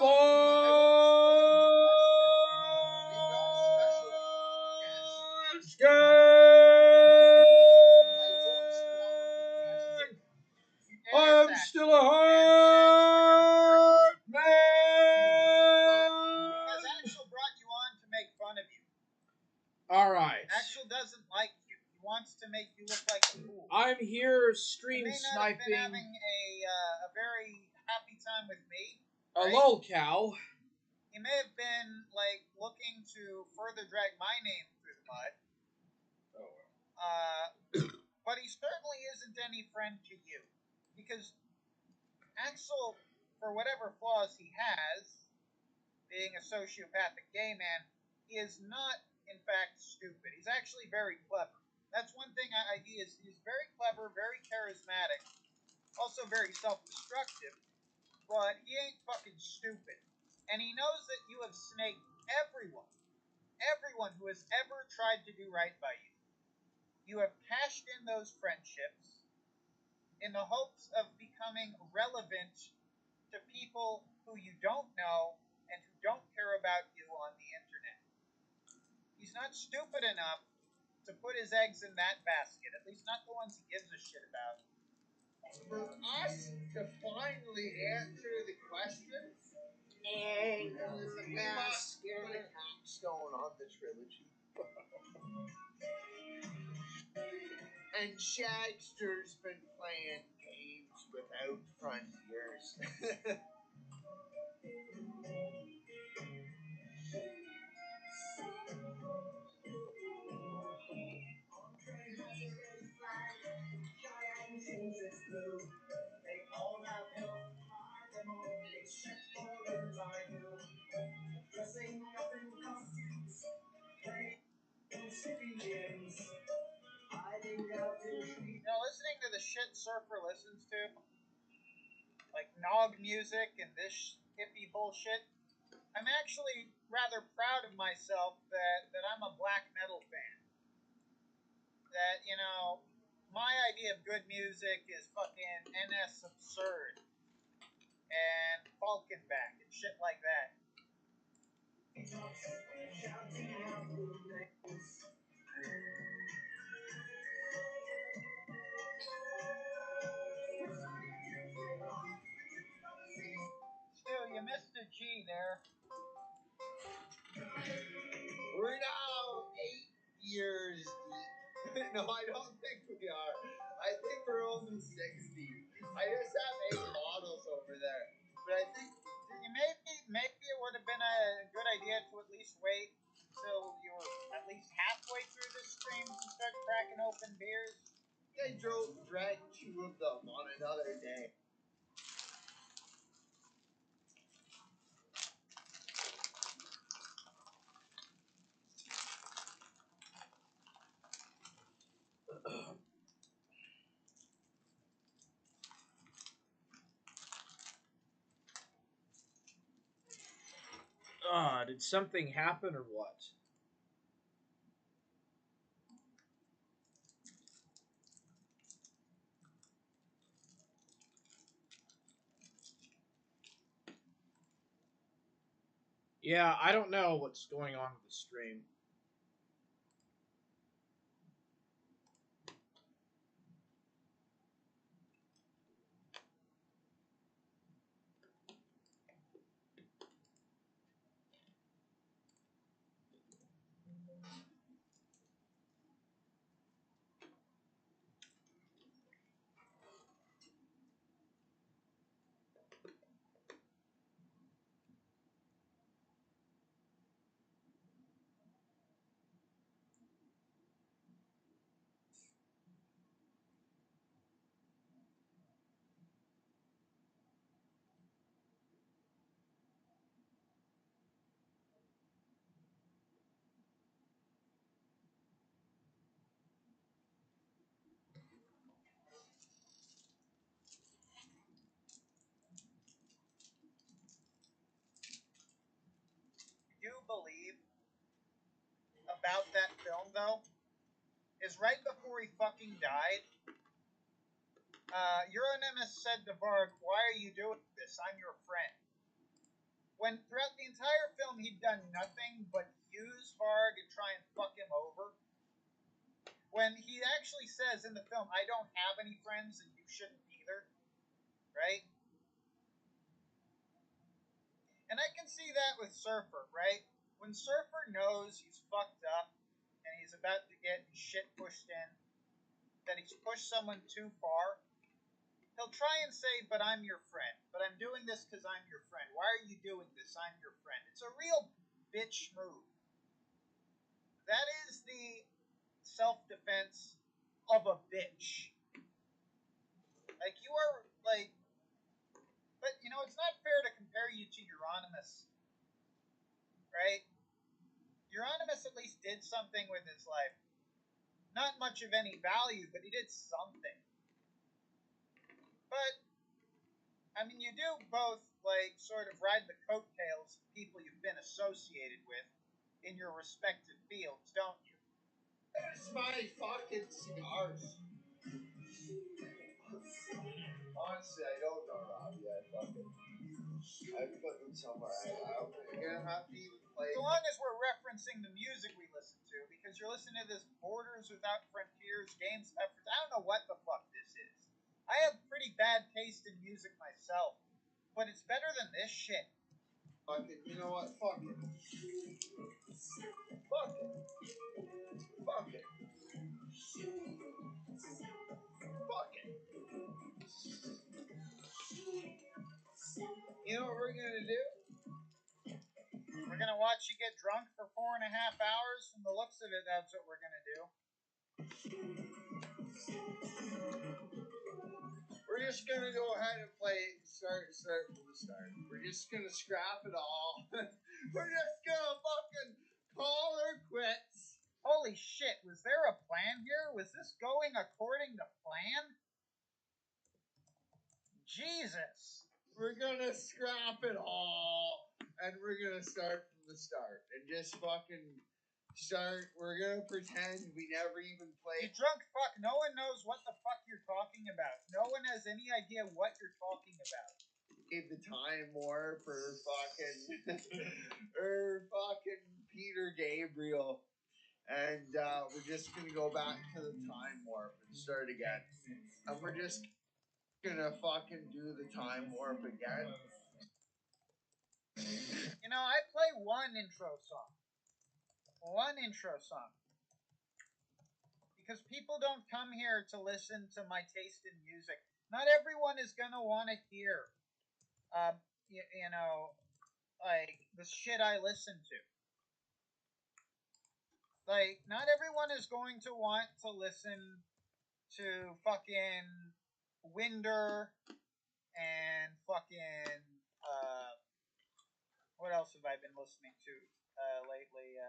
I'm still a heart man. Because Axel brought you on to make fun of you. All right. Axel doesn't like you. He wants to make you look like a fool. I'm here stream You may not sniping. have been having a very happy time with me. A right? lolcow. He may have been like looking to further drag my name through the mud. But he certainly isn't any friend to you. Because Axel, for whatever flaws he has, being a sociopathic gay man, he is not, in fact, stupid. He's actually very clever. That's one thing he's very clever, very charismatic, also very self-destructive, but he ain't fucking stupid. And he knows that you have snaked everyone who has ever tried to do right by you. You have cashed in those friendships in the hopes of becoming relevant to people who you don't know and who don't care about you on the internet. He's not stupid enough to put his eggs in that basket, at least not the ones he gives a shit about. For us to finally answer the question, and we must put a capstone on the trilogy. And Shagster's been playing games without frontiers. You know, listening to the shit Surfer listens to, like nog music and this hippie bullshit, I'm actually rather proud of myself that I'm a black metal fan. That, you know, my idea of good music is fucking NS Absurd and Falkenback and shit like that. Still, you missed a G there. We're now 8 years deep. No, I don't think we are. I think we're only 60. I just have 8 models over there. But I think Maybe it would have been a good idea to at least wait till you were at least halfway through this stream to start cracking open beers. I dragged 2 of them on another day. Did something happen or what? Yeah, I don't know what's going on with the stream. Do believe about that film though is right before he fucking died. Euronymous said to Varg, "Why are you doing this? I'm your friend." when throughout the entire film he'd done nothing but use Varg and try and fuck him over. When he actually says in the film, I don't have any friends and you shouldn't either. Right? And I can see that with Surfer, right? When Surfer knows he's fucked up and he's about to get shit pushed in, that he's pushed someone too far, he'll try and say, but I'm your friend. But I'm doing this because I'm your friend. Why are you doing this? I'm your friend. It's a real bitch move. That is the self-defense of a bitch. Like, you are, like... But, you know, it's not fair to compare you to Euronymous. Right? Euronymous at least did something with his life. Not much of any value, but he did something. But, I mean, you do both, like, sort of ride the coattails of people you've been associated with in your respective fields, don't you? Where's my fucking cigars? Honestly, I don't know, Robbie. I put them somewhere. You're gonna have to even play. So long as we're referencing the music we listen to, because you're listening to this Borders Without Frontiers, Games of Efforts. I don't know what the fuck this is. I have pretty bad taste in music myself, but it's better than this shit. Fucking, you know what? Fuck it. Fuck it. Fuck it. Fuck it. You know what we're gonna do? We're gonna watch you get drunk for 4.5 hours. From the looks of it, that's what we're gonna do. We're just gonna go ahead and play it. Start from the start. We're just gonna scrap it all. We're just gonna fucking call her quits. Holy shit, was there a plan here? Was this going according to plan? Jesus. We're gonna scrap it all, and we're gonna start from the start, and just fucking start. We're gonna pretend we never even You played. drunk fuck, no one knows what the fuck you're talking about. No one has any idea what you're talking about. Gave the time war for fucking Peter Gabriel, and we're just gonna go back to the time warp and start again, and we're just gonna fucking do the time warp again. You know, I play one intro song. One intro song. Because people don't come here to listen to my taste in music. Not everyone is gonna want to hear, you know, like, the shit I listen to. Like, not everyone is going to want to listen to fucking Winder and fucking, what else have I been listening to lately?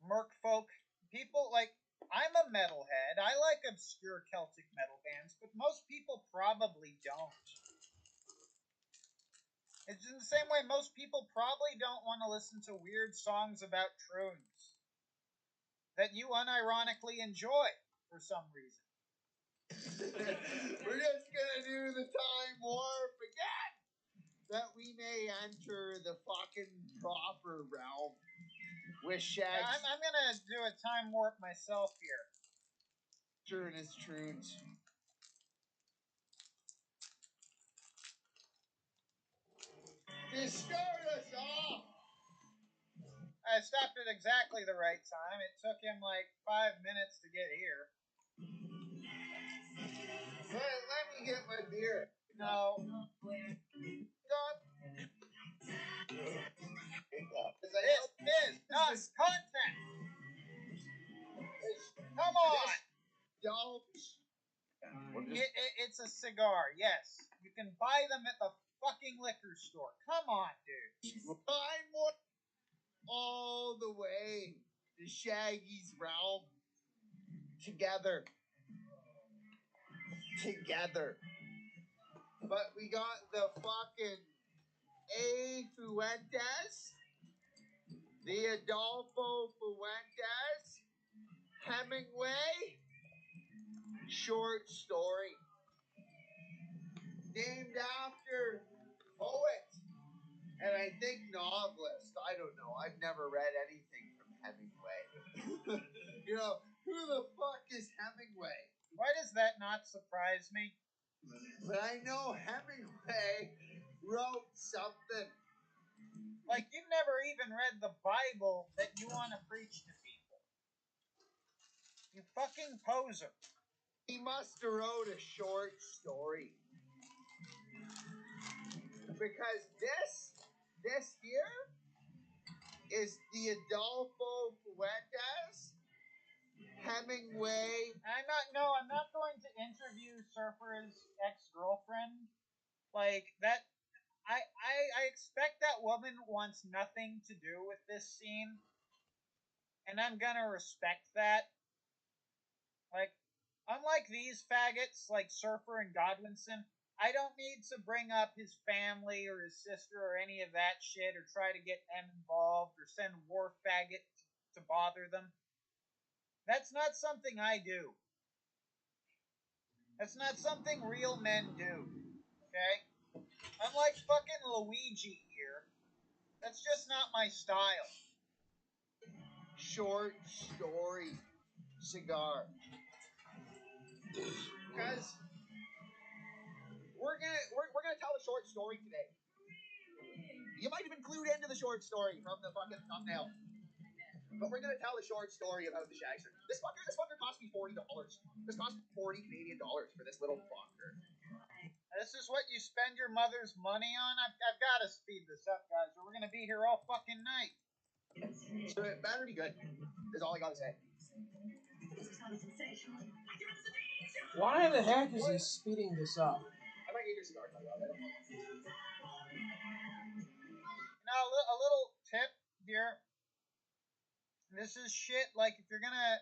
Merkfolk. People, like, I'm a metalhead. I like obscure Celtic metal bands, but most people probably don't. It's in the same way most people probably don't want to listen to weird songs about troons that you unironically enjoy for some reason. We're just gonna do the time warp again, that we may enter the fucking proper realm with Shaggy. Yeah, I'm gonna do a time warp myself here. And his troons. You scared us off! I stopped at exactly the right time. It took him like 5 minutes to get here. Let me get my beer. No. This is not content. Come on. It's a cigar, yes. You can buy them at the fucking liquor store. Come on, dude. I'm all the way to Shaggy's realm. Together. But we got the fucking A. Fuentes, the Adolfo Fuentes, Hemingway short story. Named after poet And I think novelist. I don't know. I've never read anything from Hemingway. You know, who the fuck is Hemingway? Why does that not surprise me? But I know Hemingway wrote something. Like, you never even read the Bible that you want to preach to people. You fucking poser. He must have wrote a short story. Because this here is the Adolfo Fuentes Hemingway. I'm not going to interview Surfer's ex-girlfriend. Like, that, I expect that woman wants nothing to do with this scene. And I'm gonna respect that. Like, unlike these faggots, like Surfer and Godwinson, I don't need to bring up his family or his sister or any of that shit or try to get them involved or send war faggot to bother them. That's not something I do. That's not something real men do. Okay? Unlike fucking Luigi here, that's just not my style. Short story cigar. Because we're gonna tell a short story today. You might have been clued into the short story from the fucking thumbnail. But we're gonna tell a short story about the Shagster. This fucker cost me $40. This cost me 40 Canadian dollars for this little fucker. This is what you spend your mother's money on? I've got to speed this up, guys, or we're going to be here all fucking night. So it better be good, is all I gotta say. Why the heck is he speeding this up? I might get your cigar. I don't know. Now, a little tip here. This is shit, like, if you're gonna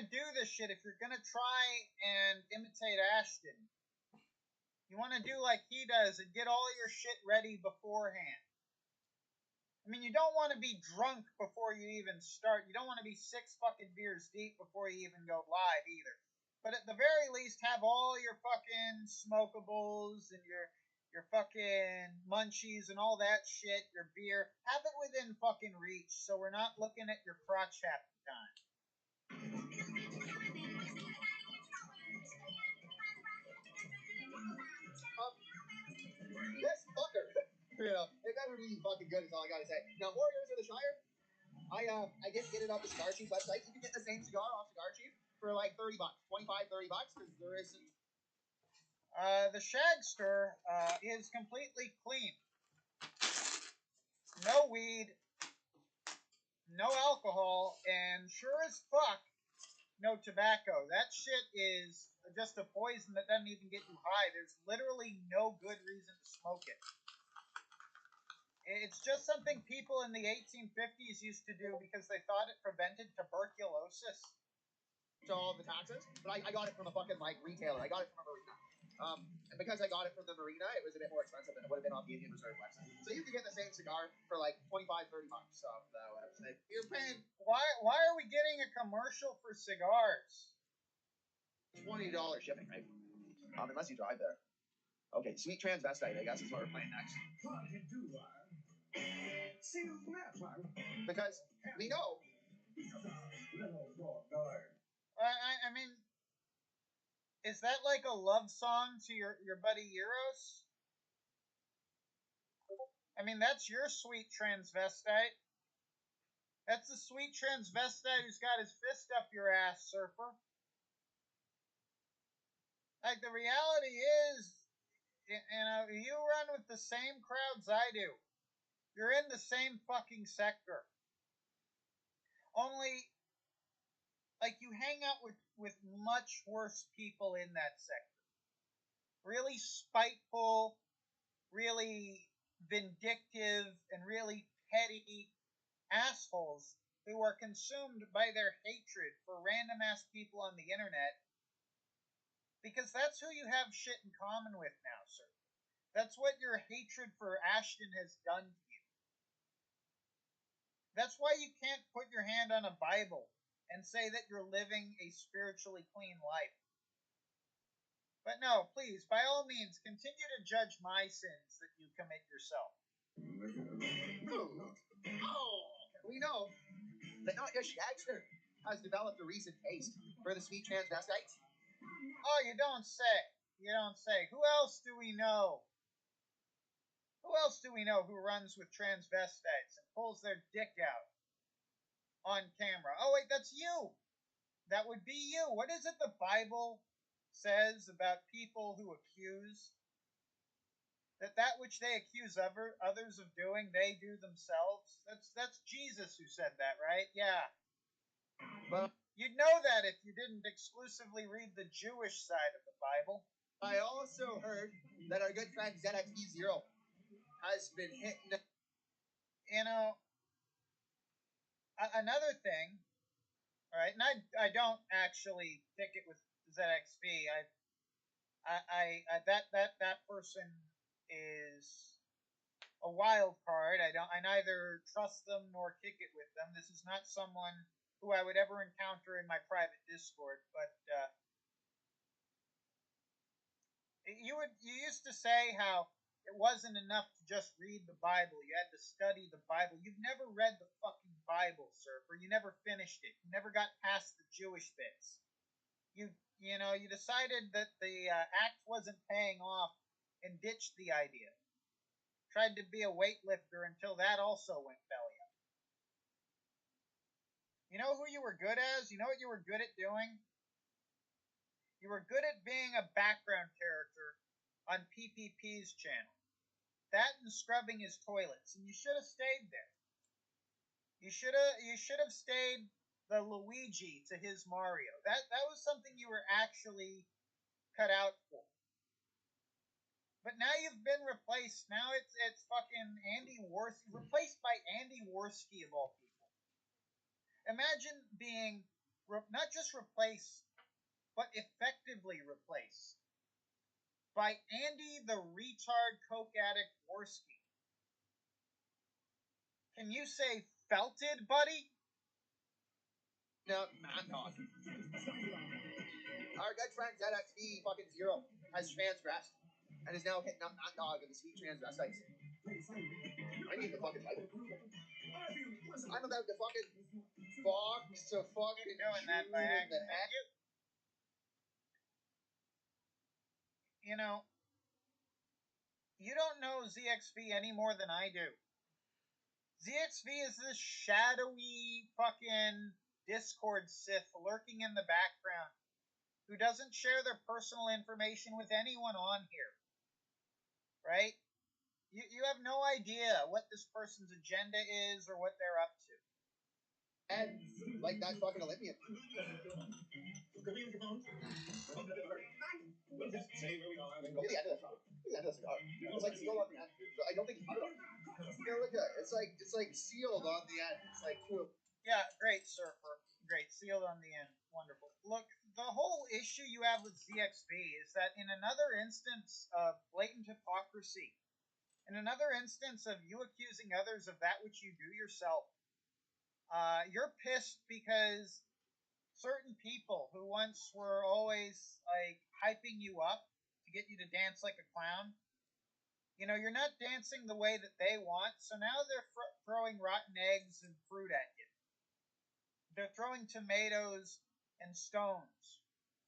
do this shit, if you're gonna try and imitate Ashton, you want to do like he does and get all your shit ready beforehand. I mean, you don't want to be drunk before you even start. You don't want to be 6 fucking beers deep before you even go live either. But at the very least, have all your fucking smokables and your fucking munchies and all that shit, your beer. Have it within fucking reach so we're not looking at your crotch half the time. This fucker, you know, it better be fucking good. Is all I gotta say. Now, Warriors of the Shire, I did get it off the Cigar Chief website. You can get the same cigar off Cigar Chief for like $30, 25, $30, because there isn't. The Shagster is completely clean. No weed, no alcohol, and sure as fuck, no tobacco. That shit is just a poison that doesn't even get you high. There's literally no good reason to smoke it. It's just something people in the 1850s used to do because they thought it prevented tuberculosis. To all the taxes, but I got it from a fucking like retailer. I got it from a marina. And because I got it from the marina, it was a bit more expensive than it would have been on the Indian Reserve website. So you can get the same cigar for like 25, 30 bucks off the website. You're paying Why are we getting a commercial for cigars? $20 shipping, right? Unless you drive there. Okay, Sweet Transvestite, I guess, is what we're playing next. Because we know. I mean, is that like a love song to your buddy Euros? I mean, that's your sweet transvestite. That's the sweet transvestite who's got his fist up your ass, Surfer. Like, the reality is, you know, you run with the same crowds I do. You're in the same fucking sector. Only, like, you hang out with much worse people in that sector. Really spiteful, really vindictive, and really petty assholes who are consumed by their hatred for random ass people on the internet, because that's who you have shit in common with now, sir. That's what your hatred for Ashton has done to you. That's why you can't put your hand on a Bible and say that you're living a spiritually clean life. But no, please, by all means, continue to judge my sins that you commit yourself. We know that not just Shagster has developed a recent taste for the sweet transvestites. Oh, you don't say. You don't say. Who else do we know? Who else do we know who runs with transvestites and pulls their dick out on camera? Oh, wait, that's you. That would be you. What is it the Bible says about people who accuse? That which they accuse others of doing, they do themselves. That's Jesus who said that, right? Yeah. Well, you'd know that if you didn't exclusively read the Jewish side of the Bible. I also heard that our good friend ZXP0 has been hitting. You know, another thing, all right, and I don't actually kick it with ZXP. That person is a wild card. I neither trust them nor kick it with them. This is not someone who I would ever encounter in my private Discord. But you used to say how it wasn't enough to just read the Bible. You had to study the Bible. You've never read the fucking Bible, Surfer. You never finished it. You never got past the Jewish bits. You decided that the act wasn't paying off and ditched the idea. Tried to be a weightlifter until that also went belly up. You know who you were good as? You know what you were good at doing? You were good at being a background character on PPP's channel. That and scrubbing his toilets, and you should have stayed there. You should have stayed the Luigi to his Mario. That was something you were actually cut out for. But now you've been replaced. Now it's fucking Andy Worski, replaced by Andy Worski of all people. Imagine being not just replaced, but effectively replaced by Andy the retard coke addict Worski. Can you say felted, buddy? No, not. Our good friend ZXP fucking Zero has transgressed and is now hitting up Mad Dog and the sweet transvestites. I need the fucking Bible. I'm about to fucking fox to fucking doing that by accident. You know, you don't know ZXP any more than I do. ZXP is this shadowy fucking Discord Sith lurking in the background who doesn't share their personal information with anyone on here. Right? You have no idea what this person's agenda is or what they're up to. And like that fucking Olympian. Look at the end of the shot. Look at the end of the cigar. It's like sealed on the end. I don't think it's cut off. It's like sealed on the end. It's like cool. Yeah, great, Surfer. Great, sealed on the end. Wonderful. Look, the whole issue you have with ZXP is that in another instance of blatant hypocrisy, in another instance of you accusing others of that which you do yourself, you're pissed because certain people who once were always like hyping you up to get you to dance like a clown, you're not dancing the way that they want, so now they're throwing rotten eggs and fruit at you. They're throwing tomatoes and stones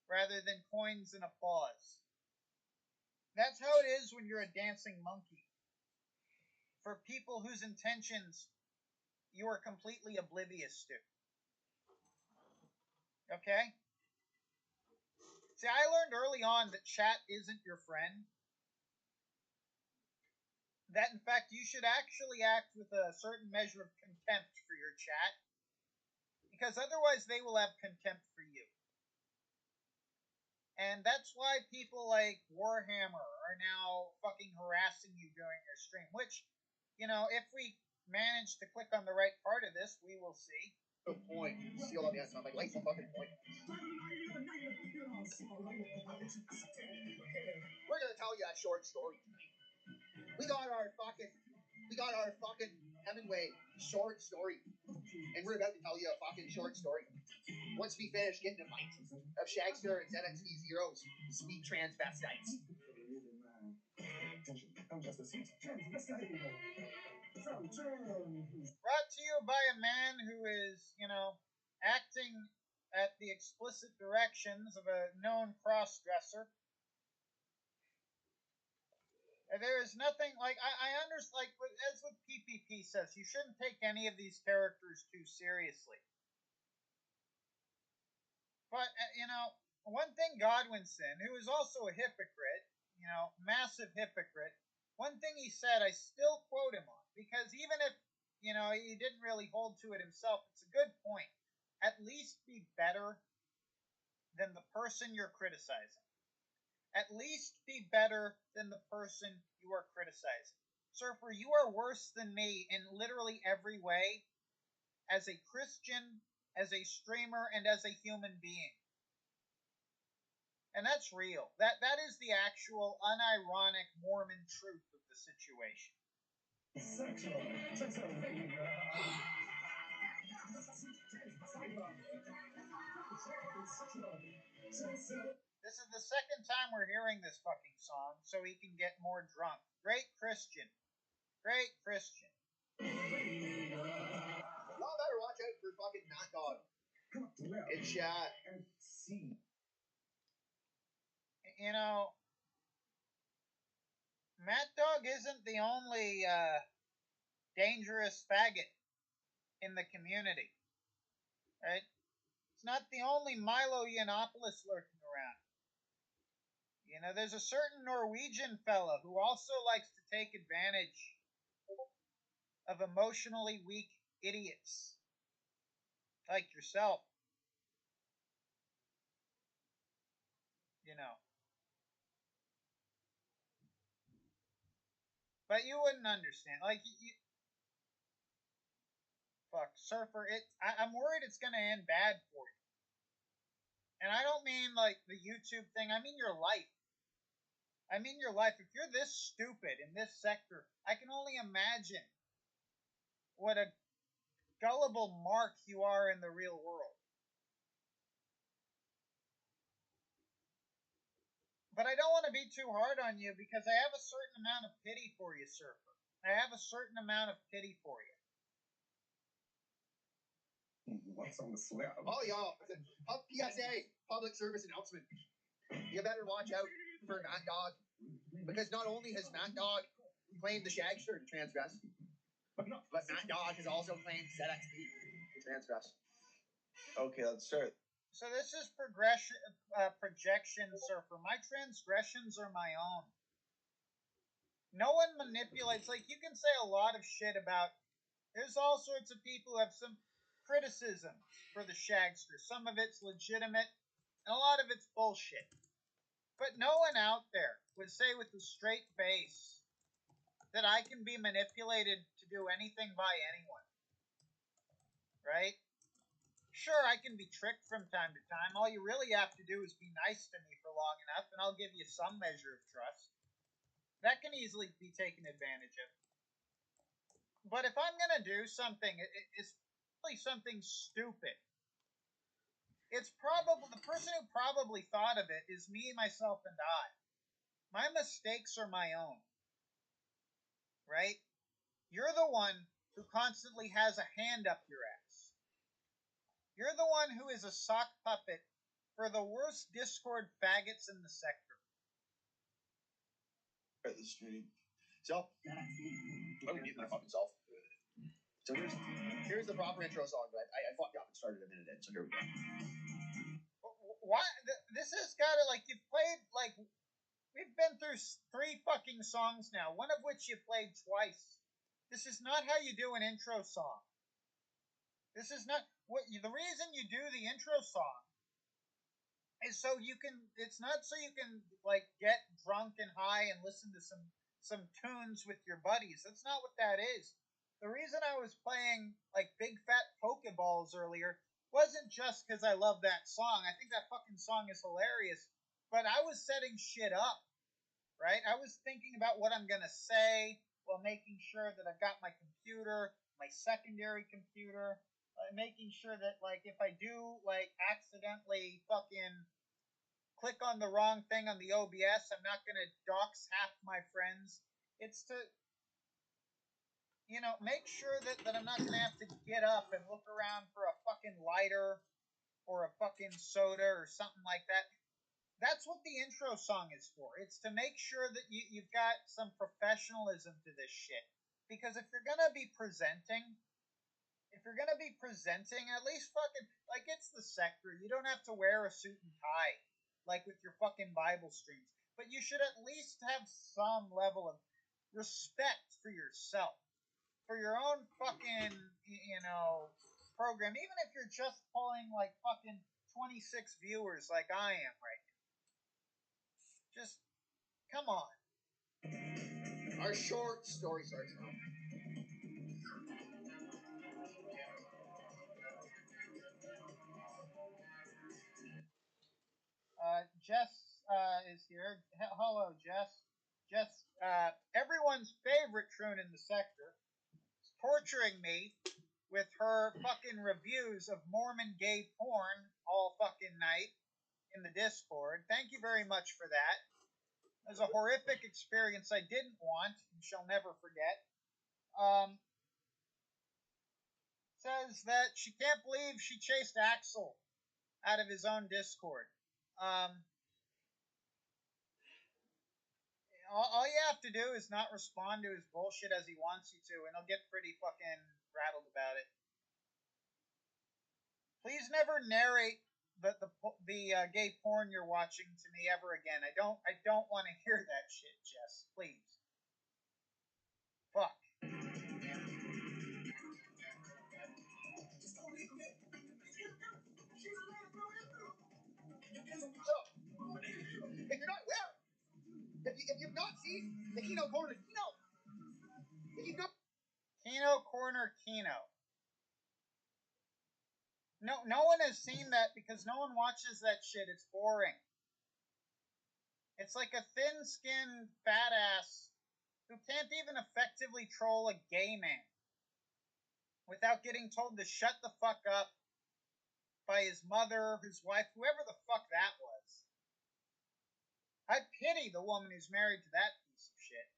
rather than coins and applause. That's how it is when you're a dancing monkey. For people whose intentions you are completely oblivious to. Okay? See, I learned early on that chat isn't your friend. That, in fact, you should actually act with a certain measure of contempt for your chat. Because otherwise they will have contempt for you. And that's why people like Warhammer are now fucking harassing you during your stream. Which, if we manage to click on the right part of this, we will see. The point. Sealed on the end. So I'm like, what's the fucking point? We're gonna tell you a short story tonight. We got our fucking Hemingway short story. And we're about to tell you a fucking short story. Once we finish getting a bite of Shagster and ZXP Zero's sweet transvestites. Brought to you by a man who is, acting at the explicit directions of a known cross-dresser. There is nothing like I understand. Like as with PPP says, you shouldn't take any of these characters too seriously. But one thing Godwinson, who is also a hypocrite, massive hypocrite, one thing he said, I still quote him on because even if he didn't really hold to it himself, it's a good point. At least be better than the person you're criticizing. At least be better than the person you are criticizing. Surfer, you are worse than me in literally every way as a Christian, as a streamer, and as a human being. And that's real. That is the actual unironic Mormon truth of the situation. This is the second time we're hearing this fucking song, so he can get more drunk. Great Christian. Great Christian. Y'all better watch out for fucking Mad Dog. In chat. Mad Dog isn't the only dangerous faggot in the community. Right? It's not the only Milo Yiannopoulos lurking around. There's a certain Norwegian fella who also likes to take advantage of emotionally weak idiots like yourself. But you wouldn't understand. Like, fuck, Surfer, I'm worried it's going to end bad for you. And I don't mean, like, the YouTube thing. I mean your life. If you're this stupid in this sector, I can only imagine what a gullible mark you are in the real world. But I don't want to be too hard on you because I have a certain amount of pity for you, Surfer. I have a certain amount of pity for you. What's on the slab? Oh, y'all. PSA, public service announcement. You better watch out for Mad Dog. Because not only has Mad Dog claimed the Shagster to transgress, but Mad Dog has also claimed ZXP to transgress. Okay, let's start. So this is projection, Surfer. My transgressions are my own. No one manipulates. Like, you can say a lot of shit about... There's all sorts of people who have some criticism for the Shagster. Some of it's legitimate, and a lot of it's bullshit. But no one out there would say with a straight face that I can be manipulated to do anything by anyone. Right? Sure, I can be tricked from time to time. All you really have to do is be nice to me for long enough, and I'll give you some measure of trust. That can easily be taken advantage of. But if I'm going to do something, it's probably something stupid. It's probably the person who probably thought of it is me, myself, and I. My mistakes are my own. Right? You're the one who constantly has a hand up your ass. You're the one who is a sock puppet for the worst Discord faggots in the sector. At the stream. So, let me mute my fucking self. So here's the proper intro song, but I fucked up and started a minute in, so here we go. Why? This has got to, like, you've played, like, we've been through 3 fucking songs now, one of which you played twice. This is not how you do an intro song. This is not, the reason you do the intro song is so you can, it's not so you can, like, get drunk and high and listen to some tunes with your buddies. That's not what that is. The reason I was playing, like, Big Fat Pokeballs earlier wasn't just because I love that song. I think that fucking song is hilarious. But I was setting shit up, right? I was thinking about what I'm going to say while making sure that I've got my computer, my secondary computer, making sure that, like, if I do, like, accidentally fucking click on the wrong thing on the OBS, I'm not going to dox half my friends It's to, make sure that I'm not going to have to get up and look around for a fucking lighter or a fucking soda or something like that. That's what the intro song is for. It's to make sure that you've got some professionalism to this shit. Because if you're going to be presenting, at least fucking, like, it's the sector. You don't have to wear a suit and tie, like with your fucking Bible streams. But you should at least have some level of respect for yourself, for your own fucking, program. Even if you're just pulling, like, fucking 26 viewers like I am right now. Just, come on. Our short story starts now. Jess is here. Hello, Jess. Jess, everyone's favorite troon in the sector, is torturing me with her fucking reviews of Mormon gay porn all fucking night in the Discord. Thank you very much for that. It was a horrific experience I didn't want and shall never forget. Says that she can't believe she chased Axel out of his own Discord. All you have to do is not respond to his bullshit as he wants you to, and he'll get pretty fucking rattled about it. Please never narrate the gay porn you're watching to me ever again. I don't want to hear that shit, Jess. Please. Fuck. So, if you're not aware, if you've not seen the Kino Corner, if you've not Kino Corner Kino. No one has seen that because no one watches that shit. It's boring. It's like a thin-skinned fat ass who can't even effectively troll a gay man without getting told to shut the fuck up by his mother, his wife, whoever the fuck that was. I pity the woman who's married to that piece of shit.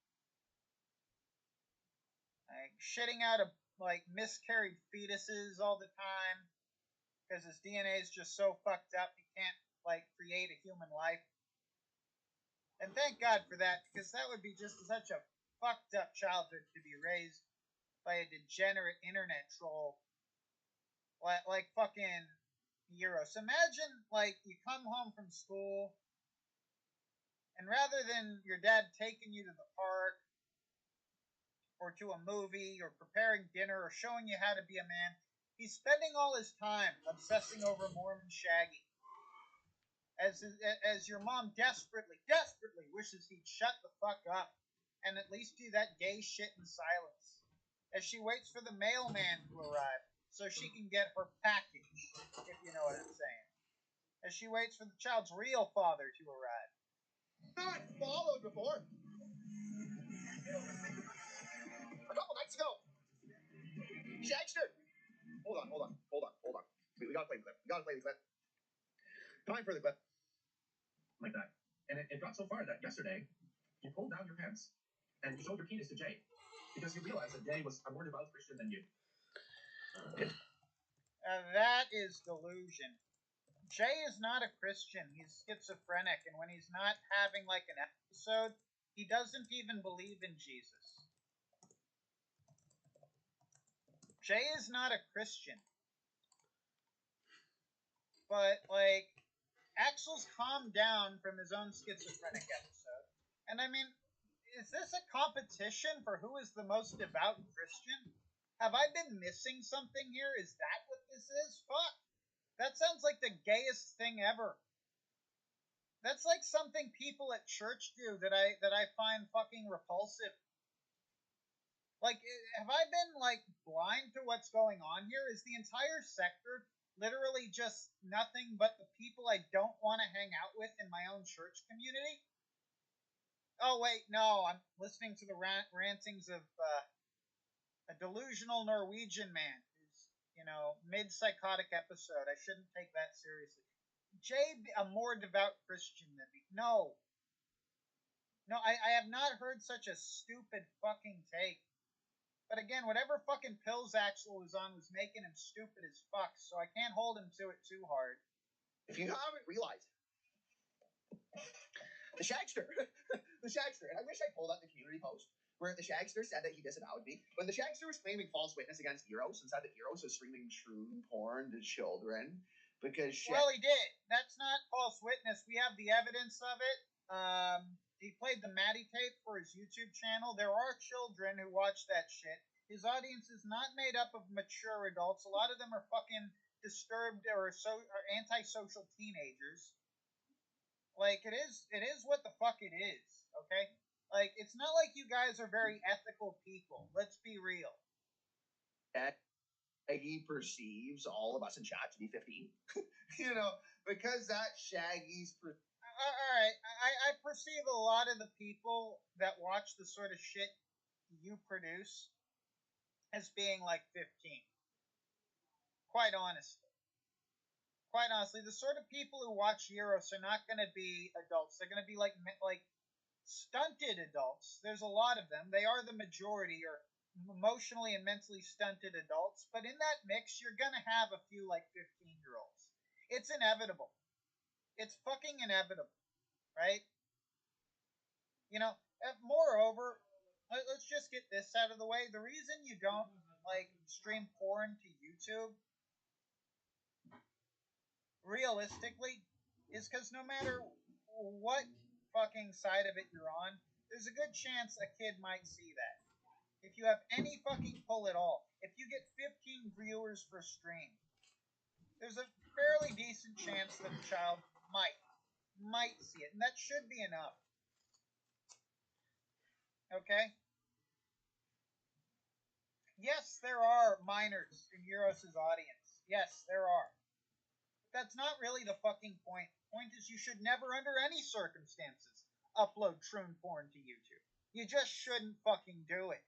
Like, shitting out of, like, miscarried fetuses all the time because his DNA is just so fucked up he can't, like, create a human life. And thank God for that, because that would be just such a fucked up childhood to be raised by a degenerate internet troll like fucking Euros. Imagine, like, you come home from school, and rather than your dad taking you to the park, or to a movie, or preparing dinner, or showing you how to be a man, he's spending all his time obsessing over Mormon Shaggy. As your mom desperately wishes he'd shut the fuck up and at least do that gay shit in silence. As she waits for the mailman to arrive so she can get her package, if you know what I'm saying. As she waits for the child's real father to arrive. not followed before, a couple nights ago, Shagster. Hold on. We gotta play the clip. Time for the clip. Like that. And it got so far that yesterday, you pulled down your pants and you showed your penis to Jay because you realized that Jay was a more devout Christian than you. That is delusion. Jay is not a Christian. He's schizophrenic, and when he's not having, like, an episode, he doesn't even believe in Jesus. Jay is not a Christian. But, like, Axel's calmed down from his own schizophrenic episode. And I mean, is this a competition for who is the most devout Christian? Have I been missing something here? Is that what this is? Fuck. That sounds like the gayest thing ever. That's like something people at church do that I find fucking repulsive. Like, have I been, like, blind to what's going on here? Is the entire sector literally just nothing but the people I don't want to hang out with in my own church community? Oh, wait, no, I'm listening to the rantings of a delusional Norwegian man who's, mid-psychotic episode. I shouldn't take that seriously. Jay, a more devout Christian than me. No. No, I have not heard such a stupid fucking take. But again, whatever fucking pills Axel was on was making him stupid as fuck, so I can't hold him to it too hard. If you haven't realized, the Shagster, the Shagster, and I wish I pulled up the community post where the Shagster said that he disavowed me. When the Shagster was claiming false witness against Eros and said that Eros was streaming troon porn to children because well, he did. That's not false witness. We have the evidence of it. He played the Maddie tape for his YouTube channel. There are children who watch that shit. His audience is not made up of mature adults. A lot of them are fucking disturbed or antisocial teenagers. Like it is what the fuck it is. Okay, like it's not like you guys are very ethical people. Let's be real. Shaggy perceives all of us in chat to be 15. You know, because that Shaggy's. All right, I perceive a lot of the people that watch the sort of shit you produce as being like 15. Quite honestly. Quite honestly, the sort of people who watch Euros are not going to be adults. They're going to be like stunted adults. There's a lot of them. They are the majority, or emotionally and mentally stunted adults. But in that mix, you're going to have a few like 15-year-olds. It's inevitable. It's fucking inevitable, right? You know, moreover, let's just get this out of the way. The reason you don't like stream porn to YouTube, realistically, is because no matter what fucking side of it you're on, there's a good chance a kid might see that. If you have any fucking pull at all, if you get 15 viewers per stream, there's a fairly decent chance that a child might see it, and that should be enough. Okay? Yes, there are minors in Euros' audience. Yes, there are. But that's not really the fucking point. The point is you should never, under any circumstances, upload troon porn to YouTube. You just shouldn't fucking do it.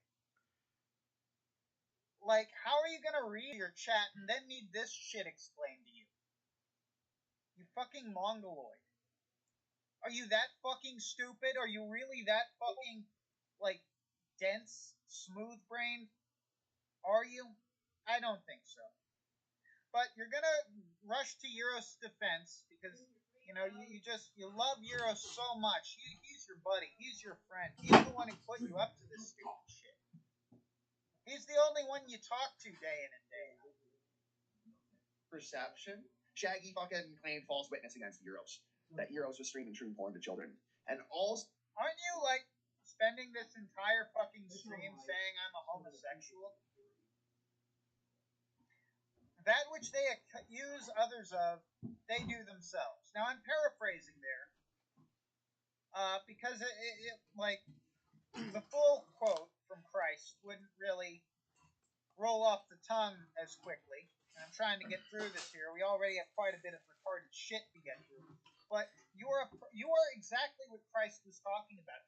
Like, how are you gonna read your chat and then need this shit explained to you? You fucking mongoloid. Are you that fucking stupid? Are you really that fucking, like, dense, smooth-brained? Are you? I don't think so. But you're gonna rush to Euros' defense because, you know, you love Euros so much. He's your buddy. He's your friend. He's the one who put you up to this stupid shit. He's the only one you talk to day in and day out. Perception. Shaggy fucking claimed false witness against Euros. That Euros was streaming troon porn to children. And also... Aren't you, like, spending this entire fucking stream saying I'm a homosexual? That which they accuse others of, they do themselves. Now, I'm paraphrasing there, because like, the full quote from Christ wouldn't really roll off the tongue as quickly. And I'm trying to get through this here. We already have quite a bit of retarded shit to get through. But you are exactly what Christ was talking about.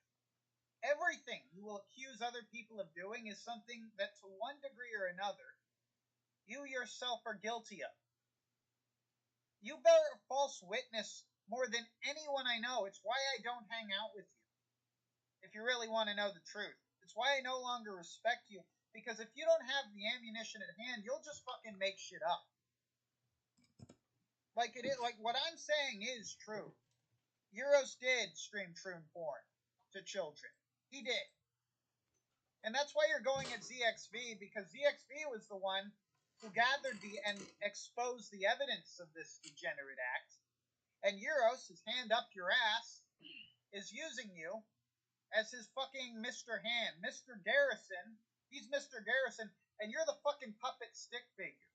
Everything you will accuse other people of doing is something that, to one degree or another, you yourself are guilty of. You bear false witness more than anyone I know. It's why I don't hang out with you. If you really want to know the truth. It's why I no longer respect you. Because if you don't have the ammunition at hand, you'll just fucking make shit up. Like what I'm saying is true. Euros did stream troon porn to children. He did. And that's why you're going at ZXV, because ZXV was the one who gathered and exposed the evidence of this degenerate act. And Euros, his hand up your ass, is using you as his fucking Mr. Hand. Mr. Garrison, he's Mr. Garrison, and you're the fucking puppet stick figure.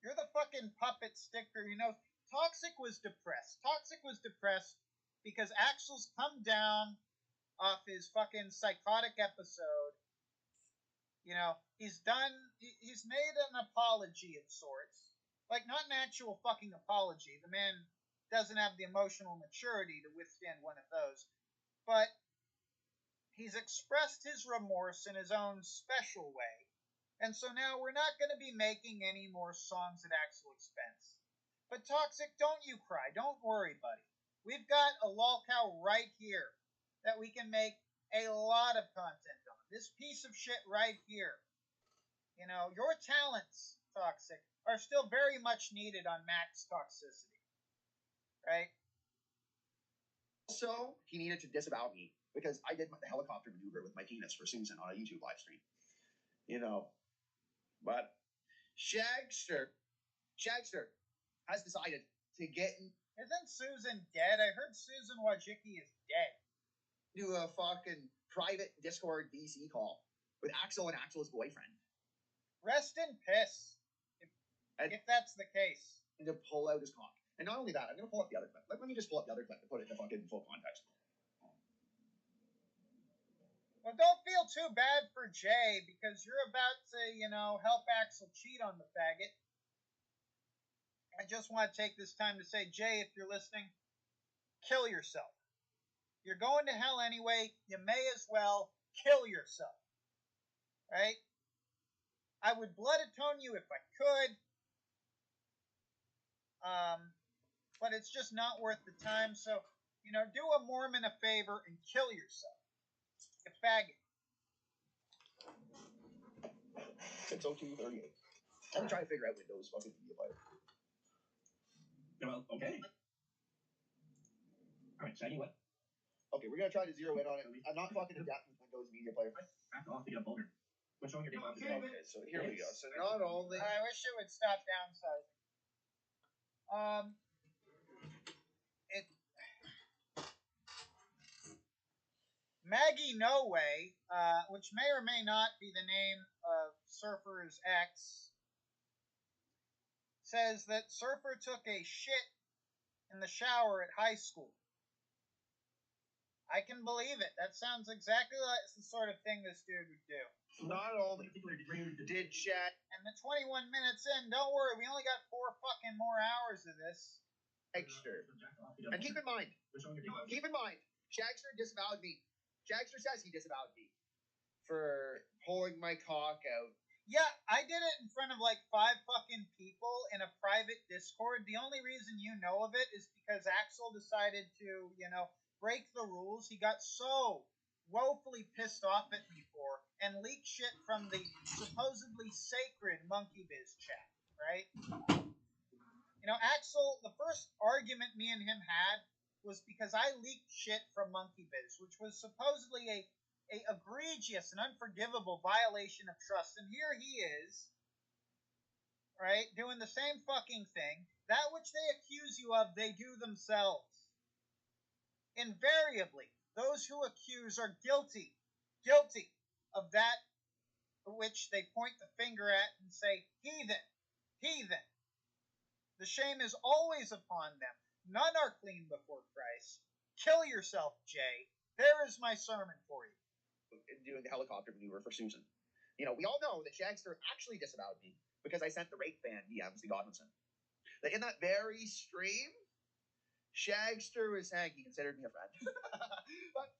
You're the fucking puppet stick figure. You know, Toxic was depressed. Toxic was depressed because Axel's come down off his fucking psychotic episode. You know, he's made an apology of sorts. Like, not an actual fucking apology. The man doesn't have the emotional maturity to withstand one of those. But he's expressed his remorse in his own special way. And so now we're not going to be making any more songs at Axel expense. But Toxic, don't you cry. Don't worry, buddy. We've got a lolcow right here that we can make a lot of content on. This piece of shit right here. You know, your talents, Toxic, are still very much needed on Max Toxicity. Right? Also, he needed to disavow me because I did the helicopter maneuver with my penis for Susan on a YouTube live stream. You know, but Shagster has decided to get Isn't Susan dead? I heard Susan Wojcicki is dead. into a fucking private Discord VC call with Axel and Axel's boyfriend. Rest in piss. If that's the case. To pull out his cock. And not only that, I'm going to pull up the other clip. Let me just pull up the other clip to put it in fucking full context. Well, don't feel too bad for Jay because you're about to, you know, help Axel cheat on the faggot. I just want to take this time to say, Jay, if you're listening, kill yourself. You're going to hell anyway. You may as well kill yourself. Right? I would blood atone you if I could. But it's just not worth the time. So, you know, do a Mormon a favor and kill yourself. You faggot. It's 0238. I'm trying to figure out Windows fucking media player. Well, okay. All right, Shaggy, what? Okay, we're gonna try to zero in on it. I'm not fucking adept with Windows media player. Back off to get a folder. We're showing your data. Okay, so here we go. So not only I wish it would stop downsizing. Maggie No Way, which may or may not be the name of Surfer's ex, says that Surfer took a shit in the shower at high school. I can believe it. That sounds exactly like the sort of thing this dude would do. not only did Shag And the 21 minutes in, don't worry, we only got 4 fucking more hours of this. Shagster, and keep in mind, Shagster disavowed me. Shagster says he disavowed me for pulling my cock out. Yeah, I did it in front of like 5 fucking people in a private Discord. The only reason you know of it is because Axel decided to, you know, break the rules. He got so woefully pissed off at me for and leaked shit from the supposedly sacred Monkey Biz chat, right? You know, Axel, the first argument me and him had was because I leaked shit from Monkey Biz, which was supposedly a egregious and unforgivable violation of trust. And here he is, right, doing the same fucking thing. That which they accuse you of, they do themselves. Invariably, those who accuse are guilty of that which they point the finger at and say, heathen. The shame is always upon them. None are clean before Christ. Kill yourself, Jay. There is my sermon for you. Doing the helicopter maneuver for Susan. You know, we all know that Shagster actually disavowed me because I sent the rape fan DMs to Godwinson. That in that very stream, Shagster was saying he considered me a friend. But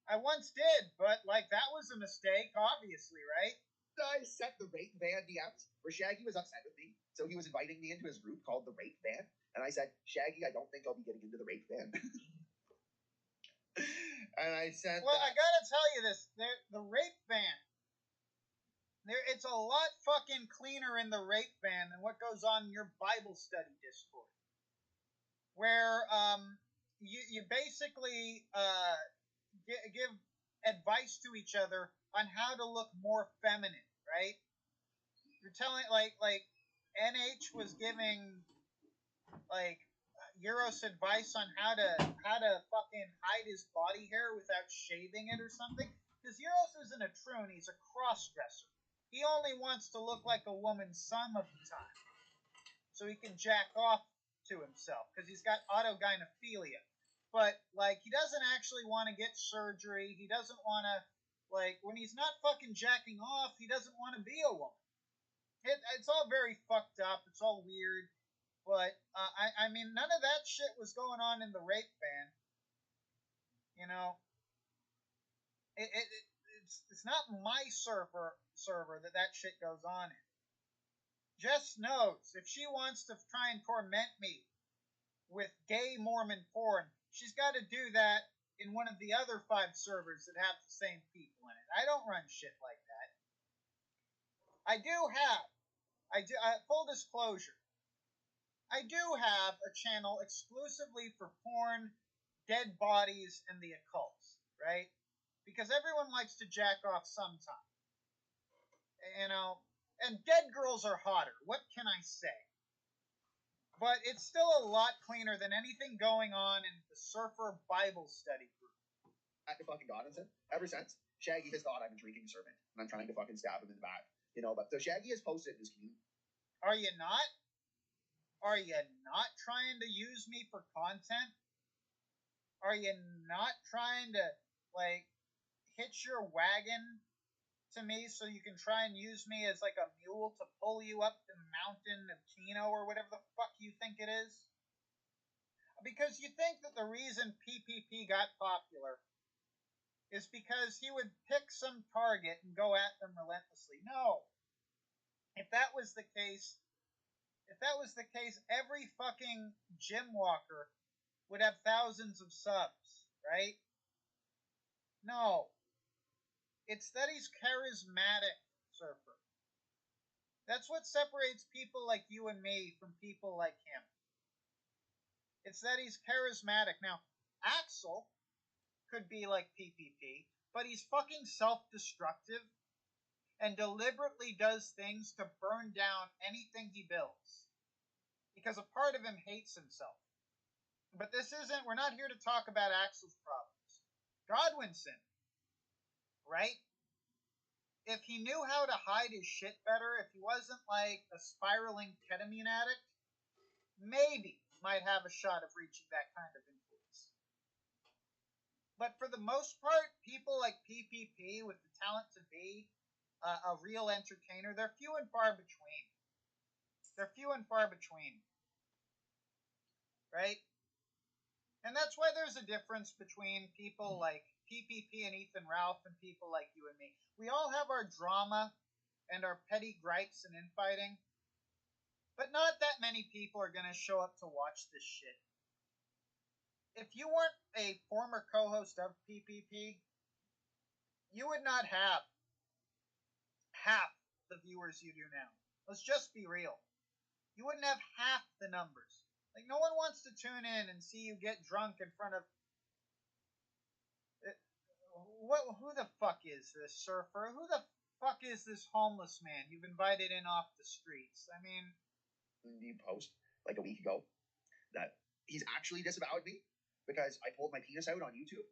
I once did, but like that was a mistake, obviously, right? I sent the rape van DMs where Shaggy was upset with me, so he was inviting me into his group called the Rape Van, and I said, Shaggy, I don't think I'll be getting into the Rape Van. And I said, well, I gotta tell you this: the Rape Van. It's a lot fucking cleaner in the Rape Van than what goes on in your Bible study Discord, where you basically give advice to each other on how to look more feminine, right? You're telling like NH was giving like Euros advice on how to fucking hide his body hair without shaving it or something. Because Euros isn't a troon, he's a cross-dresser. He only wants to look like a woman some of the time, so he can jack off to himself because he's got autogynephilia. But like, he doesn't actually want to get surgery. He doesn't want to, like, when he's not fucking jacking off, he doesn't want to be a woman. It's all very fucked up. It's all weird. But, I mean, none of that shit was going on in the Rape Van. You know? It's not my server that shit goes on in. Jess knows. If she wants to try and torment me with gay Mormon porn, she's got to do that in one of the other 5 servers that have the same people in it. I don't run shit like that. Full disclosure, I do have a channel exclusively for porn, dead bodies, and the occult, right? Because everyone likes to jack off sometime. You know, and dead girls are hotter. What can I say? But it's still a lot cleaner than anything going on in the Surfer Bible study group. After fucking Godwinson, ever since, Shaggy has thought I'm a drinking servant, and I'm trying to fucking stab him in the back. You know, but so Shaggy has posted his community. Are you not? Are you not trying to use me for content? Are you not trying to, like, hitch your wagon to me so you can try and use me as, like, a mule to pull you up the mountain of Kino or whatever the fuck you think it is? Because you think that the reason PPP got popular is because he would pick some target and go at them relentlessly. No. If that was the case, every fucking gym walker would have thousands of subs, right? No. It's that he's charismatic, Surfer. That's what separates people like you and me from people like him. It's that he's charismatic. Now, Axel could be like PPP, but he's fucking self-destructive and deliberately does things to burn down anything he builds. Because a part of him hates himself. But we're not here to talk about Axel's problems. Godwinson, right? If he knew how to hide his shit better, if he wasn't like a spiraling ketamine addict, maybe might have a shot of reaching that kind of influence. But for the most part, people like PPP with the talent to be a real entertainer, they're few and far between. Right? And that's why there's a difference between people like PPP and Ethan Ralph and people like you and me. We all have our drama and our petty gripes and infighting, but not that many people are going to show up to watch this shit. If you weren't a former co-host of PPP, you would not have half the viewers you do now. Let's just be real. You wouldn't have half the numbers. Like, no one wants to tune in and see you get drunk in front of... Who the fuck is this, Surfer? Who the fuck is this homeless man you've invited in off the streets? I mean... You post, like a week ago, that he's actually disavowed me because I pulled my penis out on YouTube,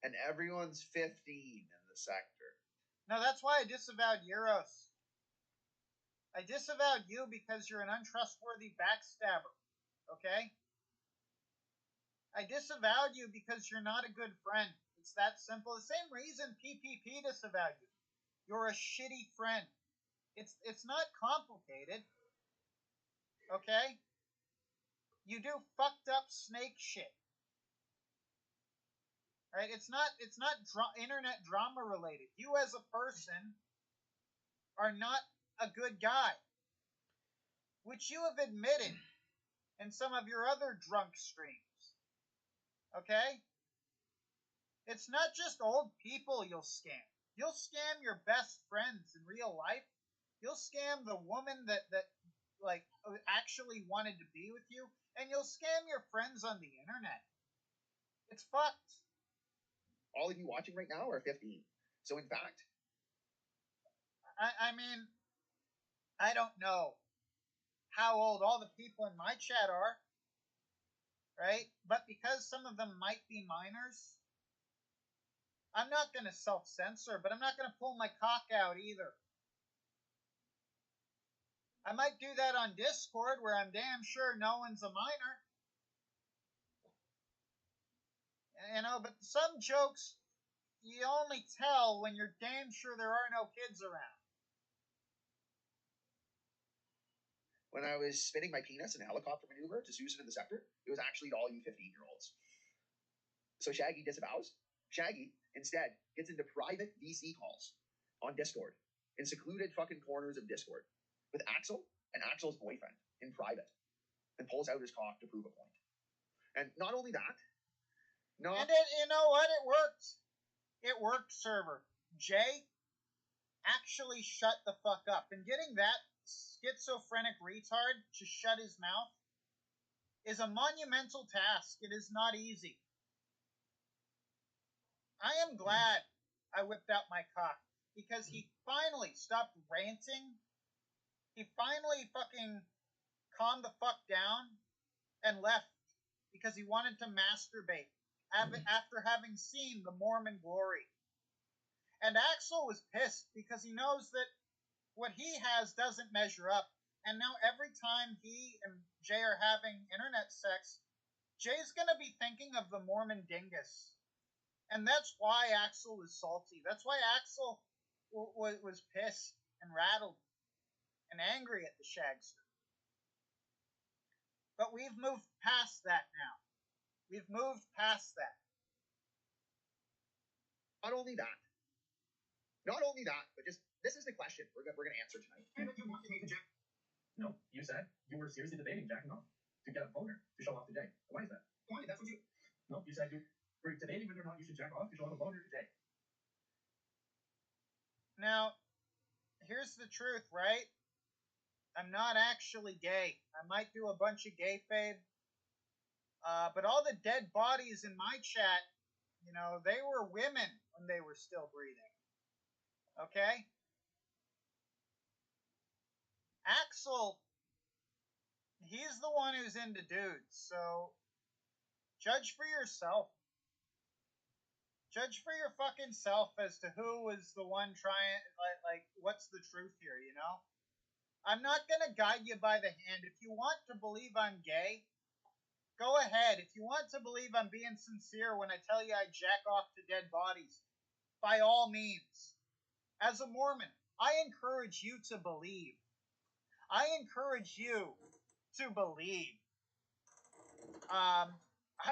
and everyone's 15 in the sector. No, that's why I disavowed Euros. I disavowed you because you're an untrustworthy backstabber. Okay? I disavowed you because you're not a good friend. It's that simple. The same reason PPP disavowed you. You're a shitty friend. It's not complicated. Okay? You do fucked up snake shit. Right? It's not internet drama related. You as a person are not a good guy, which you have admitted in some of your other drunk streams. Okay? It's not just old people you'll scam. You'll scam your best friends in real life. You'll scam the woman that like actually wanted to be with you, and you'll scam your friends on the internet. It's fucked. All of you watching right now are 15. So in fact, I mean, I don't know how old all the people in my chat are, right? But because some of them might be minors, I'm not going to self-censor, but I'm not going to pull my cock out either. I might do that on Discord where I'm damn sure no one's a minor. You know, but some jokes you only tell when you're damn sure there are no kids around. when I was spinning my penis in a helicopter maneuver to Susan in the sector, it was actually to all you 15-year-olds. So Shaggy disavows. Shaggy, instead, gets into private VC calls on Discord, in secluded fucking corners of Discord, with Axel and Axel's boyfriend in private, and pulls out his cock to prove a point. And not only that, And it, you know what? It worked. It worked, server. Jay actually shut the fuck up. And getting that schizophrenic retard to shut his mouth is a monumental task. It is not easy. I am glad I whipped out my cock because he finally stopped ranting. He finally fucking calmed the fuck down and left because he wanted to masturbate after having seen the Mormon glory. And Axel was pissed because he knows that what he has doesn't measure up. And now every time he and Jay are having internet sex, Jay's going to be thinking of the Mormon dingus. And that's why Axel was salty. That's why Axel was pissed and rattled and angry at the Shagster. But we've moved past that now. We've moved past that. Not only that, but just this is the question we're going to answer tonight. And you want to take a jack? No, you said you were seriously debating jacking off to get a boner to show off today. Why is that? Why? That's what you. No, you said you were debating whether or not you should jack off to show off a boner today. Now, here's the truth, right? I'm not actually gay. I might do a bunch of gay fade. But all the dead bodies in my chat, you know, they were women when they were still breathing. Okay? Axel, he's the one who's into dudes, so judge for yourself. Judge for your fucking self as to who was the one trying, like what's the truth here, you know? I'm not gonna guide you by the hand. If you want to believe I'm gay, go ahead. If you want to believe I'm being sincere when I tell you I jack off to dead bodies, by all means. As a Mormon, I encourage you to believe. I encourage you to believe. I'm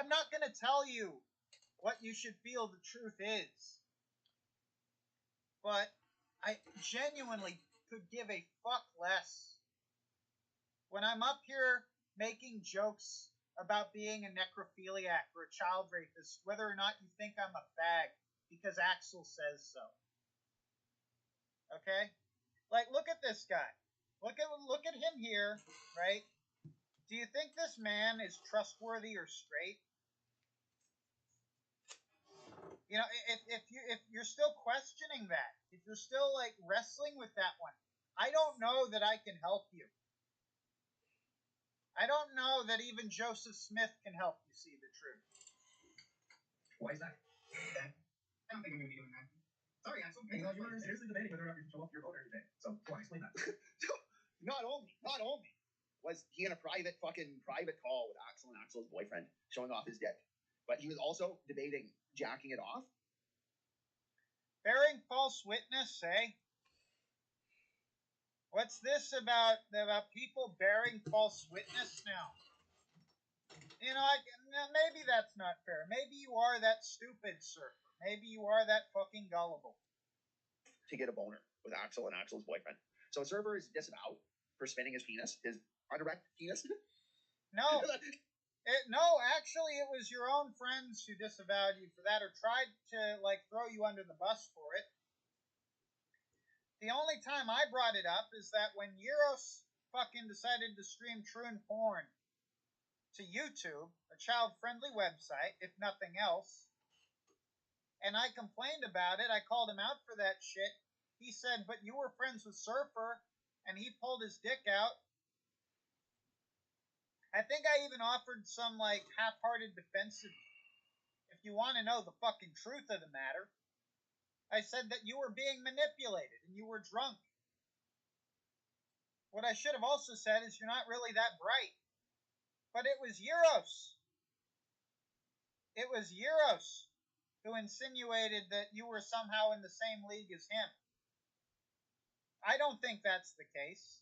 not going to tell you what you should feel the truth is. But I genuinely could give a fuck less when I'm up here making jokes about being a necrophiliac or a child rapist, whether or not you think I'm a fag, because Axel says so. Okay? Like, look at this guy. Look at him here, right? Do you think this man is trustworthy or straight? You know, if you're still questioning that, if you're still like wrestling with that one, I don't know that I can help you. I don't know that even Joseph Smith can help you see the truth. Why is that? I don't think I'm going to be doing that. Sorry, Axel. You were seriously debating whether or not you should show off your boner today. So, go on, explain that. Not only was he in a private call with Axel and Axel's boyfriend showing off his dick, but he was also debating jacking it off. Bearing false witness, eh? What's this about people bearing false witness now? You know, maybe that's not fair. Maybe you are that stupid, Surfer. Maybe you are that fucking gullible. To get a boner with Axel and Axel's boyfriend. So Surfer is disavowed for spinning his penis, his unerect penis. No. No, actually, it was your own friends who disavowed you for that or tried to, like, throw you under the bus for it. The only time I brought it up is that when Euros fucking decided to stream troon porn to YouTube, a child-friendly website, if nothing else, and I complained about it, I called him out for that shit. He said, but you were friends with Surfer, and he pulled his dick out. I think I even offered some, like, half-hearted defensive, if you want to know the fucking truth of the matter. I said that you were being manipulated, and you were drunk. What I should have also said is you're not really that bright. But it was Euros. It was Euros who insinuated that you were somehow in the same league as him. I don't think that's the case.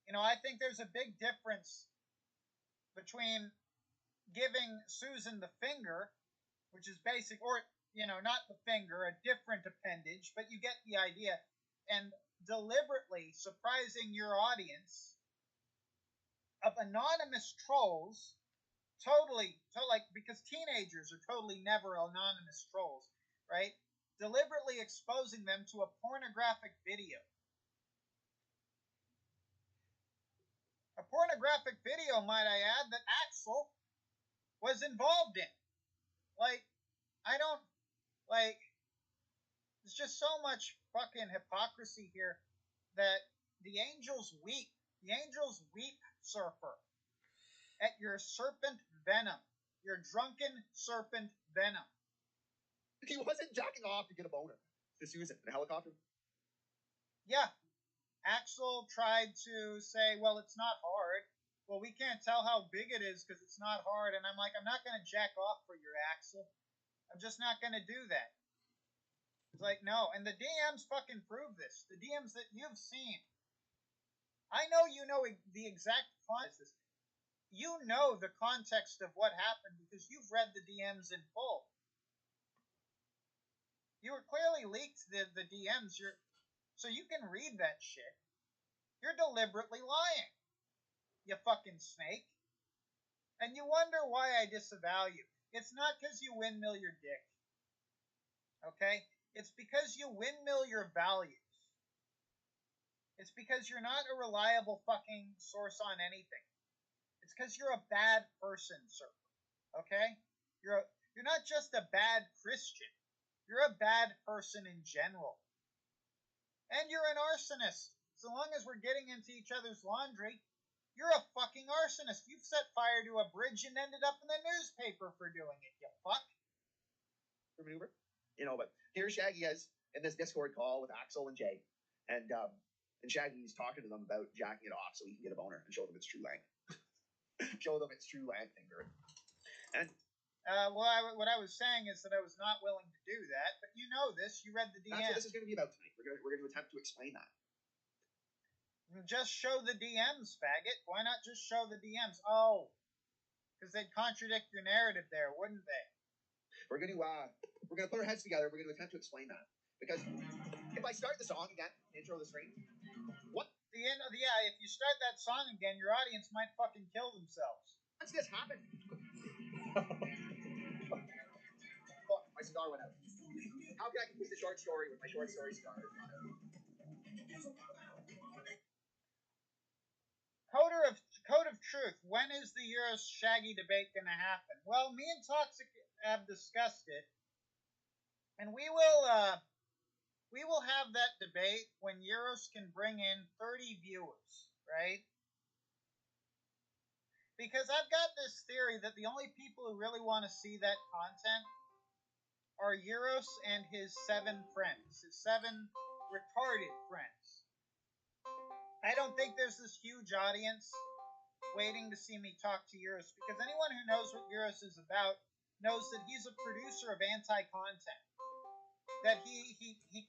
You know, I think there's a big difference between giving Susan the finger, which is basic, or, you know, not the finger, a different appendage, but you get the idea, and deliberately surprising your audience of anonymous trolls because teenagers are totally never anonymous trolls, right? Deliberately exposing them to a pornographic video. A pornographic video, might I add, that Axel was involved in. There's just so much fucking hypocrisy here that the angels weep. The angels weep, Surfer, at your serpent venom. Your drunken serpent venom. He wasn't jacking off to get a boner to Susan in a helicopter. Yeah. Axel tried to say, well, it's not hard. Well, we can't tell how big it is because it's not hard. And I'm like, I'm not going to jack off for your Axel. I'm just not going to do that. It's like, no. And the DMs fucking prove this. The DMs that you've seen. I know you know the exact context. You know the context of what happened because you've read the DMs in full. You were clearly leaked the DMs. So you can read that shit. You're deliberately lying. You fucking snake. And you wonder why I disavow you. It's not because you windmill your dick. Okay? It's because you windmill your values. It's because you're not a reliable fucking source on anything. It's because you're a bad person, sir. Okay? You're not just a bad Christian. You're a bad person in general. And you're an arsonist. So long as we're getting into each other's laundry, you're a fucking arsonist. You've set fire to a bridge and ended up in the newspaper for doing it, you fuck. Maneuver. But here Shaggy is in this Discord call with Axel and Jay. And Shaggy's talking to them about jacking it off so he can get a boner and show them its true length. Show them its true length finger. And what I was saying is that I was not willing to do that, but you know this. You read the DM. That's what this is going to be about tonight. We're going to attempt to explain that. Just show the DMs, faggot. Why not just show the DMs? Oh, because they'd contradict your narrative there, wouldn't they? We're going to put our heads together. We're going to attempt to explain that. Because if I start the song again, intro the stream, what? If you start that song again, your audience might fucking kill themselves. What's this happen? Oh, my cigar went out. How can I complete the short story with my short story cigar? Code of Truth. When is the Euros Shaggy debate going to happen? Well, me and Toxic have discussed it, and we will have that debate when Euros can bring in 30 viewers, right? Because I've got this theory that the only people who really want to see that content are Euros and his 7 friends, his 7 retarded friends. I don't think there's this huge audience waiting to see me talk to Euros, because anyone who knows what Euros is about knows that he's a producer of anti-content. That he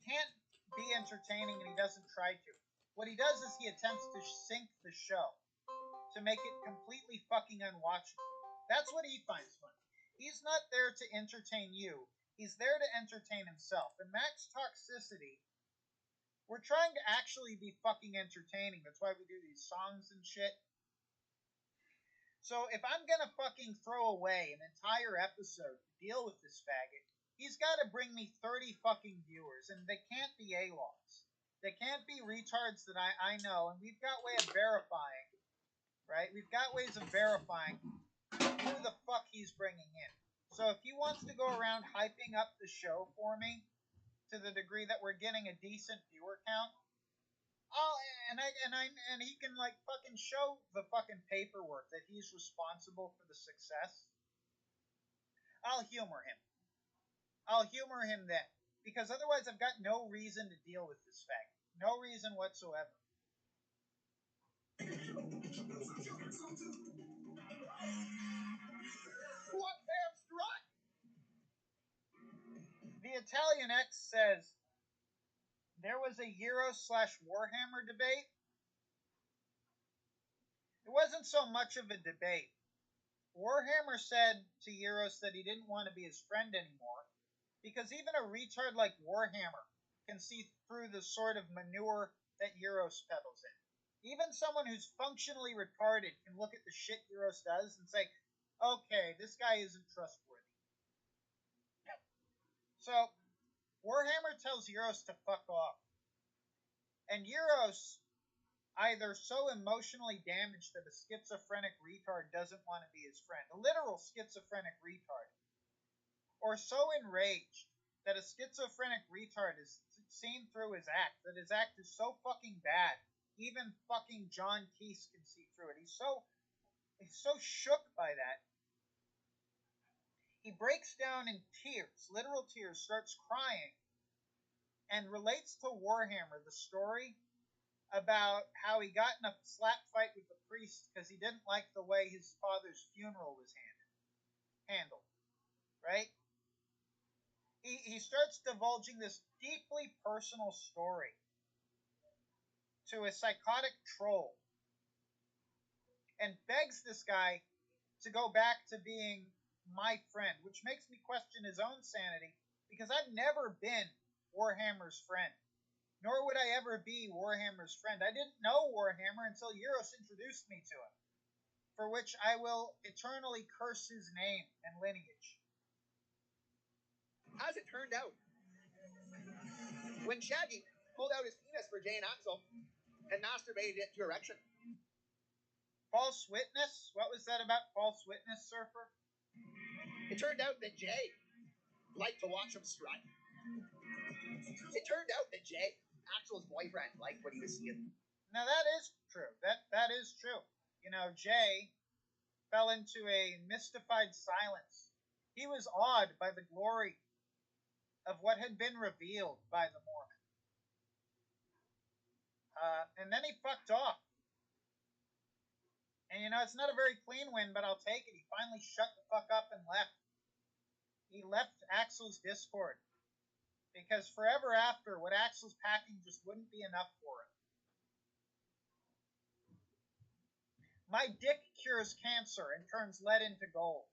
can't be entertaining and he doesn't try to. What he does is he attempts to sink the show, to make it completely fucking unwatchable. That's what he finds fun. He's not there to entertain you. He's there to entertain himself. And Max Toxicity, we're trying to actually be fucking entertaining. That's why we do these songs and shit. So if I'm gonna fucking throw away an entire episode to deal with this faggot, he's gotta bring me 30 fucking viewers, and they can't be AWOLs. They can't be retards that I know, and we've got way of verifying, right? We've got ways of verifying who the fuck he's bringing in. So if he wants to go around hyping up the show for me to the degree that we're getting a decent viewer count, and he can like fucking show the fucking paperwork that he's responsible for the success, I'll humor him. I'll humor him then. Because otherwise I've got no reason to deal with this fact. No reason whatsoever. What damn strut? The Italian X says, there was a Euro/Warhammer debate. It wasn't so much of a debate. Warhammer said to Euros that he didn't want to be his friend anymore, because even a retard like Warhammer can see through the sort of manure that Euros peddles in. Even someone who's functionally retarded can look at the shit Euros does and say, okay, this guy isn't trustworthy. So, Warhammer tells Euros to fuck off. And Euros, either so emotionally damaged that a schizophrenic retard doesn't want to be his friend, a literal schizophrenic retard, or so enraged that a schizophrenic retard is seen through his act, that his act is so fucking bad, even fucking John Teese can see through it. He's so shook by that. He breaks down in tears, literal tears, starts crying, and relates to Warhammer the story about how he got in a slap fight with the priest because he didn't like the way his father's funeral was handled. Right? He starts divulging this deeply personal story to a psychotic troll and begs this guy to go back to being my friend, which makes me question his own sanity because I've never been Warhammer's friend, nor would I ever be Warhammer's friend. I didn't know Warhammer until Euros introduced me to him, for which I will eternally curse his name and lineage. As it turned out, when Shaggy pulled out his penis for Jay and Axel and masturbated it to erection. False witness? What was that about false witness, Surfer? It turned out that Jay liked to watch him strut. It turned out that Jay, Axel's boyfriend, liked what he was seeing. Now that is true. That is true. You know, Jay fell into a mystified silence. He was awed by the glory of what had been revealed by the Mormon. And then he fucked off. And you know, it's not a very clean win, but I'll take it. He finally shut the fuck up and left. He left Axel's Discord. Because forever after, what Axel's packing just wouldn't be enough for him. My dick cures cancer and turns lead into gold.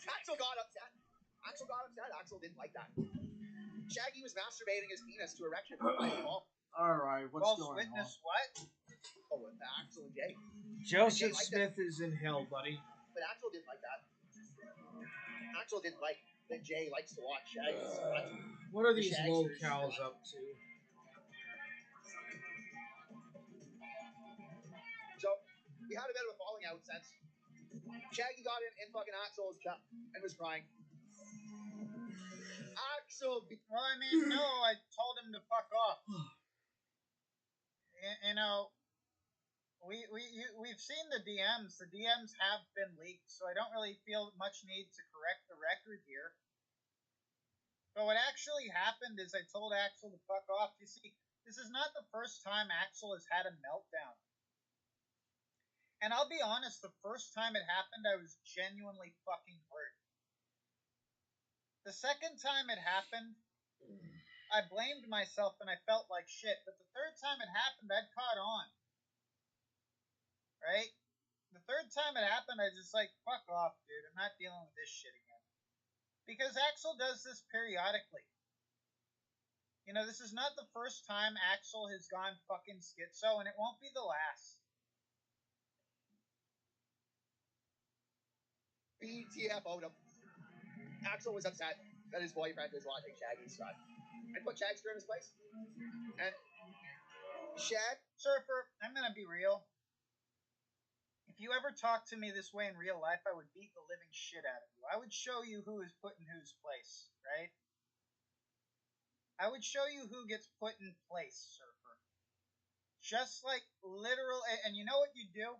Axel got upset. Axel didn't like that. Shaggy was masturbating his penis to erection. Alright, what's False going witness, on? what? Oh, with Axel and Jay. Joseph Smith is in hell, buddy. But Axel didn't like that. Axel didn't like that Jay likes to watch Shaggy's slut. What are these locals up to? So, we had a bit of a falling out since Shaggy got in fucking Axel's chat and was crying. Axel! Well, I mean, no, I told him to fuck off. You know, we've seen the DMs. The DMs have been leaked, so I don't really feel much need to correct the record here. But what actually happened is I told Axel to fuck off. You see, this is not the first time Axel has had a meltdown. And I'll be honest, the first time it happened, I was genuinely fucking hurt. The second time it happened, I blamed myself and I felt like shit. But the third time it happened, I'd caught on. Right? The third time it happened, I just like, fuck off, dude. I'm not dealing with this shit again. Because Axel does this periodically. You know, this is not the first time Axel has gone fucking schizo, and it won't be the last. BTFO'd him. Axel was upset that his boyfriend was watching Shaggy's son. I put Shagster in his place. And Surfer, I'm gonna be real. If you ever talked to me this way in real life, I would beat the living shit out of you. I would show you who is put in whose place, right? I would show you who gets put in place, Surfer. Just like literal, and you know what you do?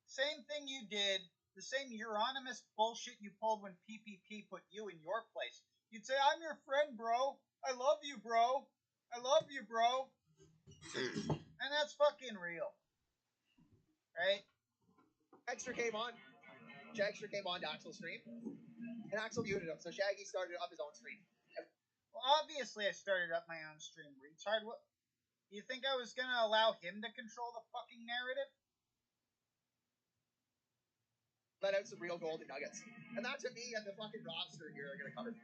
Same thing you did, the same Euronymous bullshit you pulled when PPP put you in your place. You'd say, I'm your friend, bro. I love you, bro. I love you, bro. And that's fucking real. Right? Jagster came on to Axel's stream, and Axel muted him, so Shaggy started up his own stream. Well, obviously I started up my own stream, retard. What? Do you think I was gonna allow him to control the fucking narrative? Let out some real golden nuggets. And that's what me and the fucking Robster here are gonna cover.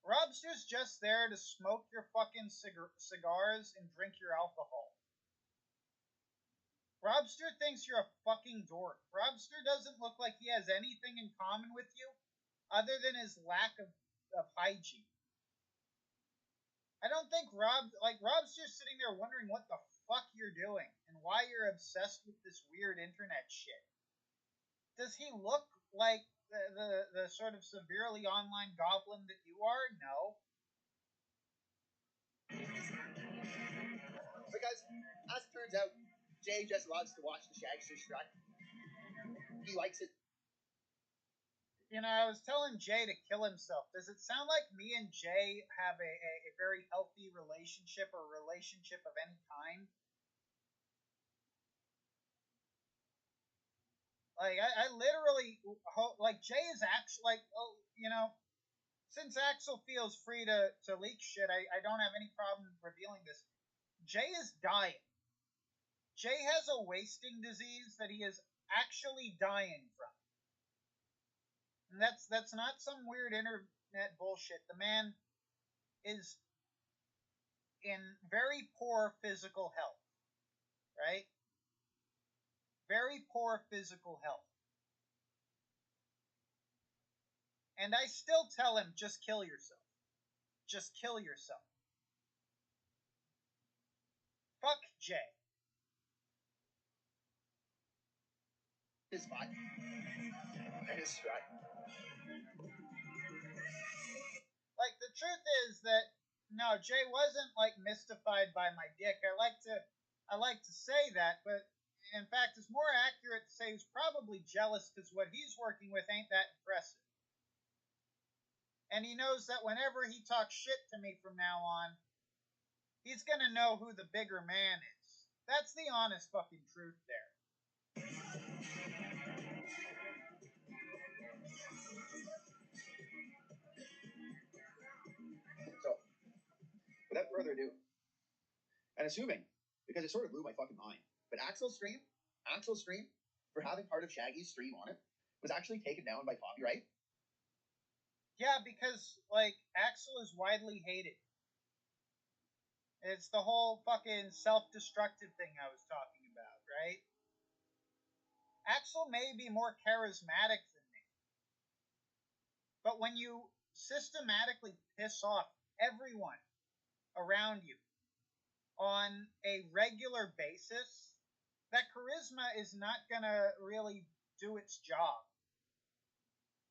Robster's just there to smoke your fucking cigars and drink your alcohol. Robster thinks you're a fucking dork. Robster doesn't look like he has anything in common with you other than his lack of hygiene. I don't think Robster's sitting there wondering what the fuck you're doing and why you're obsessed with this weird internet shit. Does he look like the sort of severely online goblin that you are? No. Because, as it turns out, Jay just loves to watch the Shagster strut. He likes it. You know, I was telling Jay to kill himself. Does it sound like me and Jay have a very healthy relationship or relationship of any kind? Like, I literally hope, like, Jay is actually, like, oh, you know, since Axel feels free to leak shit, I don't have any problem revealing this. Jay is dying. Jay has a wasting disease that he is actually dying from. And that's not some weird internet bullshit. The man is in very poor physical health, right? Very poor physical health. And I still tell him, just kill yourself. Just kill yourself. Fuck Jay. His spot. And his strut. Like, the truth is that, no, Jay wasn't, like, mystified by my dick. I like to say that, but in fact, it's more accurate to say he's probably jealous because what he's working with ain't that impressive. And he knows that whenever he talks shit to me from now on, he's gonna know who the bigger man is. That's the honest fucking truth there. So, without further ado, and assuming, because it sort of blew my fucking mind, but Axel's stream, for having part of Shaggy's stream on it, was actually taken down by copyright. Yeah, because, like, Axel is widely hated. It's the whole fucking self-destructive thing I was talking about, right? Axel may be more charismatic than me, but when you systematically piss off everyone around you on a regular basis, that charisma is not gonna really do its job.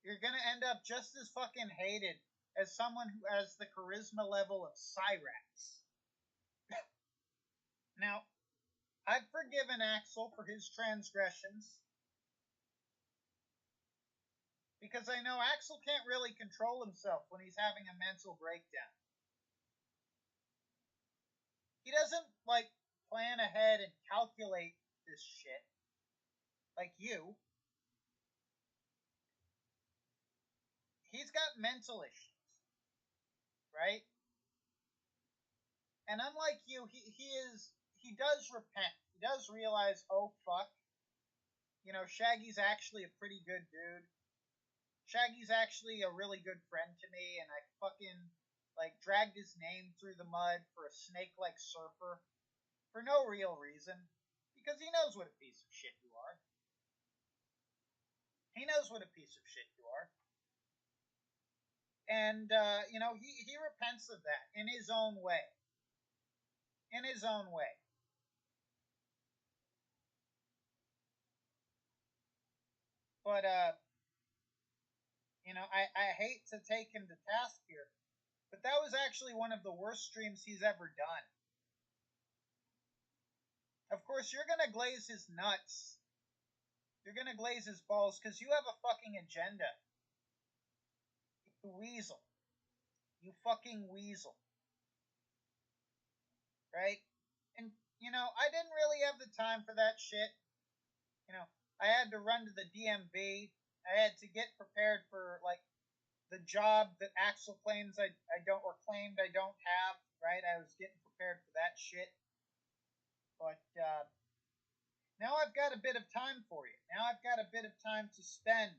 You're gonna end up just as fucking hated as someone who has the charisma level of Cyrax. Now, I've forgiven Axel for his transgressions, because I know Axel can't really control himself when he's having a mental breakdown. He doesn't, like, plan ahead and calculate this shit like you. He's got mental issues, right? And unlike you, he does repent. He does realize, oh fuck, you know, Shaggy's actually a pretty good dude. Shaggy's actually a really good friend to me, and I fucking, like, dragged his name through the mud for a snake-like surfer for no real reason, because he knows what a piece of shit you are. He knows what a piece of shit you are. And, you know, he repents of that in his own way. In his own way. But, you know, I hate to take him to task here, but that was actually one of the worst streams he's ever done. Of course, you're gonna glaze his nuts. You're gonna glaze his balls because you have a fucking agenda. You weasel. You fucking weasel. Right? And, you know, I didn't really have the time for that shit. You know, I had to run to the DMV. I had to get prepared for, like, the job that Axel claims I don't, or claimed I don't have, right? I was getting prepared for that shit. But, now I've got a bit of time for you. Now I've got a bit of time to spend,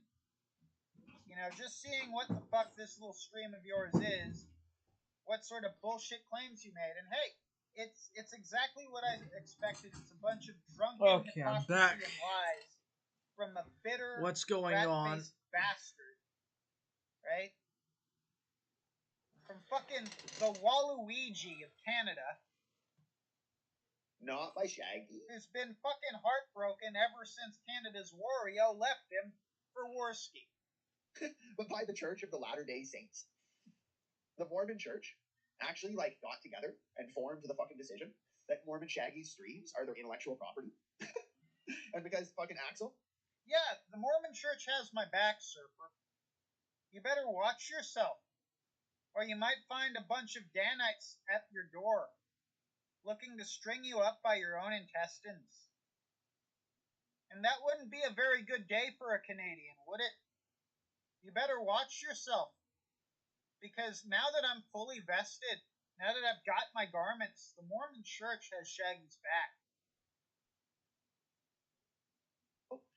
you know, just seeing what the fuck this little stream of yours is, what sort of bullshit claims you made. And hey, it's exactly what I expected. It's a bunch of drunken Okay, I'm hypocrisy back. and lies from a bitter, What's going on? rat-faced bastard, right? From fucking the Waluigi of Canada, Not by Shaggy. who's been fucking heartbroken ever since Canada's Wario left him for Worski. But by the Church of the Latter-day Saints. The Mormon Church actually got together and formed the fucking decision that Mormon Shaggy's streams are their intellectual property. And because fucking Axel. Yeah, the Mormon Church has my back, Surfer. You better watch yourself, or you might find a bunch of Danites at your door, looking to string you up by your own intestines. And that wouldn't be a very good day for a Canadian, would it? You better watch yourself. Because now that I'm fully vested, now that I've got my garments, the Mormon Church has Shaggy's back.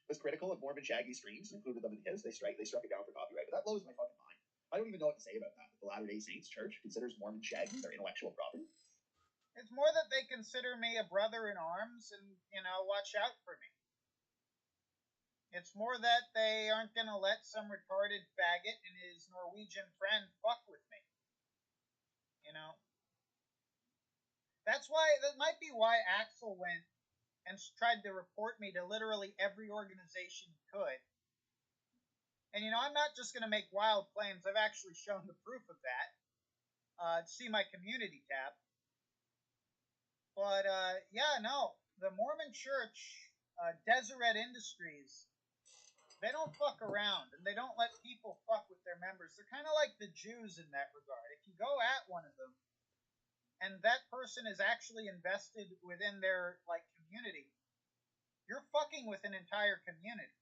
Was critical of Mormon Shaggy streams, included them in his. They struck it down for copyright. But that blows my fucking mind. I don't even know what to say about that. The Latter-day Saints Church considers Mormon Shaggy their intellectual property. It's more that they consider me a brother in arms and, watch out for me. It's more that they aren't going to let some retarded faggot and his Norwegian friend fuck with me. That might be why Axel went and tried to report me to literally every organization he could. And, I'm not just going to make wild claims. I've actually shown the proof of that. See my community tab. But, the Mormon Church, Deseret Industries, they don't fuck around, and they don't let people fuck with their members. They're kind of like the Jews in that regard. If you go at one of them, and that person is actually invested within their, community, you're fucking with an entire community.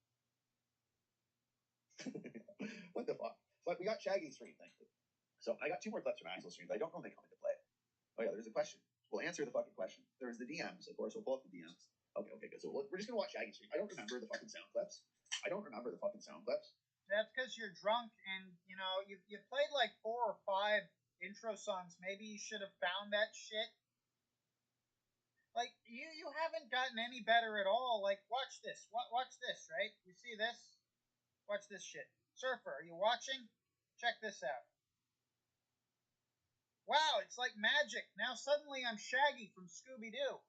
What the fuck? But we got Shaggy's stream, thankfully. So I got 2 more clips from Axel's streams. I don't know when they come into play. Oh yeah, there's a question. We'll answer the fucking question. There's the DMs, of course. We'll pull up the DMs. Okay, good. So we're just gonna watch Shaggy's stream. I don't remember the fucking sound clips. That's because you're drunk, and you played 4 or 5 intro songs. Maybe you should have found that shit. You haven't gotten any better at all. Watch this. Watch this, right? You see this? Watch this shit. Surfer, are you watching? Check this out. Wow, it's like magic. Now suddenly I'm Shaggy from Scooby-Doo.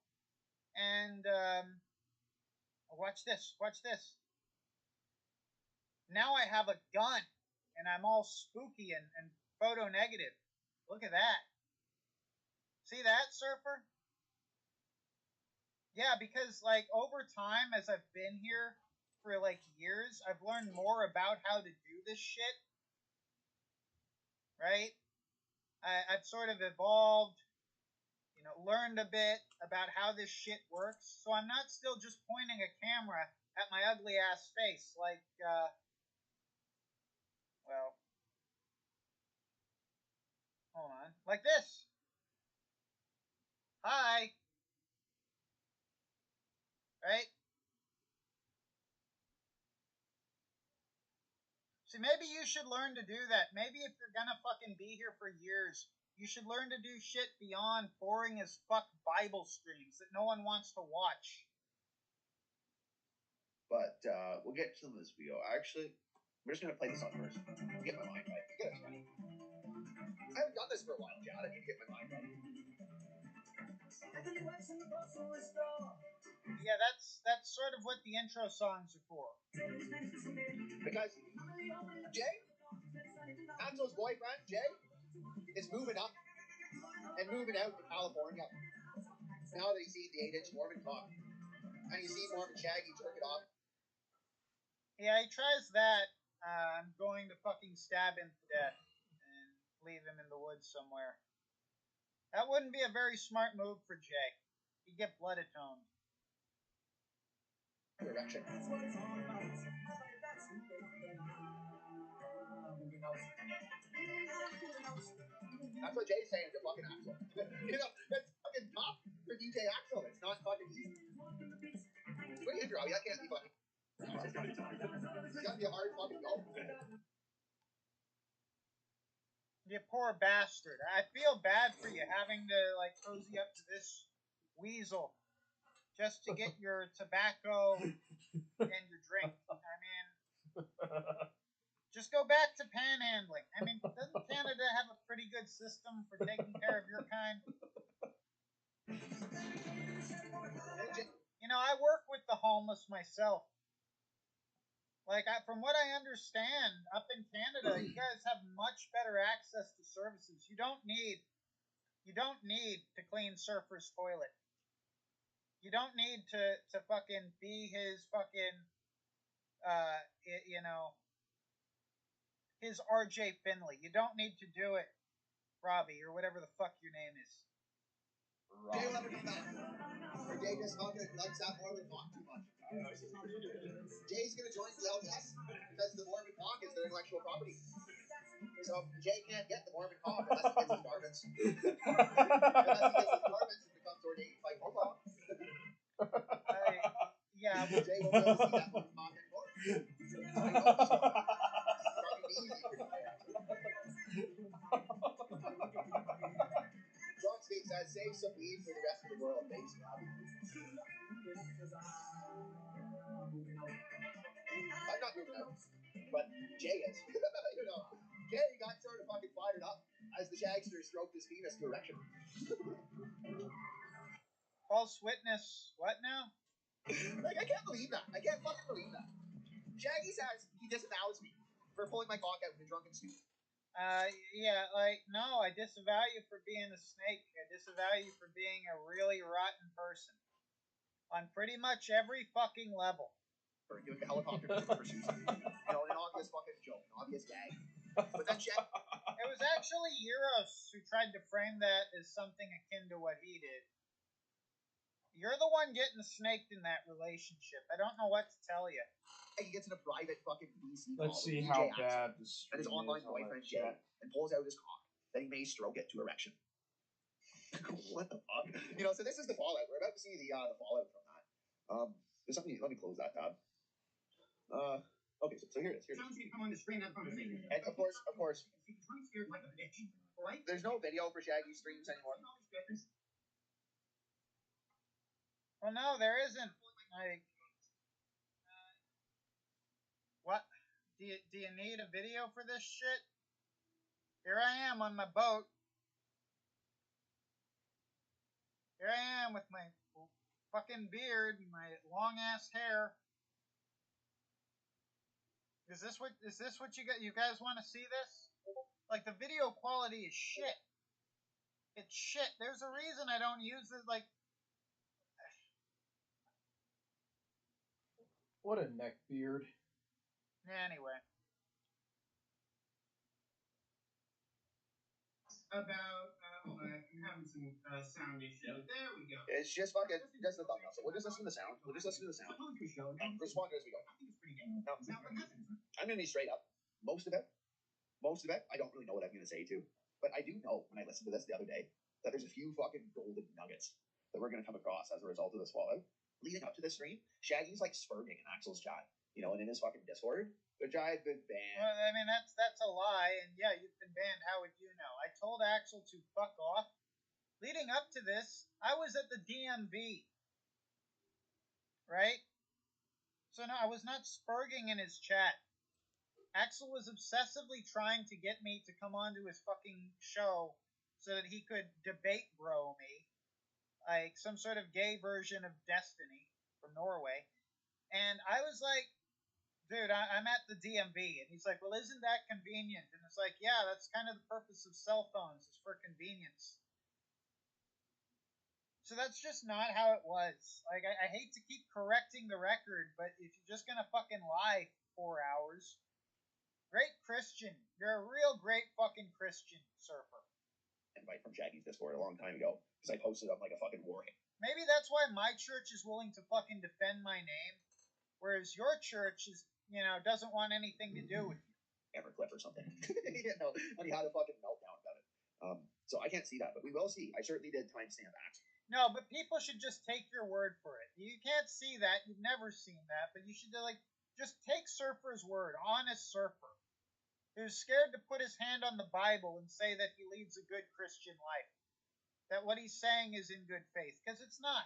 And, watch this. Now I have a gun, and I'm all spooky and photo negative. Look at that. See that, Surfer? Yeah, because, over time, as I've been here for, years, I've learned more about how to do this shit. Right? I've sort of evolved, learned a bit about how this shit works, so I'm not still just pointing a camera at my ugly-ass face, hold on, like this. Hi. Right? See, maybe you should learn to do that. Maybe if you're gonna fucking be here for years, you should learn to do shit beyond boring as fuck Bible streams that no one wants to watch. But we'll get to this video. Actually, we're just gonna play this song first. Get my mind right. Get us ready. I haven't done this for a while, Chad. I need to get my mind right. Yeah, that's sort of what the intro songs are for. Because Jay, Axel's boyfriend, Jay, is moving up and moving out to California. Now that he's seen the 8-inch Mormon cock. And he's seen Mormon Shaggy jerk it off. Yeah, he tries that. I'm going to fucking stab him to death and leave him in the woods somewhere. That wouldn't be a very smart move for Jay. He'd get blood atoned. Direction. That's what Jay's saying to fucking Axel. That's fucking tough for DJ Axel. It's not fucking easy. What do you do, Robbie? That can't be fucking. It's gotta be a hard fucking go. You poor bastard. I feel bad for you having to, like, cozy up to this weasel just to get your tobacco and your drink. I mean, just go back to panhandling. I mean, doesn't Canada have a pretty good system for taking care of your kind? You know, I work with the homeless myself. Like, from what I understand, up in Canada, you guys have much better access to services. You don't need to clean Surfer's toilet. You don't need to fucking be his fucking, you know, his RJ Finley. You don't need to do it, Robbie, or whatever the fuck your name is. Jay will never come back. Or Jay just fucking likes that Mormon talk too much. Jay's gonna join the LDS because the Mormon talk is their intellectual property. So Jay can't get the Mormon talk unless he gets his garments. Unless he gets his garments and becomes ordained by Mohawk. Yeah. Jay won't be able to see that Mormon talk anymore. I know it's probably be easy for Jay. John Speak says, save some weed for the rest of the world. Thanks, God. I'm not moving out, but Jay is. You know, Jay got sort of fucking fired up as the Shagster stroked his penis to erection. False witness. What now? Like, I can't believe that. I can't fucking believe that. Shaggy says he disavows me for pulling my cock out in a drunken suit. Yeah, like, no, I disavow you for being a snake. I disavow you for being a really rotten person. On pretty much every fucking level. For doing the helicopter pursuit. You know, an obvious fucking joke, an obvious gag. But then Shaggy... It was actually Euros who tried to frame that as something akin to what he did. You're the one getting snaked in that relationship. I don't know what to tell you. He gets in a private fucking BC Let's call see with how DJ bad Axel this and his online boyfriend Jay and pulls out his cock. Then he may stroke it to erection. What the fuck? You know, so this is the fallout. We're about to see the fallout from that. There's something. Let me close that tab. Okay, so here it is. Sounds you come on the screen and conversation. And of course, He's running scared like a bitch, right? there's no video for Shaggy streams anymore. Well, no, there isn't. Like, what? Do you need a video for this shit? Here I am on my boat. Here I am with my fucking beard and my long ass hair. Is this what you guys want to see this? Like, the video quality is shit. It's shit. There's a reason I don't use it. Like, what a neck beard. Anyway. About, hold on, I'm having some sound issues. There we go. It's just fucking just the thumbnail. So we'll just listen to the sound. And respond as we go. I think it's pretty good. No, I'm gonna be straight up. Most of it, I don't really know what I'm gonna say to. But I do know when I listened to this the other day that there's a few fucking golden nuggets that we're gonna come across as a result of this fallout. Leading up to this stream, Shaggy's like spurting in Axel's chat, you know, and in his fucking Discord. Which I've been banned. Well, I mean, that's a lie, and yeah, you've been banned. How would you know? I told Axel to fuck off. Leading up to this, I was at the DMV. Right? So no, I was not spurging in his chat. Axel was obsessively trying to get me to come onto his fucking show so that he could debate bro me. Like some sort of gay version of Destiny from Norway. And I was like, dude, I'm at the DMV. And he's like, well, isn't that convenient? And it's like, yeah, that's kind of the purpose of cell phones, is for convenience. So that's just not how it was. Like, I hate to keep correcting the record, but if you're just gonna fucking lie for 4 hours, great Christian. You're a real great fucking Christian, Surfer. Invite from Shaggy's Discord a long time ago, because I posted up like a fucking war game. Maybe that's why my church is willing to fucking defend my name, whereas your church is, you know, doesn't want anything to do with you. Evercliff or something. You know, and he had a fucking meltdown about it. So I can't see that, but we will see. I certainly did timestamp Axel. No, but people should just take your word for it. You can't see that. You've never seen that, but you should, like, just take Surfer's word. Honest Surfer. who's scared to put his hand on the Bible and say that he leads a good Christian life. That what he's saying is in good faith, because it's not.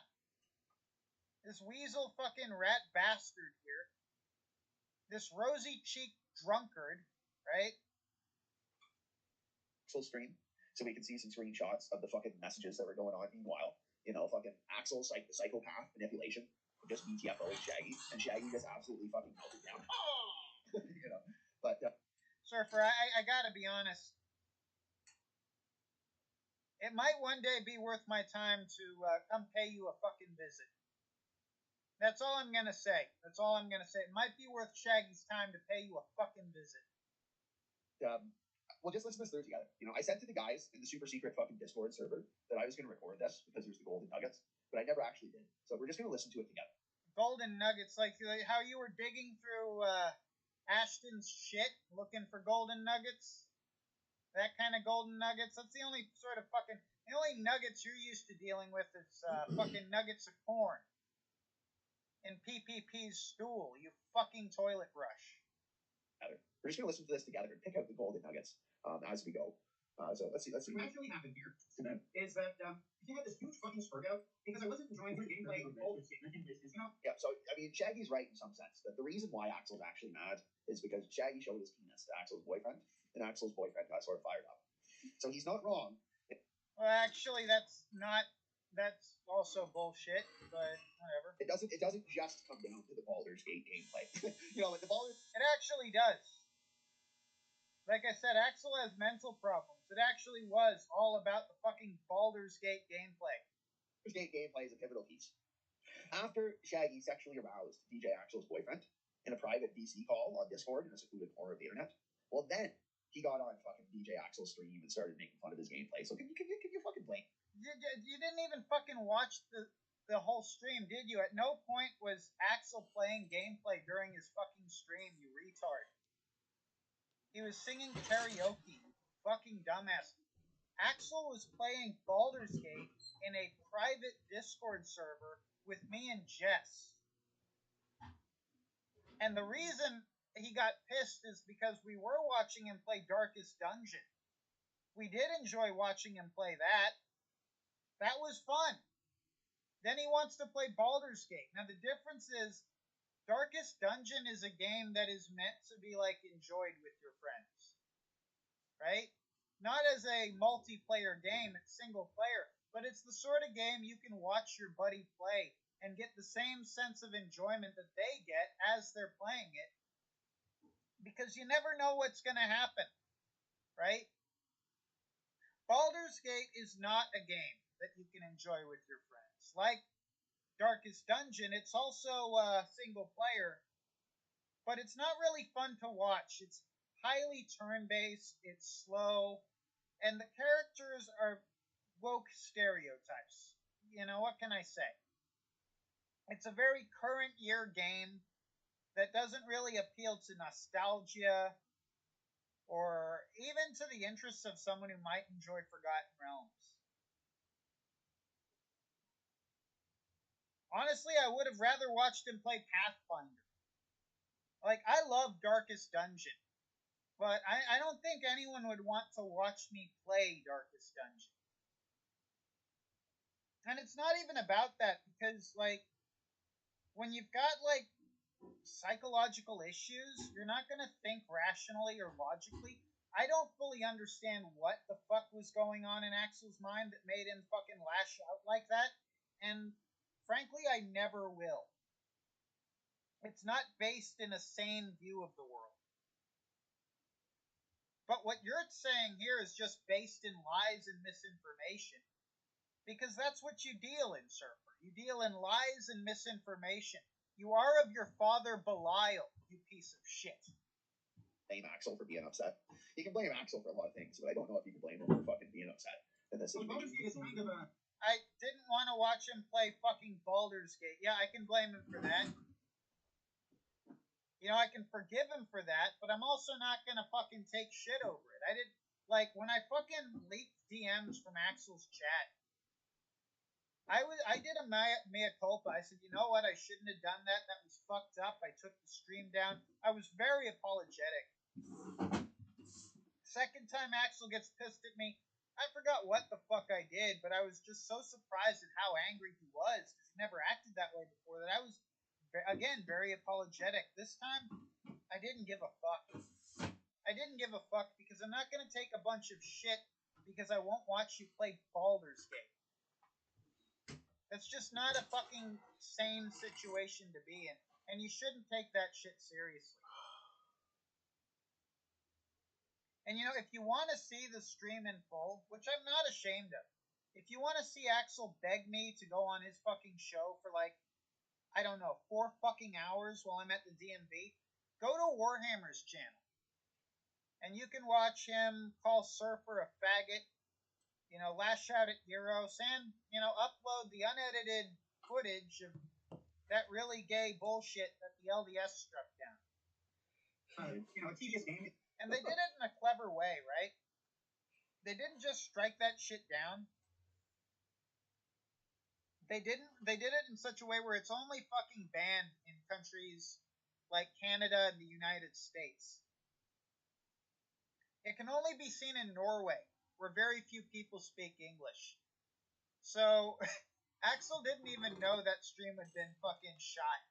This weasel fucking rat bastard here, this rosy-cheeked drunkard, right? Axel stream, so we can see some screenshots of the fucking messages that were going on. Meanwhile, you know, fucking Axel's like the psychopath manipulation, just BTFO and Shaggy just absolutely fucking melted down. You know, but Surfer, I gotta be honest. It might one day be worth my time to come pay you a fucking visit. That's all I'm gonna say. That's all I'm gonna say. It might be worth Shaggy's time to pay you a fucking visit. Well, just listen to this through together. You know, I said to the guys in the super secret fucking Discord server that I was gonna record this because there's the golden nuggets, but I never actually did. So we're just gonna listen to it together. Golden nuggets, like how you were digging through Ashton's shit looking for golden nuggets? That kind of golden nuggets? That's the only sort of fucking... The only nuggets you're used to dealing with is fucking nuggets of corn. And PPP's stool, you fucking toilet brush. We're just gonna listen to this together and pick out the golden nuggets as we go. So let's see. What actually happened here is that he had this huge fucking spurt out because I wasn't enjoying the gameplay of Baldur's Gate. You know? Yeah, so I mean, Shaggy's right in some sense. That the reason why Axel's actually mad is because Shaggy showed his penis to Axel's boyfriend, and Axel's boyfriend got sort of fired up. So he's not wrong. Well, actually, that's also bullshit, but whatever. It doesn't just come down to the Baldur's Gate gameplay. You know, like the Baldur's... It actually does. Like I said, Axel has mental problems. It actually was all about the fucking Baldur's Gate gameplay. Baldur's Gate gameplay is a pivotal piece. After Shaggy sexually aroused DJ Axel's boyfriend in a private VC call on Discord in a secluded corner of the internet, well then he got on fucking DJ Axel's stream and started making fun of his gameplay. So can you fucking blame? You didn't even fucking watch the whole stream, did you? At no point was Axel playing gameplay during his fucking stream, you retard. He was singing karaoke, fucking dumbass. Axel was playing Baldur's Gate in a private Discord server with me and Jess. And the reason he got pissed is because we were watching him play Darkest Dungeon. We did enjoy watching him play that. That was fun. Then he wants to play Baldur's Gate. Now the difference is Darkest Dungeon is a game that is meant to be like enjoyed with your friends. Right? Not as a multiplayer game, it's single player, but it's the sort of game you can watch your buddy play and get the same sense of enjoyment that they get as they're playing it, because you never know what's going to happen, right? Baldur's Gate is not a game that you can enjoy with your friends. Like Darkest Dungeon, it's also single player, but it's not really fun to watch. It's highly turn-based, it's slow, and the characters are woke stereotypes. You know, what can I say? It's a very current year game that doesn't really appeal to nostalgia or even to the interests of someone who might enjoy Forgotten Realms. Honestly, I would have rather watched him play Pathfinder. Like, I love Darkest Dungeon, but I don't think anyone would want to watch me play Darkest Dungeon. And it's not even about that, because, like, when you've got, like, psychological issues, you're not going to think rationally or logically. I don't fully understand what the fuck was going on in Axel's mind that made him fucking lash out like that, and frankly, I never will. It's not based in a sane view of the world. But what you're saying here is just based in lies and misinformation. Because that's what you deal in, Surfer. You deal in lies and misinformation. You are of your father Belial, you piece of shit. Blame Axel for being upset. You can blame Axel for a lot of things, but I don't know if you can blame him for fucking being upset. And this I didn't want to watch him play fucking Baldur's Gate. Yeah, I can blame him for that. You know, I can forgive him for that, but I'm also not gonna fucking take shit over it. I did, like, when I fucking leaked DMs from Axel's chat, I did a mea culpa. I said, you know what, I shouldn't have done that. That was fucked up. I took the stream down. I was very apologetic. second time Axel gets pissed at me, I forgot what the fuck I did, but I was just so surprised at how angry he was because he never acted that way before that I was, again, very apologetic. This time, I didn't give a fuck. I didn't give a fuck because I'm not going to take a bunch of shit because I won't watch you play Baldur's Gate. That's just not a fucking sane situation to be in, and you shouldn't take that shit seriously. And if you want to see the stream in full, which I'm not ashamed of, if you want to see Axel beg me to go on his fucking show for I don't know, 4 fucking hours while I'm at the DMV, go to Warhammer's channel. And you can watch him call Surfer a faggot, lash out at Gyros, and, upload the unedited footage of that really gay bullshit that the LDS struck down. A tedious game. And they did it in a clever way, right? They didn't just strike that shit down. They did it in such a way where it's only fucking banned in countries like Canada and the United States. It can only be seen in Norway, where very few people speak English. So, Axel didn't even know that stream had been fucking shot.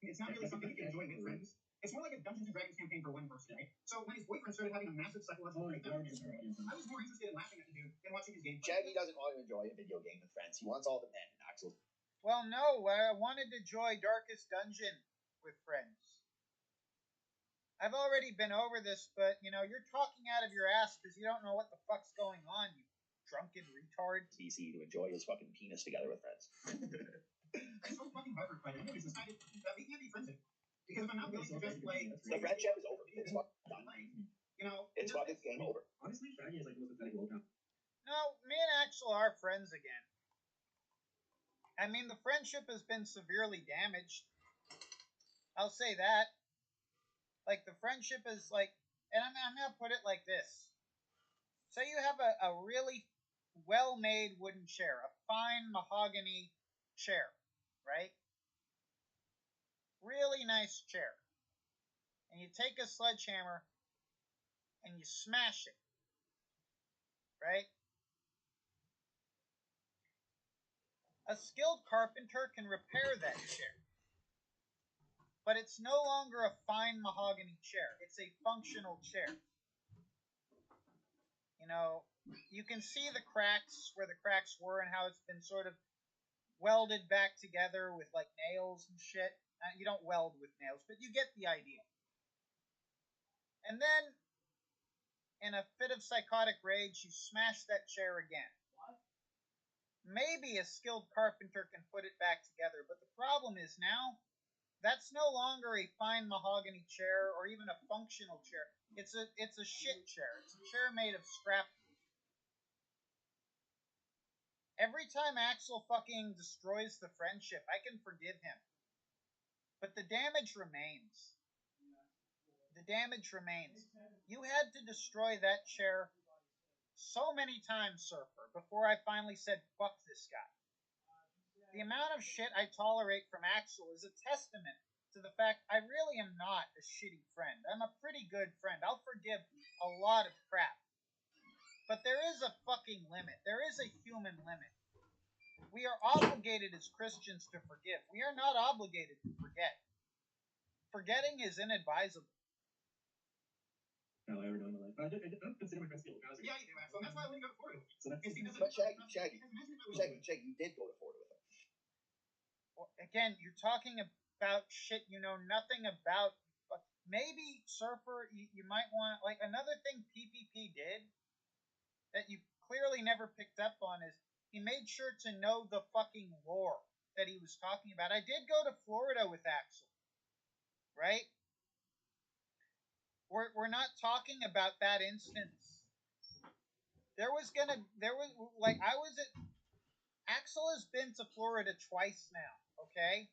It's not really something you can enjoy with friends. It's more like a Dungeons & Dragons campaign for one person, right? So when his boyfriend started having a massive psychological breakdown, I was more interested in laughing at the dude than watching his game. Shaggy doesn't want to enjoy a video game with friends. He wants all the men. Axel. Well, no, I wanted to enjoy Darkest Dungeon with friends. I've already been over this, but, you're talking out of your ass because you don't know what the fuck's going on, you drunken retard. DC to enjoy his fucking penis together with friends. It's so fucking butthurt, but I think it's decided that we can't be friends anymore. Because if I'm not willing to just play... The friendship is over. It's fucking done. It's fucking game over. Honestly, Shaggy is like the most pathetic little count. No, me and Axel are friends again. I mean, the friendship has been severely damaged. I'll say that. The friendship is and I'm going to put it like this. Say you have a really well-made wooden chair, a fine mahogany chair, right? Really nice chair. And you take a sledgehammer and you smash it, right? A skilled carpenter can repair that chair. But it's no longer a fine mahogany chair. It's a functional chair. You can see the cracks, where the cracks were, and how it's been sort of welded back together with, nails and shit. You don't weld with nails, but you get the idea. And then, in a fit of psychotic rage, you smash that chair again. Maybe a skilled carpenter can put it back together, but the problem is now, that's no longer a fine mahogany chair or even a functional chair. It's a shit chair. It's a chair made of scrap. Every time Axel fucking destroys the friendship, I can forgive him. But the damage remains. The damage remains. You had to destroy that chair so many times, Surfer, before I finally said, fuck this guy. The amount of shit I tolerate from Axel is a testament to the fact I really am not a shitty friend. I'm a pretty good friend. I'll forgive a lot of crap. But there is a fucking limit. There is a human limit. We are obligated as Christians to forgive. We are not obligated to forget. Forgetting is inadvisable. No, I ever know in my life. But I don't consider my friends to be old guys. Yeah, you do, Axel. And that's why I wouldn't go to Florida with you. So that's... But Shaggy, you did go to Florida with him. Well, again, you're talking about shit you know nothing about. But maybe, Surfer, you might want... another thing PPP did that you clearly never picked up on is he made sure to know the fucking lore that he was talking about. I did go to Florida with Axel. Right? We're not talking about that instance. Axel has been to Florida twice now, okay?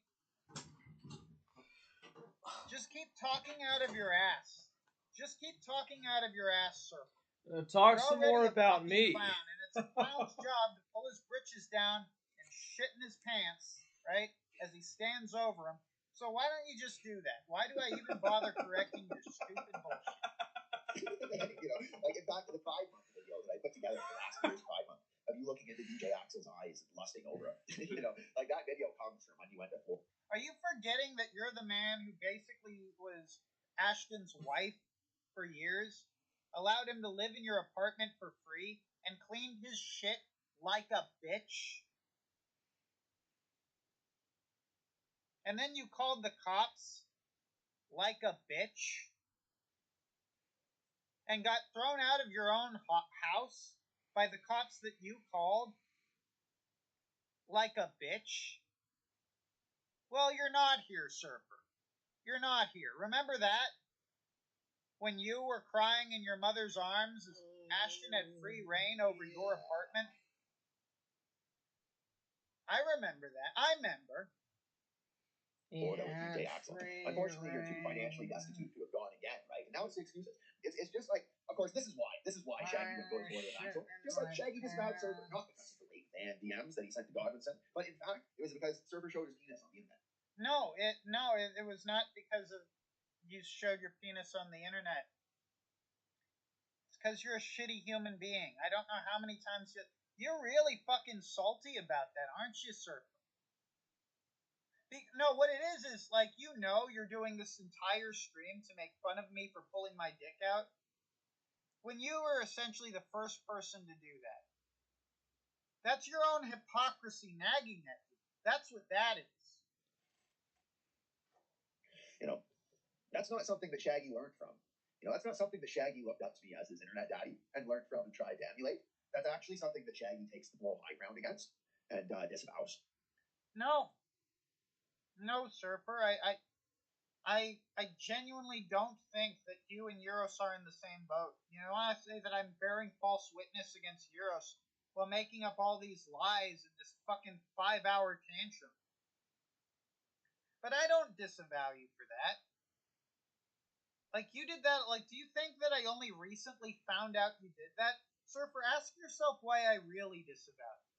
Just keep talking out of your ass. Just keep talking out of your ass, sir. Talk some more about me. Clown, and it's a clown's job to pull his britches down and shit in his pants, right? As he stands over him. So why don't you just do that? Why do I even bother correcting your stupid bullshit? Like in fact, the Pride Month video that I put together for last year's Pride Month, of you looking into DJ Axel's eyes and lusting over him, like that video comes from when you went to full. Are you forgetting that you're the man who basically was Ashton's wife for years, allowed him to live in your apartment for free, and cleaned his shit like a bitch? And then you called the cops like a bitch and got thrown out of your own house by the cops that you called like a bitch? Well, you're not here, Surfer. You're not here. Remember that? When you were crying in your mother's arms as Ashton had free reign over your apartment? I remember that. I remember. Florida with DJ Axel. Unfortunately, you're too financially destitute to have gone again, right? And now it's the excuses. It's just like, of course, this is why Shaggy would go to Florida with Axel. Just like Shaggy disavowed Surfer, not because of the rape fan DMs that he sent to Godwinson, but in fact, it was because Surfer showed his penis on the internet. No, it was not because of you showed your penis on the internet. It's because you're a shitty human being. I don't know how many times you're really fucking salty about that, aren't you, Surfer? No, what it is like, you're doing this entire stream to make fun of me for pulling my dick out, when you were essentially the first person to do that. That's your own hypocrisy nagging at you. That's what that is. That's not something that Shaggy learned from. That's not something that Shaggy looked up to me as his internet daddy and learned from and tried to emulate. That's actually something that Shaggy takes the moral high ground against and disavows. No, Surfer. I genuinely don't think that you and Euros are in the same boat. I want to say that I'm bearing false witness against Euros while making up all these lies in this fucking 5-hour tantrum. But I don't disavow you for that. Like, you did that, do you think that I only recently found out you did that? Surfer, ask yourself why I really disavow you.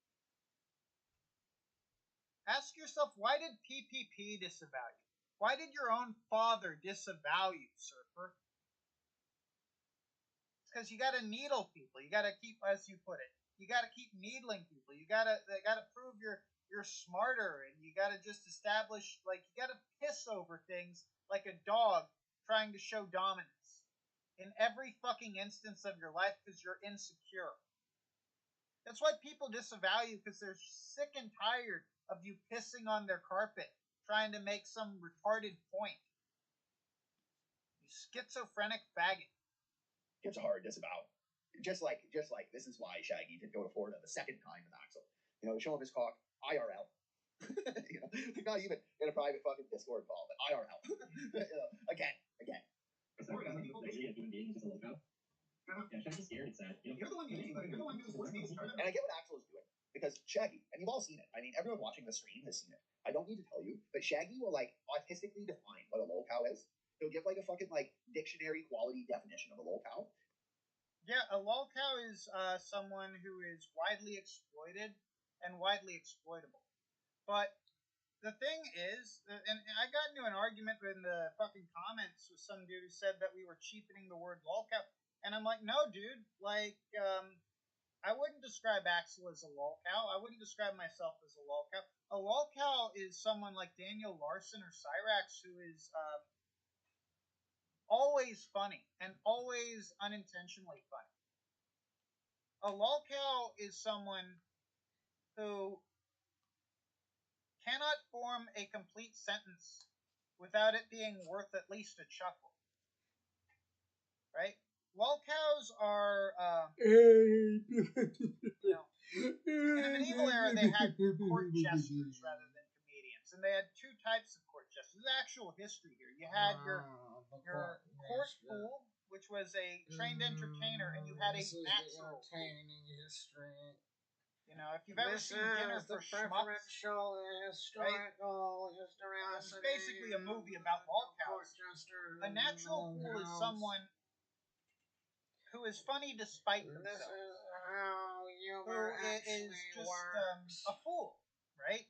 Ask yourself, why did PPP disavow you? Why did your own father disavow you, Surfer? It's because you gotta needle people. You gotta keep, as you put it, you gotta keep needling people. They gotta prove you're smarter, and you gotta just establish, you gotta piss over things like a dog trying to show dominance in every fucking instance of your life because you're insecure. That's why people disavow you, because they're sick and tired of you pissing on their carpet, trying to make some retarded point. You schizophrenic faggot. It's a hard disavow. Just like this is why Shaggy did go to Florida the second time with Axel. To show him his cock IRL. Not even in a private fucking Discord call, but IRL. Again. Yeah, Shaggy's scared and sad. You're the one who's listening. And I get what Axel is doing. Because Shaggy, and you've all seen it. I mean, everyone watching the stream has seen it. I don't need to tell you, but Shaggy will, autistically define what a lolcow is. He'll give, a fucking, dictionary quality definition of a lolcow. Yeah, a lolcow is someone who is widely exploited and widely exploitable. But the thing is, and I got into an argument in the fucking comments with some dude who said that we were cheapening the word lolcow. And I'm like, no, dude. I wouldn't describe Axel as a lolcow. I wouldn't describe myself as a lolcow. A lolcow is someone like Daniel Larson or Cyrax who is always funny and always unintentionally funny. A lolcow is someone who cannot form a complete sentence without it being worth at least a chuckle. Right? Lolcows are, in the medieval era, they had court jesters rather than comedians, and they had two types of court jesters. There's actual history here. You had your court fool, which was a trained entertainer, and you had a natural fool. History. If you've ever seen Dinner for Schmucks, historical it's basically a movie about lolcows. A natural fool is someone who is funny despite himself. Who is just a fool, right?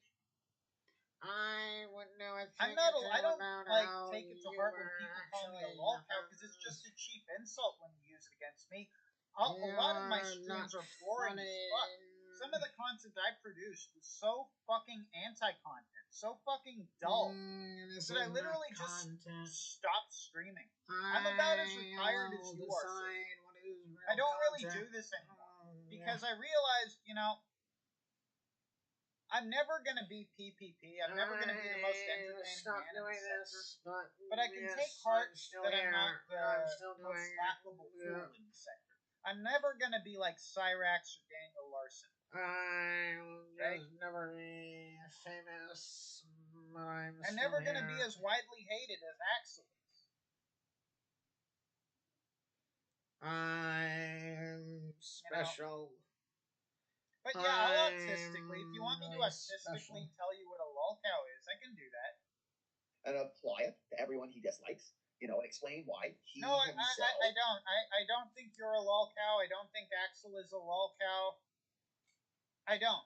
I wouldn't know a thing. I don't take it to heart when people call me a lolcow because it's just a cheap insult when you use it against me. A lot of my streams are boring as fuck. Some of the content I produced was so fucking anti-content, so fucking dull, that I literally just stopped streaming. I'm about as retired as you are. I don't really do this anymore because I realized, you know, I'm never going to be PPP. I'm never going to be the most entertaining man in the sector. But I can take heart that I'm not the most laughable fool in the sector. I'm never going to be like Cyrax or Daniel Larson. I'll never be famous. I'm never going to be as widely hated as Axel is. I'm special. But yeah, I'll autistically, if you want me to autistically tell you what a lolcow is, I can do that. And apply it to everyone he dislikes, you know, and explain why he No, himself... I don't. I don't think you're a lolcow. I don't think Axel is a lolcow. I don't.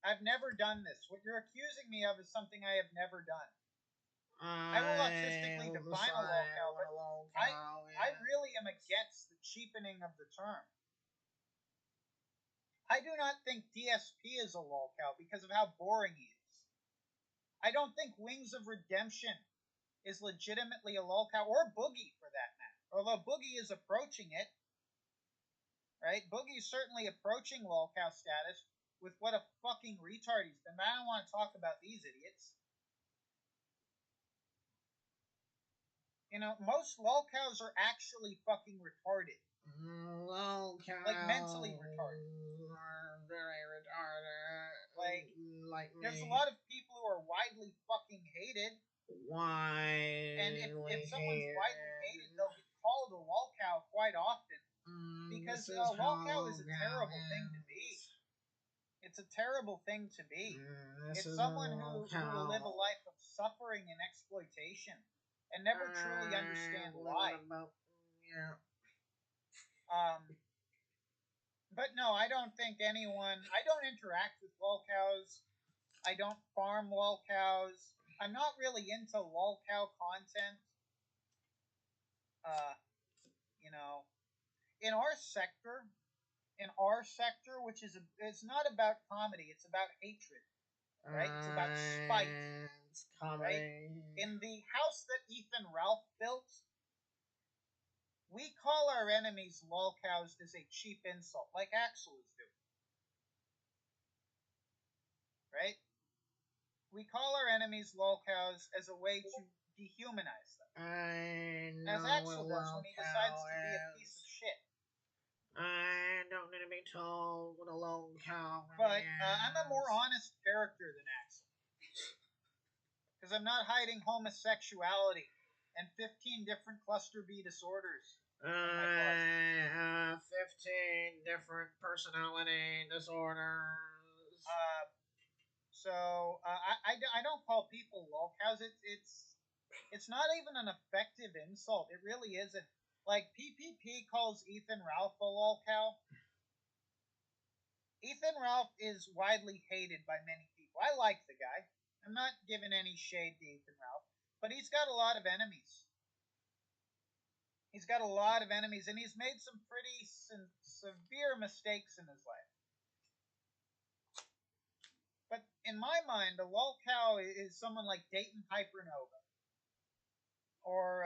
I've never done this. What you're accusing me of is something I have never done. I will autistically define a lolcow, but I really am against the cheapening of the term. I do not think DSP is a lolcow because of how boring he is. I don't think Wings of Redemption is legitimately a lolcow, or Boogie for that matter. Although Boogie is approaching it, right? Boogie is certainly approaching lolcow status with what a fucking retard he's been. But I don't want to talk about these idiots. You know, most lolcows are actually fucking retarded. Lolcows like mentally retarded. Are very retarded. Like me. There's a lot of people who are widely fucking hated. Why? And if someone's widely hated, they'll get called a lolcow quite often. Because a lolcow is a terrible thing to be. It's a terrible thing to be. It's someone who will live a life of suffering and exploitation and never truly understand why. But no, I don't think anyone... I don't interact with lolcows. I don't farm lolcows. I'm not really into lolcow content. You know, in our sector, which is it's not about comedy, it's about hatred, right? It's about spite. It's comedy. Right? In the house that Ethan Ralph built, we call our enemies lolcows as a cheap insult, like Axel is doing. Right? We call our enemies lolcows as a way to dehumanize them. As Axel does when he decides to be a piece of shit. I don't need to be told what a lolcow is. But I'm a more honest character than Axel. Because I'm not hiding homosexuality and 15 different cluster B disorders. 15 different personality disorders. So I don't call people lolcows. It's not even an effective insult. It really isn't. Like PPP calls Ethan Ralph a lolcow. Ethan Ralph is widely hated by many people. I like the guy. I'm not giving any shade to Ethan Ralph, but he's got a lot of enemies. He's got a lot of enemies, and he's made some pretty severe mistakes in his life. But in my mind, a lolcow is someone like Dayton Hypernova or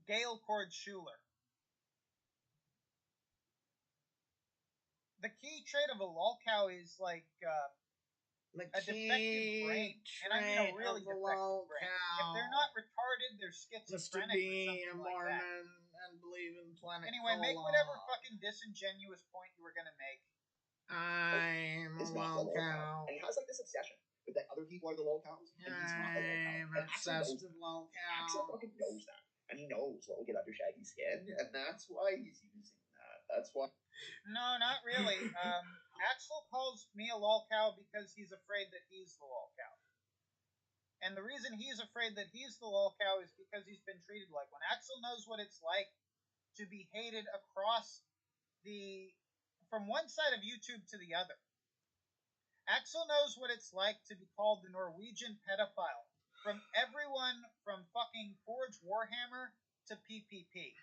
Gail Cord Schuler. The key trait of a lolcow is like a defective brain, and I mean a really defective brain. If they're not retarded, they're schizophrenic or something like that. And believe in planet Anyway, make whatever fucking disingenuous point you were gonna make. I'm a lolcow. And he has like this obsession with that other people are the lolcows, and he's not the lolcow. I'm obsessed with lolcows. Axel fucking knows that, and he knows what will get under Shaggy's skin, and that's why he's using that. That's why. No, not really. Axel calls me a lolcow because he's afraid that he's the lolcow. And the reason he's afraid that he's the lolcow is because he's been treated like one. Axel knows what it's like to be hated across from one side of YouTube to the other. Axel knows what it's like to be called the Norwegian pedophile from everyone from fucking Forge Warhammer to PPP.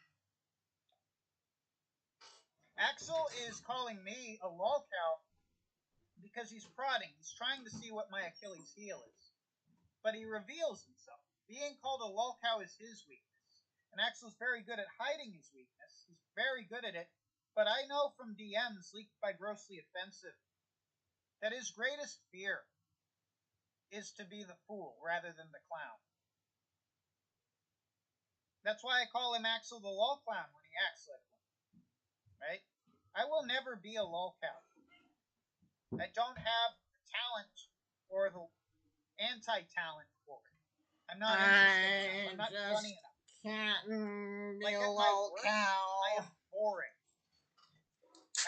Axel is calling me a lolcow because he's prodding. He's trying to see what my Achilles heel is. But he reveals himself. Being called a lolcow is his weakness. And Axel's very good at hiding his weakness. He's very good at it. But I know from DMs leaked by Grossly Offensive that his greatest fear is to be the fool rather than the clown. That's why I call him Axel the lolclown when he acts like one. Right? I will never be a lolcow. I don't have the talent or the anti-talent for it. I'm not interested enough. I'm not funny enough. Can't be Like a at my worst, lolcow. I am boring.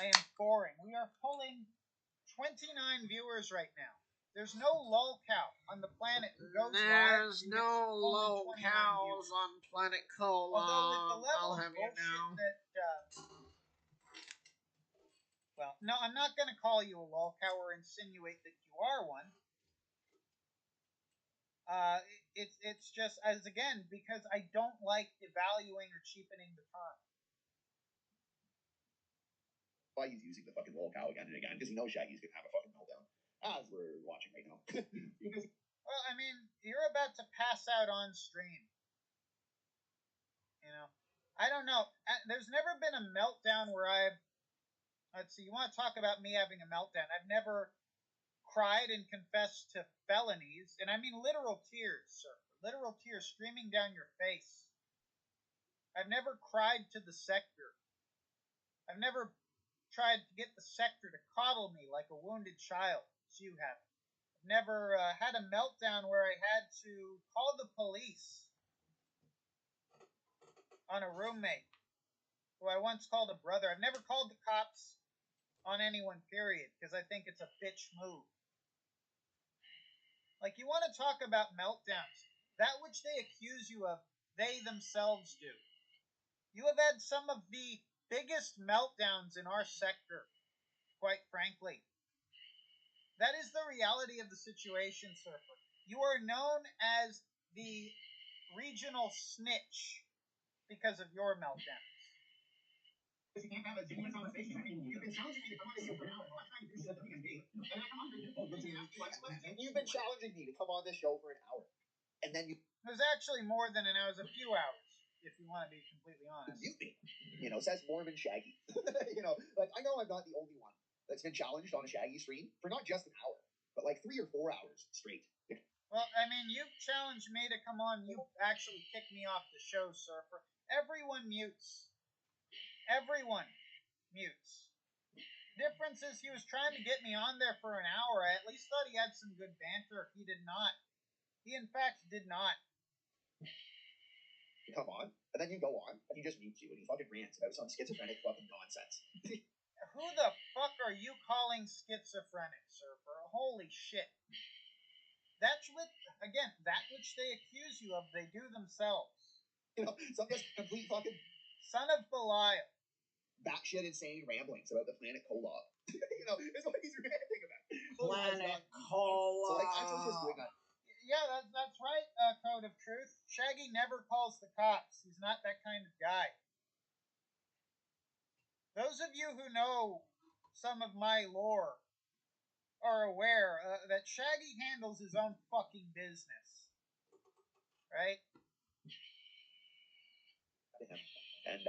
I am boring. We are pulling 29 viewers right now. There's no lolcow on the planet who goes live. There's no lolcows on Planet Cola. Although with the level I'll of have you bullshit know. that, well, no, I'm not going to call you a lolcow or insinuate that you are one. It's just, as again, because I don't like devaluing or cheapening the term. Why he's using the fucking lolcow again and again, because he knows Shaggy's gonna have a fucking meltdown, as we're watching right now. Well, I mean, you're about to pass out on stream. You know? I don't know. There's never been a meltdown where let's see, you want to talk about me having a meltdown. I've never cried and confessed to felonies, and I mean literal tears, sir. Literal tears streaming down your face. I've never cried to the sector. I've never tried to get the sector to coddle me like a wounded child, as you have. I've never had a meltdown where I had to call the police on a roommate who I once called a brother. I've never called the cops on anyone, period, because I think it's a bitch move. Like, you want to talk about meltdowns. That which they accuse you of, they themselves do. You have had some of the biggest meltdowns in our sector, quite frankly. That is the reality of the situation, Surfer. You are known as the regional snitch because of your meltdowns. You can't have a genuine conversation. I mean, you've been challenging me to come on this show for an hour. I'm trying to do shit that we can be. And I come on here. You've been challenging me to come on this show for an hour. And then you... It was actually more than an hour. It was a few hours, if you want to be completely honest. Says Mormon Shaggy. Like, I know I'm not the only one that's been challenged on a Shaggy stream for not just an hour, but like 3 or 4 hours straight. Well, I mean, you challenged me to come on. You actually kicked me off the show, Surfer. Everyone mutes. Everyone mutes. Difference is he was trying to get me on there for an hour. I at least thought he had some good banter. He did not. He, in fact, did not. You come on, and then you go on, and he just mutes you, and he fucking rants about some schizophrenic fucking nonsense. Who the fuck are you calling schizophrenic, Surfer? Holy shit. That's what, again, that which they accuse you of, they do themselves. Some just complete fucking... Son of Belial. Batshit insane ramblings about the planet Kolob. Is what he's ranting about. Planet Cola. So, like, Axel's just doing that. Yeah, that's right, Code of Truth. Shaggy never calls the cops. He's not that kind of guy. Those of you who know some of my lore are aware that Shaggy handles his own fucking business. Right? And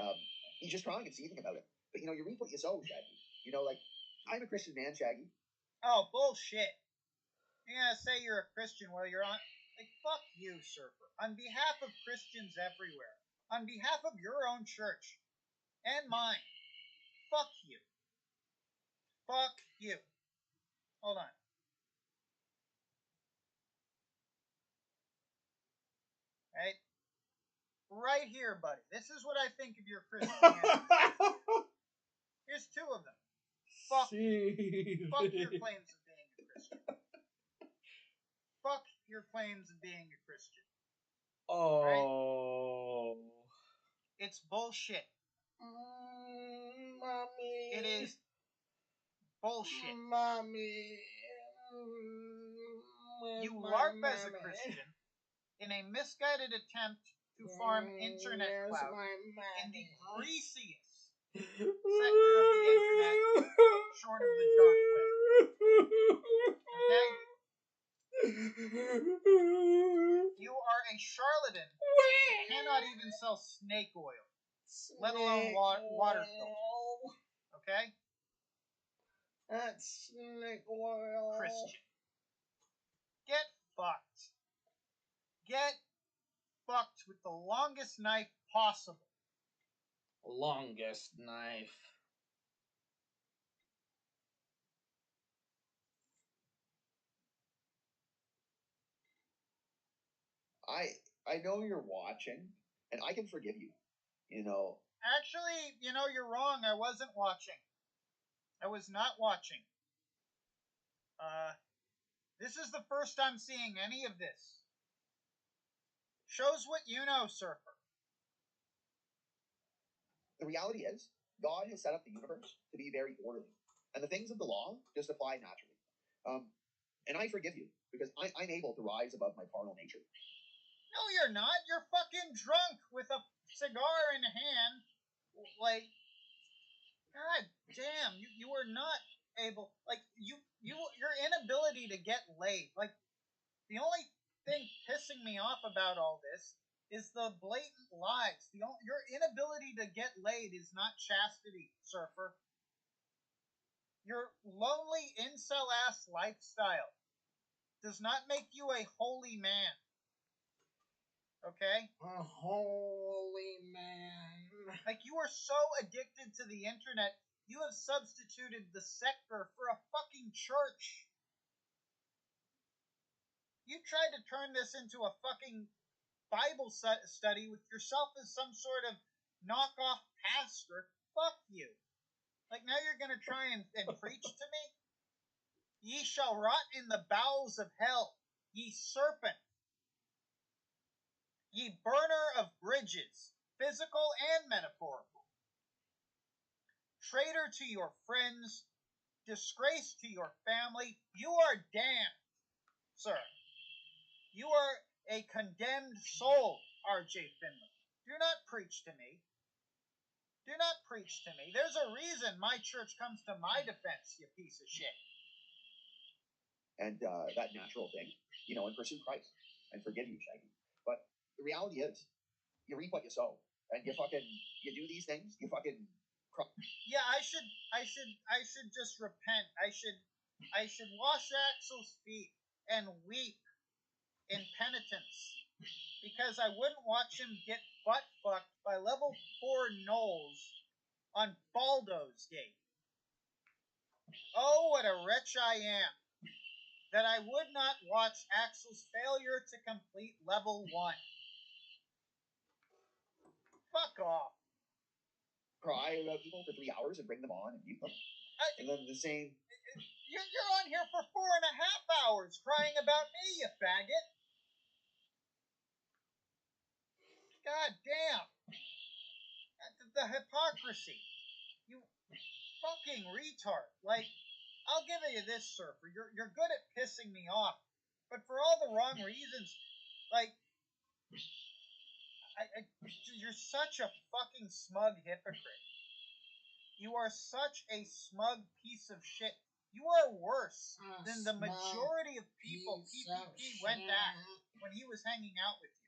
he's just trying and seething about it. But, you reap what you sow, Shaggy. Like, I'm a Christian man, Shaggy. Oh, bullshit. You're gonna say you're a Christian while you're on... Like, fuck you, Surfer. On behalf of Christians everywhere, on behalf of your own church, and mine, fuck you. Fuck you. Hold on. Right? Right here, buddy. This is what I think of your Christianity. Here's 2 of them. Fuck your claims of being a Christian. Fuck your claims of being a Christian. Oh. Right? It's bullshit. Mommy. It is bullshit. Mommy. You LARP as a Christian in a misguided attempt to farm internet clout in the greasiest sector of the internet short of the dark web. Okay? You are a charlatan who cannot even sell snake oil, let alone water filters. Okay? That's snake oil. Christian. Get fucked. Get fucked with the longest knife possible. Longest knife. I know you're watching, and I can forgive you. You know, Actually, you're wrong. I wasn't watching. I was not watching. This is the first I'm seeing any of this. Shows what you know, Surfer. The reality is, God has set up the universe to be very orderly, and the things of the law just apply naturally. And I forgive you because I'm able to rise above my carnal nature. No, you're not. You're fucking drunk with a cigar in hand. Like, God damn, you were not able. Like, your inability to get laid. Like, the only thing pissing me off about all this is the blatant lies. Your inability to get laid is not chastity, Surfer. Your lonely incel-ass lifestyle does not make you a holy man. Okay? a holy man. Like, you are so addicted to the internet, you have substituted the sector for a fucking church. You tried to turn this into a fucking Bible study with yourself as some sort of knockoff pastor. Fuck you. Like, now you're gonna try and preach to me? Ye shall rot in the bowels of hell, ye serpent. Ye burner of bridges, physical and metaphorical. Traitor to your friends, disgrace to your family, you are damned, sir. You are a condemned soul, R.J. Finley. Do not preach to me. Do not preach to me. There's a reason my church comes to my defense, you piece of shit. And that natural thing, and pursue Christ and forgive you, Shaggy. But the reality is, you reap what you sow, and you do these things, you fucking. Yeah, I should just repent. I should wash Axel's feet and weep in penitence, because I wouldn't watch him get butt fucked by level 4 gnolls on Baldo's Gate. Oh, what a wretch I am, that I would not watch Axel's failure to complete level 1. Fuck off. Cry about people for 3 hours and bring them on and mute them. And then the same. You're on here for 4.5 hours crying about me, you faggot. God damn. The hypocrisy. You fucking retard. Like, I'll give you this, Surfer. You're good at pissing me off, but for all the wrong reasons. Like, you're such a fucking smug hypocrite. You are such a smug piece of shit. You are worse than the majority of people PPP went at when he was hanging out with you.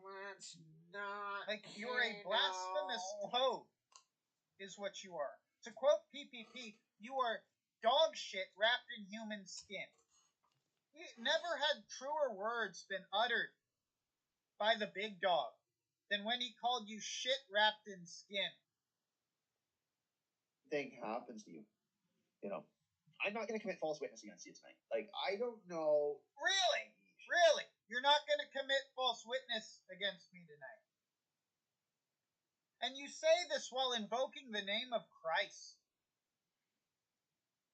Let's not. Like, you're a blasphemous toad, is what you are. To quote PPP, you are dog shit wrapped in human skin. Never had truer words been uttered by the big dog than when he called you shit wrapped in skin. Thing happens to you, I'm not going to commit false witness against you tonight. Like, I don't know. Really? Really? You're not going to commit false witness against me tonight. And you say this while invoking the name of Christ.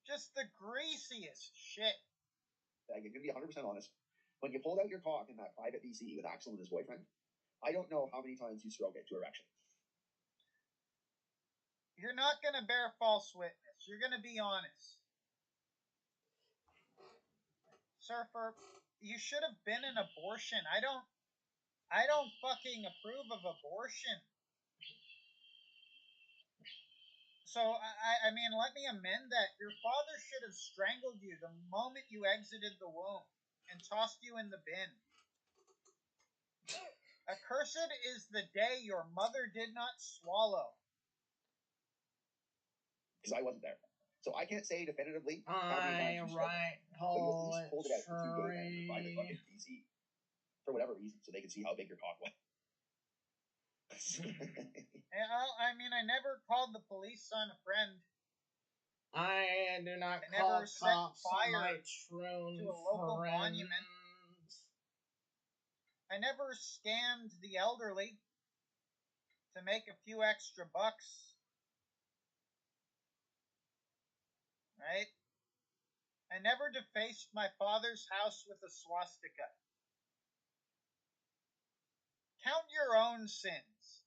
Just the greasiest shit. I'm going to be 100% honest. When you pulled out your cock in that private BC with Axel and his boyfriend, I don't know how many times you stroked it to erection. You're not going to bear false witness. You're going to be honest. Surfer, you should have been an abortion. I don't fucking approve of abortion. So, I mean, let me amend that. Your father should have strangled you the moment you exited the womb and tossed you in the bin. Accursed is the day your mother did not swallow. Because I wasn't there. So I can't say definitively how I many times you said write but you at least pulled it out to two gay men to find the poetry. fucking PC. For whatever reason, so they could see how big your cock was. I mean, I never called the police on a friend. I do not I call never set cops on fire my troon to a local friends. monument. I never scammed the elderly to make a few extra bucks. Right? I never defaced my father's house with a swastika. Count your own sins.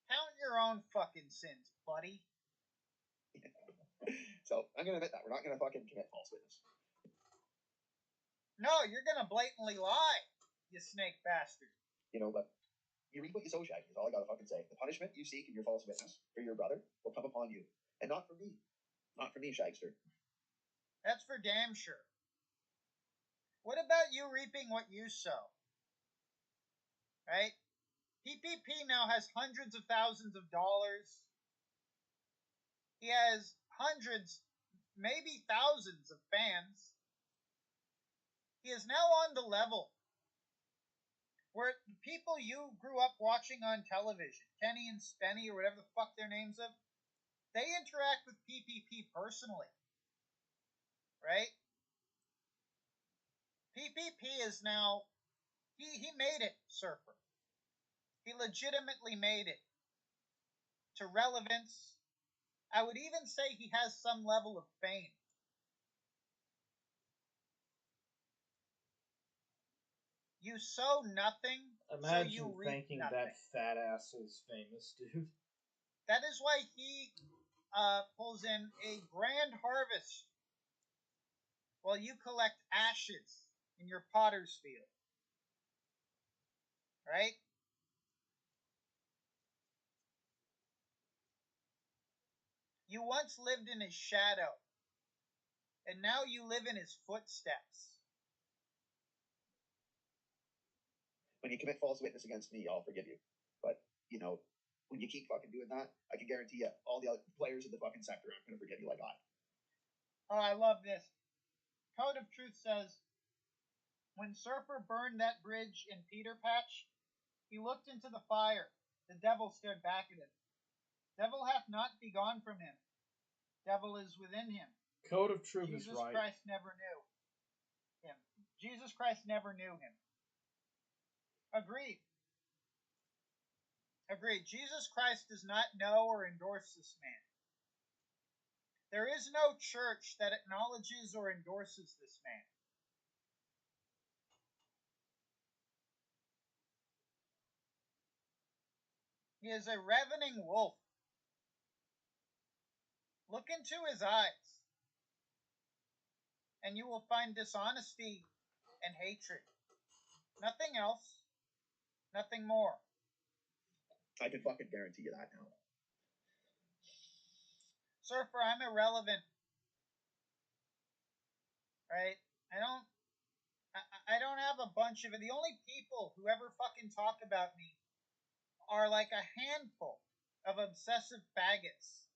Count your own fucking sins, buddy. So I'm gonna admit that we're not gonna fucking commit false witness. No, you're gonna blatantly lie, you snake bastard. You know, but you reap what you sow, Shaggy, is all I gotta fucking say. The punishment you seek in your false witness for your brother will come upon you. And not for me. Not for me, Shagster. That's for damn sure. What about you reaping what you sow? Right? PPP now has hundreds of thousands of dollars. He has hundreds, maybe thousands of fans. He is now on the level where the people you grew up watching on television, Kenny and Spenny or whatever the fuck their names are, they interact with PPP personally. Right? PPP is now, he made it, Surfer. He legitimately made it to relevance. I would even say he has some level of fame. You sow nothing, Imagine so you reap thinking nothing. that fat ass is famous, dude. That is why he pulls in a grand harvest while you collect ashes in your potter's field. Right? You once lived in his shadow, and now you live in his footsteps. When you commit false witness against me, I'll forgive you. But, you know, when you keep fucking doing that, I can guarantee you all the other players in the fucking sector aren't gonna forgive you like I. Oh, I love this. Code of Truth says, when Surfer burned that bridge in Peter Patch, he looked into the fire. The devil stared back at him. Devil hath not begone from him. Devil is within him. Code of Truth is Jesus right. Christ never knew him. Jesus Christ never knew him. Agreed. Agreed. Jesus Christ does not know or endorse this man. There is no church that acknowledges or endorses this man. He is a ravening wolf. Look into his eyes, and you will find dishonesty and hatred. Nothing else. Nothing more. I can fucking guarantee you that now. Surfer, I'm irrelevant. Right? I don't have a bunch of it. The only people who ever fucking talk about me are like a handful of obsessive faggots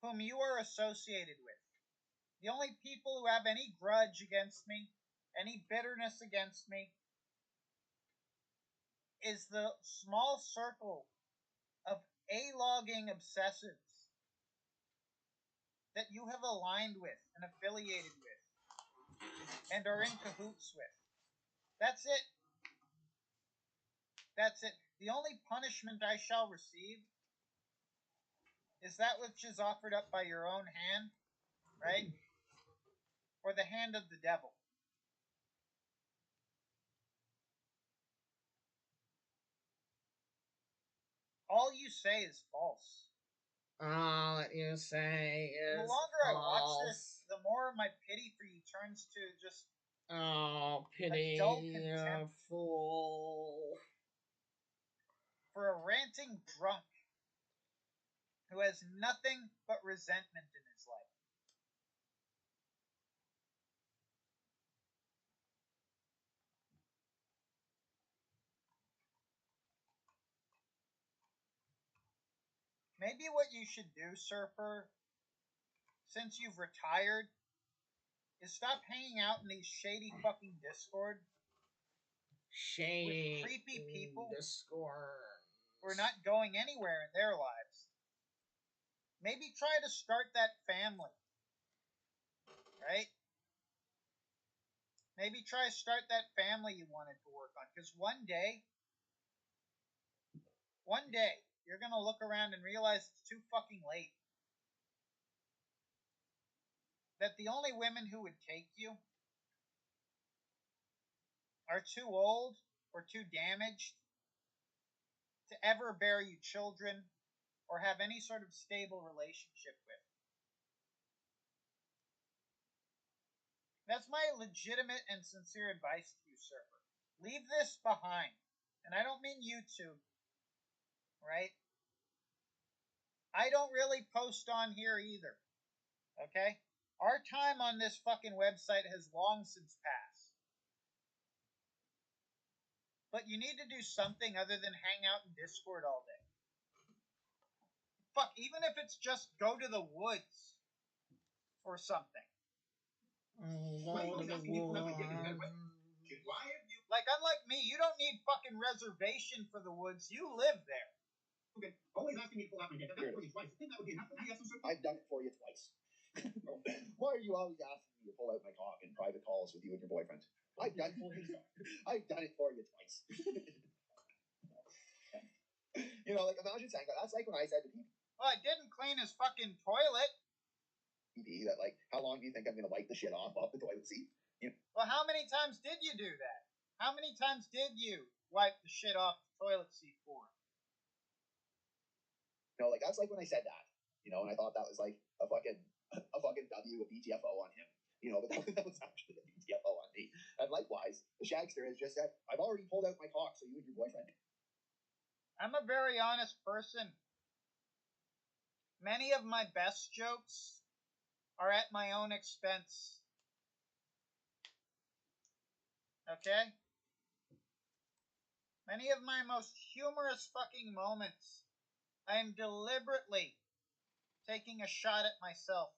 whom you are associated with. The only people who have any grudge against me, any bitterness against me, is the small circle of A-logging obsessives that you have aligned with and affiliated with and are in cahoots with. That's it. That's it. The only punishment I shall receive is that which is offered up by your own hand, right? Or the hand of the devil. All you say is false. All that you say is The longer I watch false. this, the more my pity for you turns to just Oh, pity, dull you contempt. fool. For a ranting drunk who has nothing but resentment in his life. Maybe what you should do, Surfer, since you've retired, is stop hanging out in these shady fucking Discord Shady with creepy people Discord. who are not going anywhere in their lives. Maybe try to start that family, right? Maybe try to start that family you wanted to work on, because one day, you're going to look around and realize it's too fucking late. That the only women who would take you are too old or too damaged to ever bear you children or have any sort of stable relationship with. That's my legitimate and sincere advice to you, Surfer. Leave this behind. And I don't mean YouTube, right? I don't really post on here either. Okay? Our time on this fucking website has long since passed. But you need to do something other than hang out in Discord all day. Fuck, even if it's just go to the woods or something. Like, unlike me, you don't need fucking reservation for the woods. You live there. Okay, always asking me to pull out my dick. I've done it for you twice. I think that would be enough. I've done it for you twice. Why are you always asking me to pull out my cock in private calls with you and your boyfriend? I've done it for you twice. You know, like, imagine saying that. That's like when I said to people, well, I didn't clean his fucking toilet. that, like, how long do you think I'm going to wipe the shit off the toilet seat? You know? Well, how many times did you do that? How many times did you wipe the shit off the toilet seat for him? You know, like, that's like when I said that, you know, and I thought that was like a fucking W, a BTFO on him, you know, but that was actually a BTFO on me. And likewise, the Shagster has just said, I've already pulled out my cock, so you and your boyfriend. I'm a very honest person. Many of my best jokes are at my own expense. Okay? Many of my most humorous fucking moments, I am deliberately taking a shot at myself.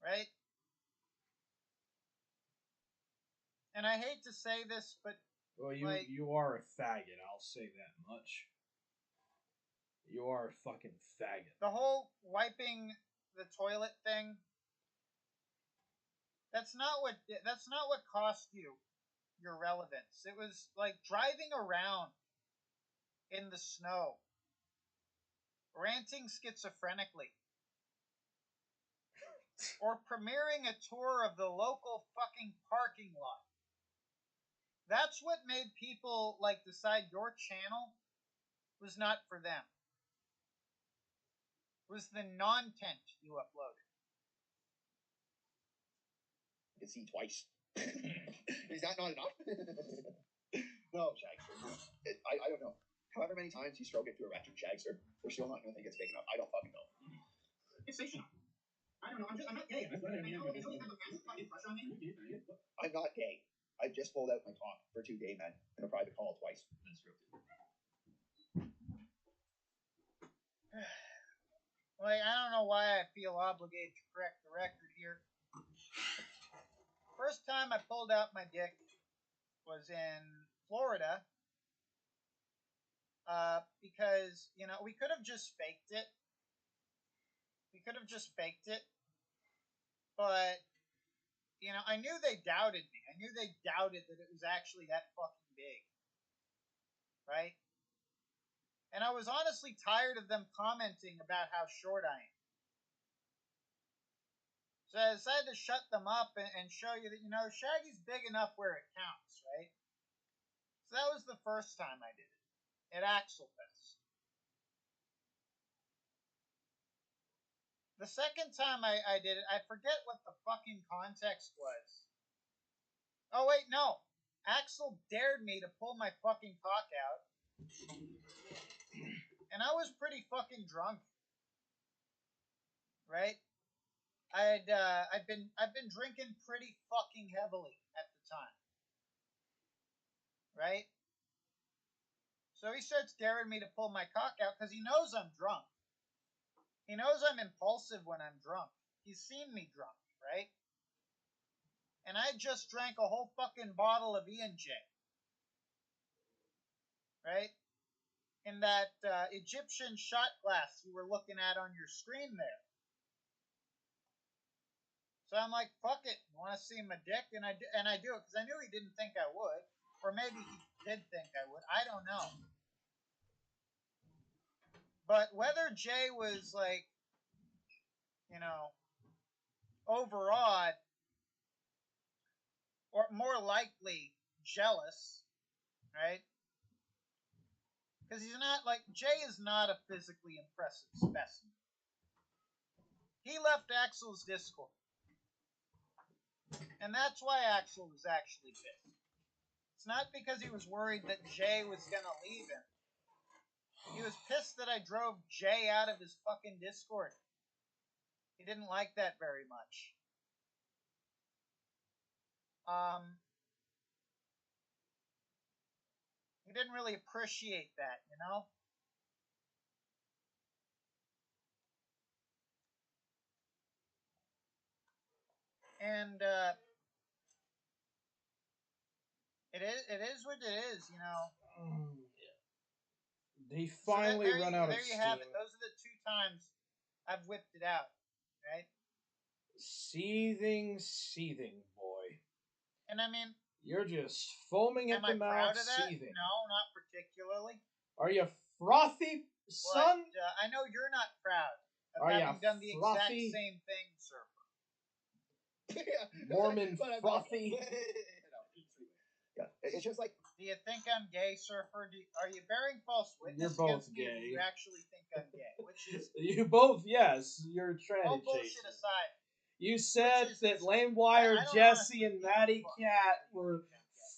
Right? And I hate to say this, but well, you are a faggot. I'll say that much. You are a fucking faggot. The whole wiping the toilet thing. That's not what cost you your relevance. It was like driving around in the snow, ranting schizophrenically, or premiering a tour of the local fucking parking lot. That's what made people like decide your channel was not for them. It was the non-tent you uploaded. You can see twice. Is that not enough? No, Shagster. I don't know. However many times you stroke it to a erection, Shagster, they're still not going to think it's big enough. I don't fucking know. It's sensational. I don't know. I'm not gay. I know you have a massive fucking crush on me. I'm not gay. I've just pulled out my cock for two gay men in a private call twice. That's true. Like, I don't know why I feel obligated to correct the record here. First time I pulled out my dick was in Florida. Because, you know, we could have just faked it. But, you know, I knew they doubted me. I knew they doubted that it was actually that fucking big. Right? And I was honestly tired of them commenting about how short I am. So I decided to shut them up and show you that, you know, Shaggy's big enough where it counts, right? So that was the first time I did it. At Axelfest. The second time I did it, I forget what the fucking context was. Oh, wait, no. Axel dared me to pull my fucking cock out And I was pretty fucking drunk, right? I've been drinking pretty fucking heavily at the time, right? So he starts daring me to pull my cock out because he knows I'm drunk. He knows I'm impulsive when I'm drunk. He's seen me drunk, right? And I just drank a whole fucking bottle of E&J, right? In that Egyptian shot glass you were looking at on your screen there. So I'm like, fuck it. You want to see my dick? And I do it because I knew he didn't think I would. Or maybe he did think I would. I don't know. But whether Jay was like, you know, overawed or more likely jealous, right? Because he's not like, Jay is not a physically impressive specimen. He left Axel's Discord. And that's why Axel was actually pissed. It's not because he was worried that Jay was going to leave him. He was pissed that I drove Jay out of his fucking Discord. He didn't like that very much. He didn't really appreciate that, you know? And it is what it is, you know. They finally run out of steam. There you have it. Those are the 2 times I've whipped it out, right? Seething, boy. And I mean, you're just foaming at the mouth, proud of that? seething. No, not particularly. Are you frothy, son? But, I know you're not proud of Are having done the exact frothy? same thing, Surfer. Mormon frothy. Yeah, it's just like. Do you think I'm gay, Surfer? Are you bearing false witness You're both against me? gay. You actually think I'm gay, which is You both, yes. You're trying all to bullshit chase. aside. You said that Lamewire, Jesse, and Matty Cat were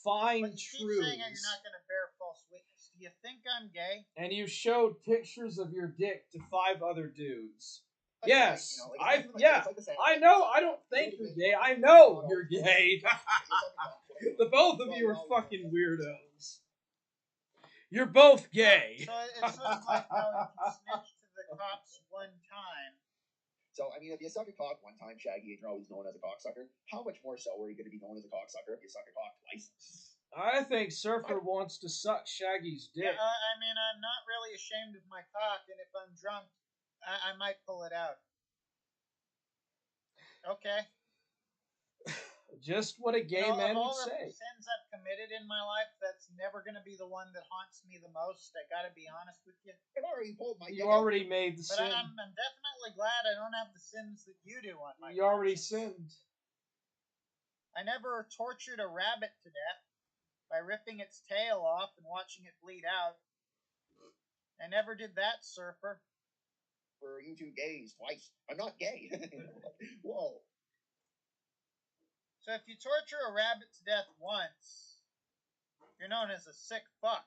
fine But you keep truths. saying you're not going to bear false witness. Do you think I'm gay? And you showed pictures of your dick to 5 other dudes. Like, yes, you know, like, I know. I don't think you're gay. I know you're gay. The both of you are fucking weirdos. You're both gay. So it's sort of like how you snitch to the cops one time. So, I mean, if you suck a cock one time, Shaggy, and you're always known as a cocksucker, how much more so are you going to be known as a cocksucker if you suck a cock twice? I think Surfer wants to suck Shaggy's dick. Yeah, I mean, I'm not really ashamed of my cock, and if I'm drunk, I might pull it out. Okay. Just what a gay man would say. Of all the sins I've committed in my life, that's never going to be the one that haunts me the most. I got to be honest with you. You already made the sin. But I'm definitely glad I don't have the sins that you do on my You already sinned. I never tortured a rabbit to death by ripping its tail off and watching it bleed out. I never did that, Surfer. For you 2 gays twice. I'm not gay. Whoa. So if you torture a rabbit to death once, you're known as a sick fuck.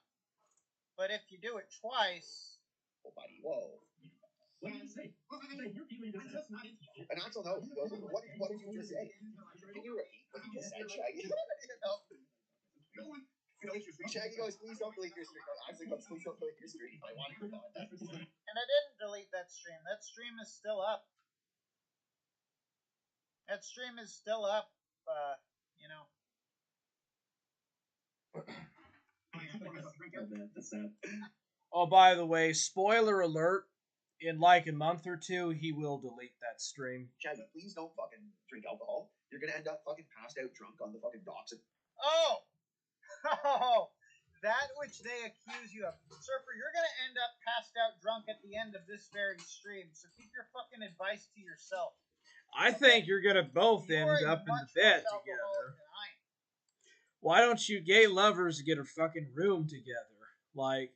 But if you do it twice... Oh, buddy, whoa. What did you say? And Axel knows. He goes, what did you just say? Can you repeat what you just said, Shaggy? Shaggy goes, please don't delete your stream. Axel goes, please don't delete your stream. I want to go on. And I didn't delete that stream. That stream is still up. That stream is still up, you know. Oh, by the way, spoiler alert, in like a month or 2, he will delete that stream. Shaggy, please don't fucking drink alcohol. You're gonna end up fucking passed out drunk on the fucking docks. Oh! Oh! That which they accuse you of. Surfer, you're gonna end up passed out drunk at the end of this very stream, so keep your fucking advice to yourself. I think you're gonna both end up in the bed together. Why don't you gay lovers get a fucking room together? Like,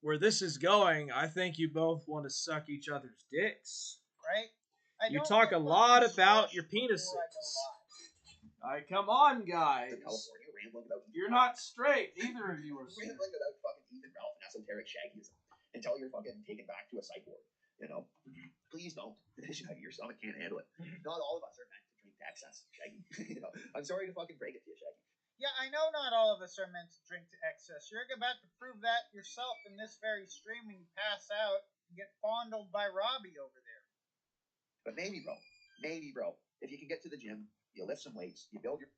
where this is going, I think you both want to suck each other's dicks. Right? You talk a lot about your penises. Alright, come on, guys. You're not straight. Neither of you are straight. Rambling about fucking Ethan Ralph. esoteric Shaggyism until you're fucking taken back to a psych ward. You know, please don't. Shaggy, your stomach can't handle it. Not all of us are meant to drink to excess, Shaggy. You know, I'm sorry to fucking break it to you, Shaggy. Yeah, I know not all of us are meant to drink to excess. You're about to prove that yourself in this very stream when you pass out and get fondled by Robbie over there. But maybe, bro, if you can get to the gym, you lift some weights, you build your...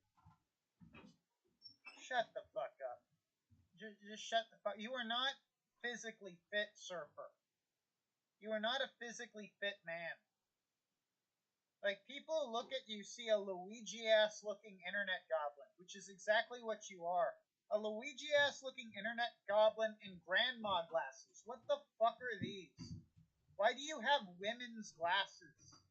Shut the fuck up. Just shut the fuck... You are not physically fit, Surfer. You are not a physically fit man. Like, people look at you, see a Luigi-ass looking internet goblin, which is exactly what you are. A Luigi-ass looking internet goblin in grandma glasses. What the fuck are these? Why do you have women's glasses?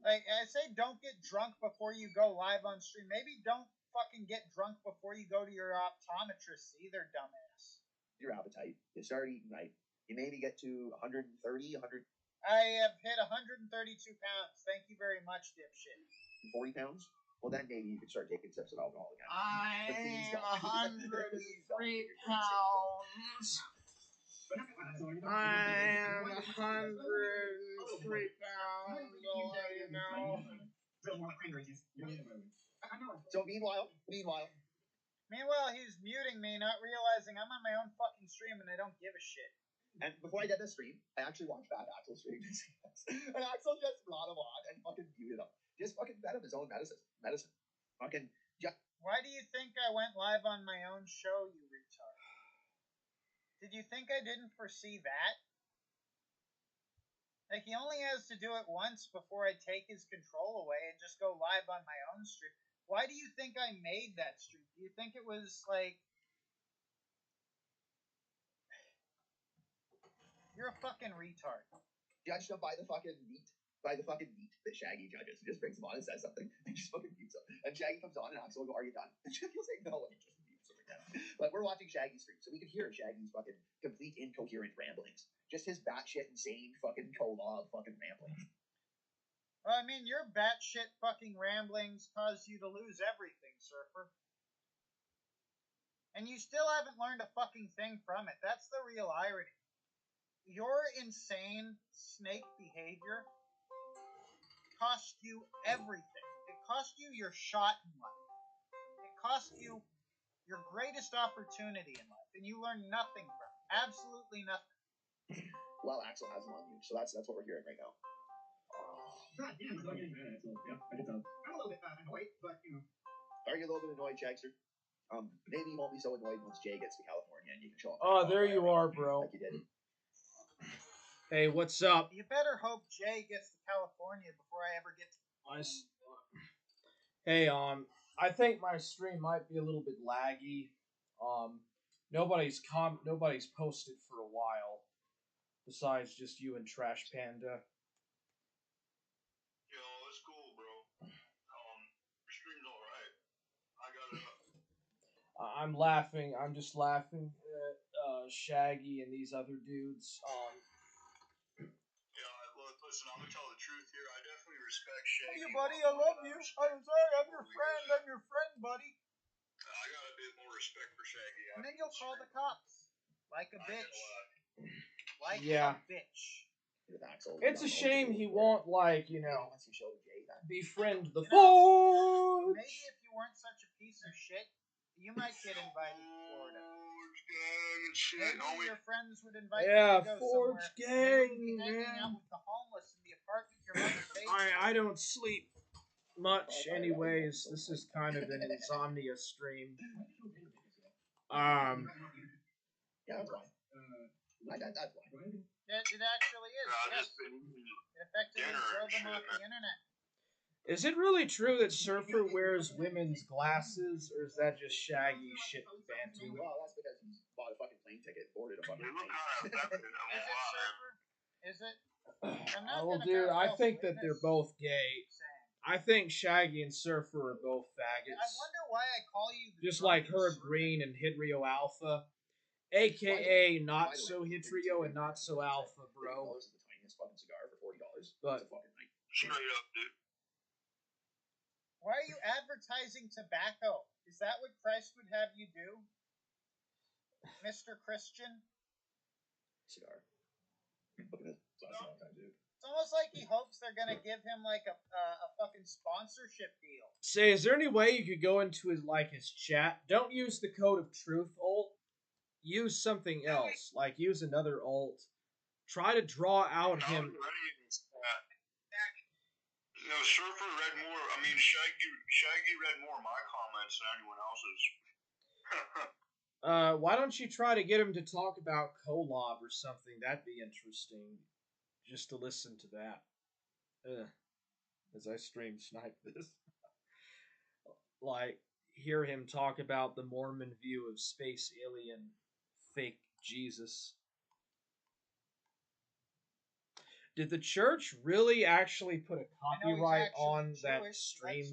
Like, I say don't get drunk before you go live on stream. Maybe don't fucking get drunk before you go to your optometrist either, dumbass. Your appetite. You start eating right. You maybe get to 130, 100... I have hit 132 pounds. Thank you very much, dipshit. 40 pounds? Well, then maybe you could start taking sips of alcohol again. I'm 103 pounds. I'm 103 pounds, I'll let you know. So meanwhile, he's muting me, not realizing I'm on my own fucking stream and I don't give a shit. and before I did this stream, I actually watched back Axel's stream. And Axel just brought him on and fucking muted him. Just fucking fed him his own medicine. Fucking just... Why do you think I went live on my own show, you retard? Did you think I didn't foresee that? Like, he only has to do it once before I take his control away and just go live on my own stream. Why do you think I made that stream? Do you think it was, like... You're a fucking retard. Judged him by the fucking meat that Shaggy judges. He just brings him on and says something and just fucking mutes him. And Shaggy comes on and Axel will go, "Are you done?" And Shaggy will say no, and he just mutes him again. But we're watching Shaggy's stream, so we can hear Shaggy's fucking complete incoherent ramblings. Just his batshit insane fucking co-law fucking ramblings. Well, I mean, your batshit fucking ramblings caused you to lose everything, Surfer. And you still haven't learned a fucking thing from it. That's the real irony. Your insane snake behavior cost you everything. It cost you your shot in life. It cost you your greatest opportunity in life, and you learned nothing from it. Absolutely nothing. Well, Axel has him on mute, so that's what we're hearing right now. God damn, I'm getting mad at Axel. Yeah, I did tell. I'm a little bit annoyed, but you know. Are you a little bit annoyed, Shagster? Maybe you won't be so annoyed once Jay gets to California and you can show up. Oh, there you are, bro. Like you did. Hey, what's up? You better hope Jay gets to California before I ever get to... Hey, I think my stream might be a little bit laggy. Nobody's posted for a while, besides just you and Trash Panda. Yo, it's cool, bro. Your stream's alright. I got it up. I'm laughing. I'm just laughing at Shaggy and these other dudes. Yeah, look, listen, I'm gonna tell the truth here. I definitely respect Shaggy. Hey, buddy, I love you. I'm sorry, I'm your friend. I'm your friend, buddy. I got a bit more respect for Shaggy. And then you'll call the cops. Like a bitch. Like Yeah. a bitch. It's a shame he won't, like, you know, Once you show Jay that. befriend the You know, Forge. maybe if you weren't such a piece of shit, you might get invited to Florida. Maybe your friends would invite you to go Forge somewhere. gang, You wouldn't be hanging out man. with the homeless in the apartment your mother paid for. I don't sleep much, anyways. This is kind of an insomnia stream. Yeah, that's why. That's why. It actually is. Yes. It effectively drove him off the internet. Is it really true that Surfer wears women's glasses, or is that just Shaggy shit bantu? Well, that's because he bought a fucking plane ticket, boarded a fucking They look plane. kind of affected. Is it, Surfer? Is it? I'm not Well, gonna dude, bear I false think that they're witness both gay. saying. I think Shaggy and Surfer are both I faggots. wonder why I call you the Just like Drunken Herb Surfer. Green and Hydrio Alpha. AKA not so Hydrio and not so Alpha, bro. $40 is the tiniest fucking cigar for $40. But- It's a fucking night. Straight up, dude. Why are you advertising tobacco? Is that what Christ would have you do? Mr. Christian. Cigar. Look at it. It's almost like he hopes they're gonna give him like a fucking sponsorship deal. Say, is there any way you could go into his chat? Don't use the code of truth alt. Use something else. Like use another alt. Try to draw out him. No, Surfer read more. I mean, Shaggy read more of my comments than anyone else's. Why don't you try to get him to talk about Kolob or something? That'd be interesting. Just to listen to that. As I stream snipe this. Like, hear him talk about the Mormon view of space alien fake Jesus. Did the church really actually put a copyright on that stream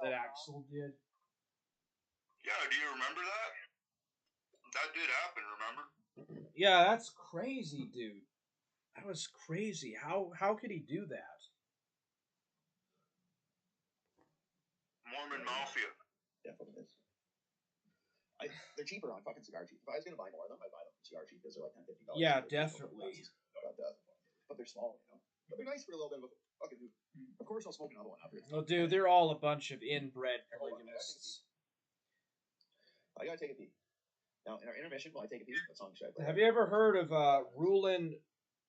that Axel did? Yeah, do you remember that? That did happen, remember? Yeah, that's crazy, dude. That was crazy. How could he do that? Mormon Mafia. Yeah, fucking is. They're cheaper on fucking Cigar Chief. If I was gonna buy more of them, I'd buy them from Cigar Chief because they're like $10-$15. Yeah, definitely. But they're small, you know. But they're nice for a little bit of a fucking hoop. Of course, I'll smoke another one after. Well, dude, they're all a bunch of inbred polygamists. I gotta take a pee. Now, in our intermission, while I take a pee, what song should I play? Have you ever heard of Rulin'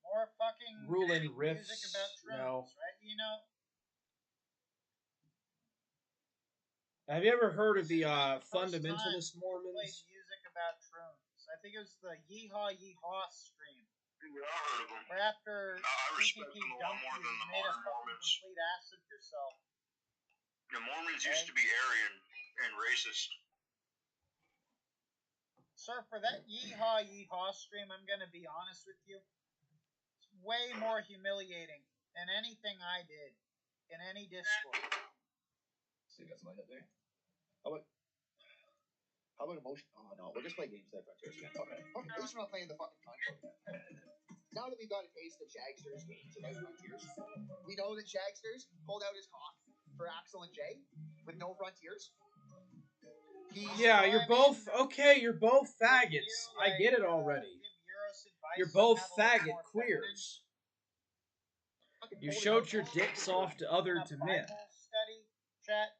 More fucking Riffs? music about drones, No. right? You know. Have you ever heard of the fundamentalist Mormons? Played music about drones. I think it was the Yeehaw Yeehaw stream. Yeah, I heard of them. Where after I respect PPP them a lot dumped more you, than you the made a modern fucking Mormons. complete ass of yourself. The Mormons used to be Aryan and racist. Sir, for that Yeehaw Yeehaw stream, I'm gonna be honest with you. It's way more humiliating than anything I did in any Discord. So you got something up there? How about emotion? Oh no, we'll just play games that Frontiers again. Okay. At least we're not playing the fucking Concord again. Now that we've got a taste of Shagster's games about Frontiers, we know that Shagster's pulled out his cock for Axel and Jay with no Frontiers. Yeah, you're both okay. You're both faggots. I get it already. You're both faggot queers. You showed your dicks off to other to men. Study chat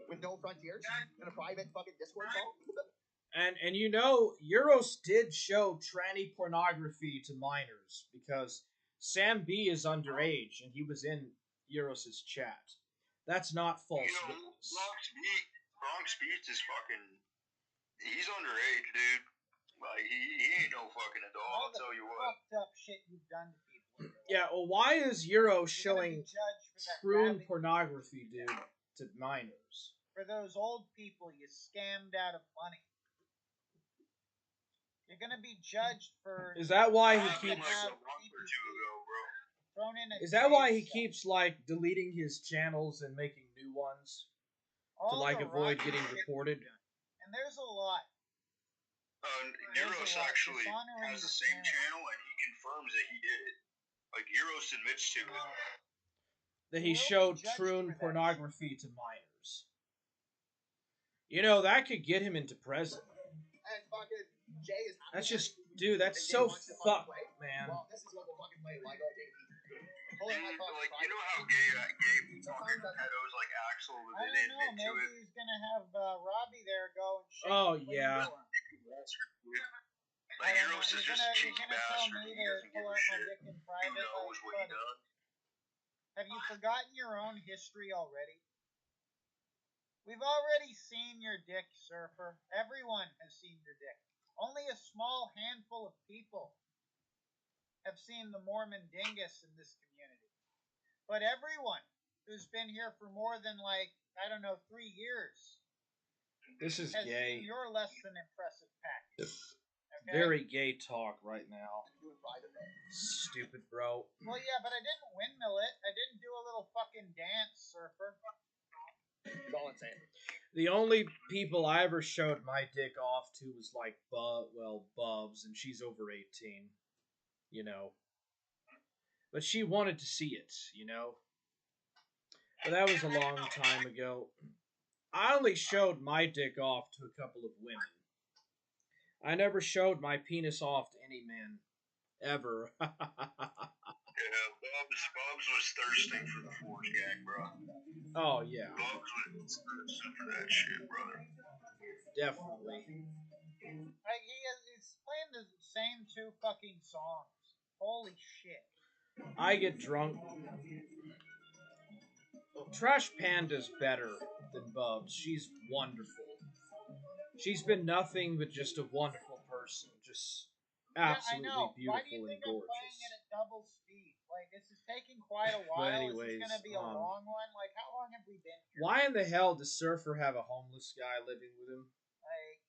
with no Frontiers in a private fucking Discord call. And you know, Euros did show tranny pornography to minors because Sam B is underage and he was in Euros' chat. That's not false witness. Bronx Beats is fucking. He's underage, dude. Like he ain't no fucking adult. I'll tell you what. Fucked up shit you've done to people. Yeah, well, why is Euro showing troon pornography, dude, to minors? For those old people you scammed out of money. You're gonna be judged for. Is that why he keeps? Is that why he keeps like deleting his channels and making new ones to like avoid getting reported? And there's a lot. Euros actually has the same channel, and he confirms that he did it. Like Euros admits to it. That he showed troon pornography to minors. You know that could get him into prison. And fucking Jay is. That's just, dude. That's so fucked, man. Well, this is what we'll fucking play. Why go take Like, you know how gay fucking pedos like Axel would I don't know, maybe he's gonna have Robbie there go and shake. Oh yeah. Like Euros is just cheeky bastard. He doesn't give a shit. Who knows what he done? Have you forgotten your own history already? We've already seen your dick, Surfer. Everyone has seen your dick. Only a small handful of people have seen the Mormon dingus in this community. But everyone who's been here for more than, 3 years this is has gay. seen your less than impressive package. Okay? Very gay talk right now. Stupid bro. Well, yeah, but I didn't windmill it. I didn't do a little fucking dance, Surfer. That's all I'm saying. The only people I ever showed my dick off to was like Bubs, and she's over 18. You know. But she wanted to see it, you know. But that was a long time ago. I only showed my dick off to a couple of women. I never showed my penis off to any man. Ever. Yeah, Bubs was thirsting for the force gang, bro. Oh, yeah. Bubs was thirsting for that shit, brother. Definitely. Like, he's playing the same 2 fucking songs. Holy shit. I get drunk. Well, Trash Panda's better than Bubs. She's wonderful. She's been nothing but just a wonderful person. Just absolutely beautiful Why do you think and I'm gorgeous. playing it at double speed? Like, this is taking quite a while. Anyways, is this going to be a long one? Like, how long have we been here? Why in the hell does Surfer have a homeless guy living with him? Like,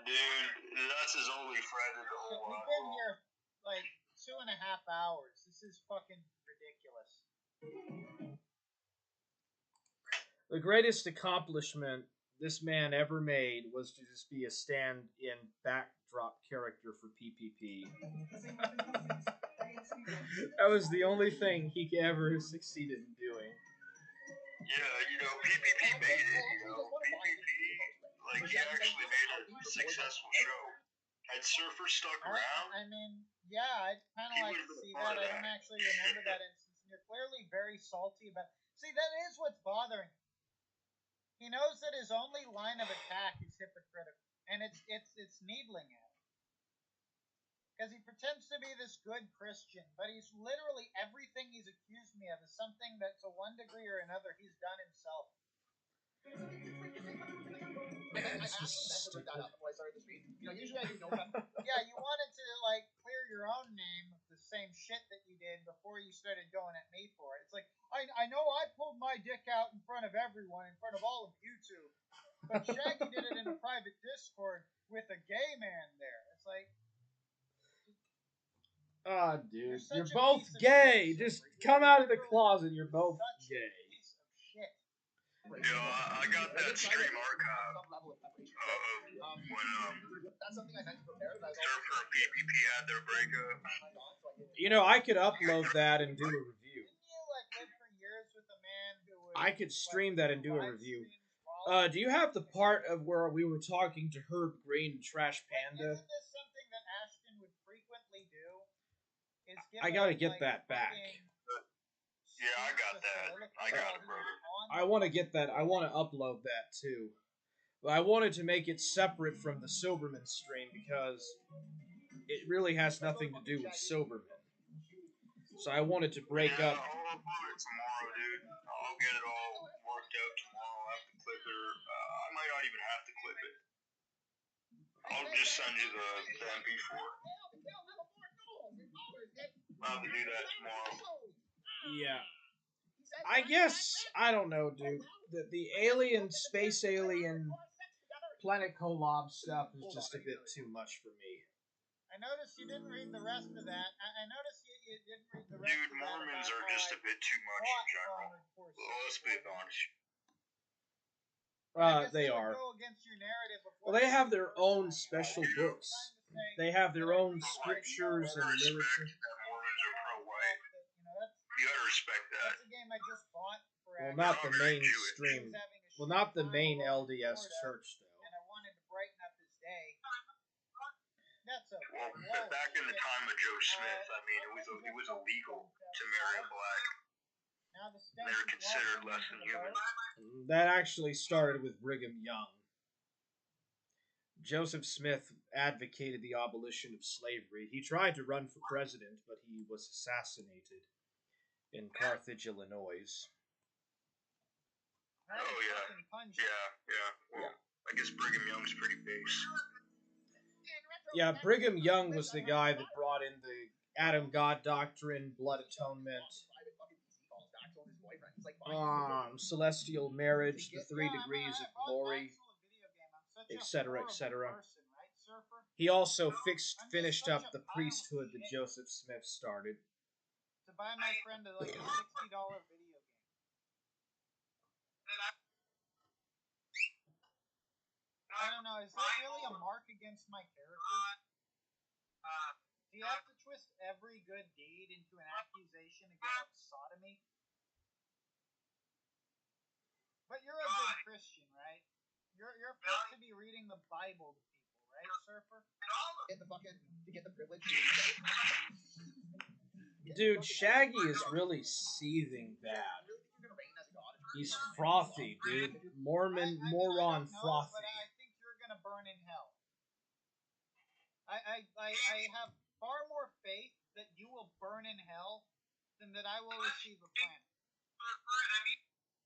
dude, that's his only friend in the whole world. We've been here, like, 2.5 hours. This is fucking ridiculous. The greatest accomplishment this man ever made was to just be a stand-in backdrop character for PPP. That was the only thing he ever succeeded in doing. Yeah, PPP made it, PPP, like, he actually made a successful show. Had Surfer stuck around? I mean, yeah, I'd kind of like to see that. I don't actually remember that instance. And you're clearly very salty about it. See, that is what's bothering me. He knows that his only line of attack is hypocritical, and it's needling at him. Because he pretends to be this good Christian, but he's literally everything he's accused me of is something that, to one degree or another, he's done himself. It's just stupid. Usually I do no nothing. Yeah, you wanted to, like, clear your own name of the same shit that you did before you started going at me for it. It's like, I know I pulled my dick out in front of everyone, in front of all of you two, but Shaggy did it in a private Discord with a gay man there. It's like... Ah, dude, you're both gay. Just come out of the closet. You're both gay. Piece of shit. I got that stream archive of when Surfer and PPP had their breakup. I could upload that and do a review. Didn't you, like, live for years with a man who was... I could stream that and do a review. Do you have the part of where we were talking to Herb Green and Trash Panda? Isn't this something that Ashton would frequently do? I gotta get that back. Yeah, I got that. I got it, brother. I want to get that. I want to upload that too. But I wanted to make it separate from the Silberman stream because it really has nothing to do with Silberman. So I wanted to break up. I'll upload it tomorrow, dude. I'll get it all worked out tomorrow. I'll have to clip it, or I might not even have to clip it. I'll just send you the MP4. I'll have to do that tomorrow. Yeah. I guess, I don't know, dude. The alien, space alien, planet collab stuff is just a bit too much for me. I noticed you didn't read the rest of that. I noticed you didn't read the rest Dude, of that. Mormons are just a bit too much in general. Well, let's be honest. They are. Go against your narrative. Well, they have their own special books. They have their own scriptures and literature. Mormons are pro-white. You gotta respect that. That's a game I just bought for Well, not the mainstream. Well, not the main LDS church, though. And I wanted to brighten up his day. That's okay. Well, back in the time of Joe Smith, I mean, it was illegal to marry a black. They were considered less than human. That actually started with Brigham Young. Joseph Smith advocated the abolition of slavery. He tried to run for president, but he was assassinated in Carthage, Illinois. Oh, yeah. Yeah. Well, I guess Brigham Young's pretty base. Yeah, Brigham Young was the guy that brought in the Adam God doctrine, blood atonement, celestial marriage, the 3 degrees of glory, etc., etc. He also finished up the priesthood that Joseph Smith started. To buy my friend like a $60 video game. I don't know, is that really a mark against my character? Do you have to twist every good deed into an accusation against sodomy? But you're a good Christian, right? You're supposed to be reading the Bible to people, right, Surfer? To get the privilege. Dude, Shaggy is really seething bad. He's frothy, dude. Moron frothy. But I think you're gonna burn in hell. I have far more faith that you will burn in hell than that I will receive a planet.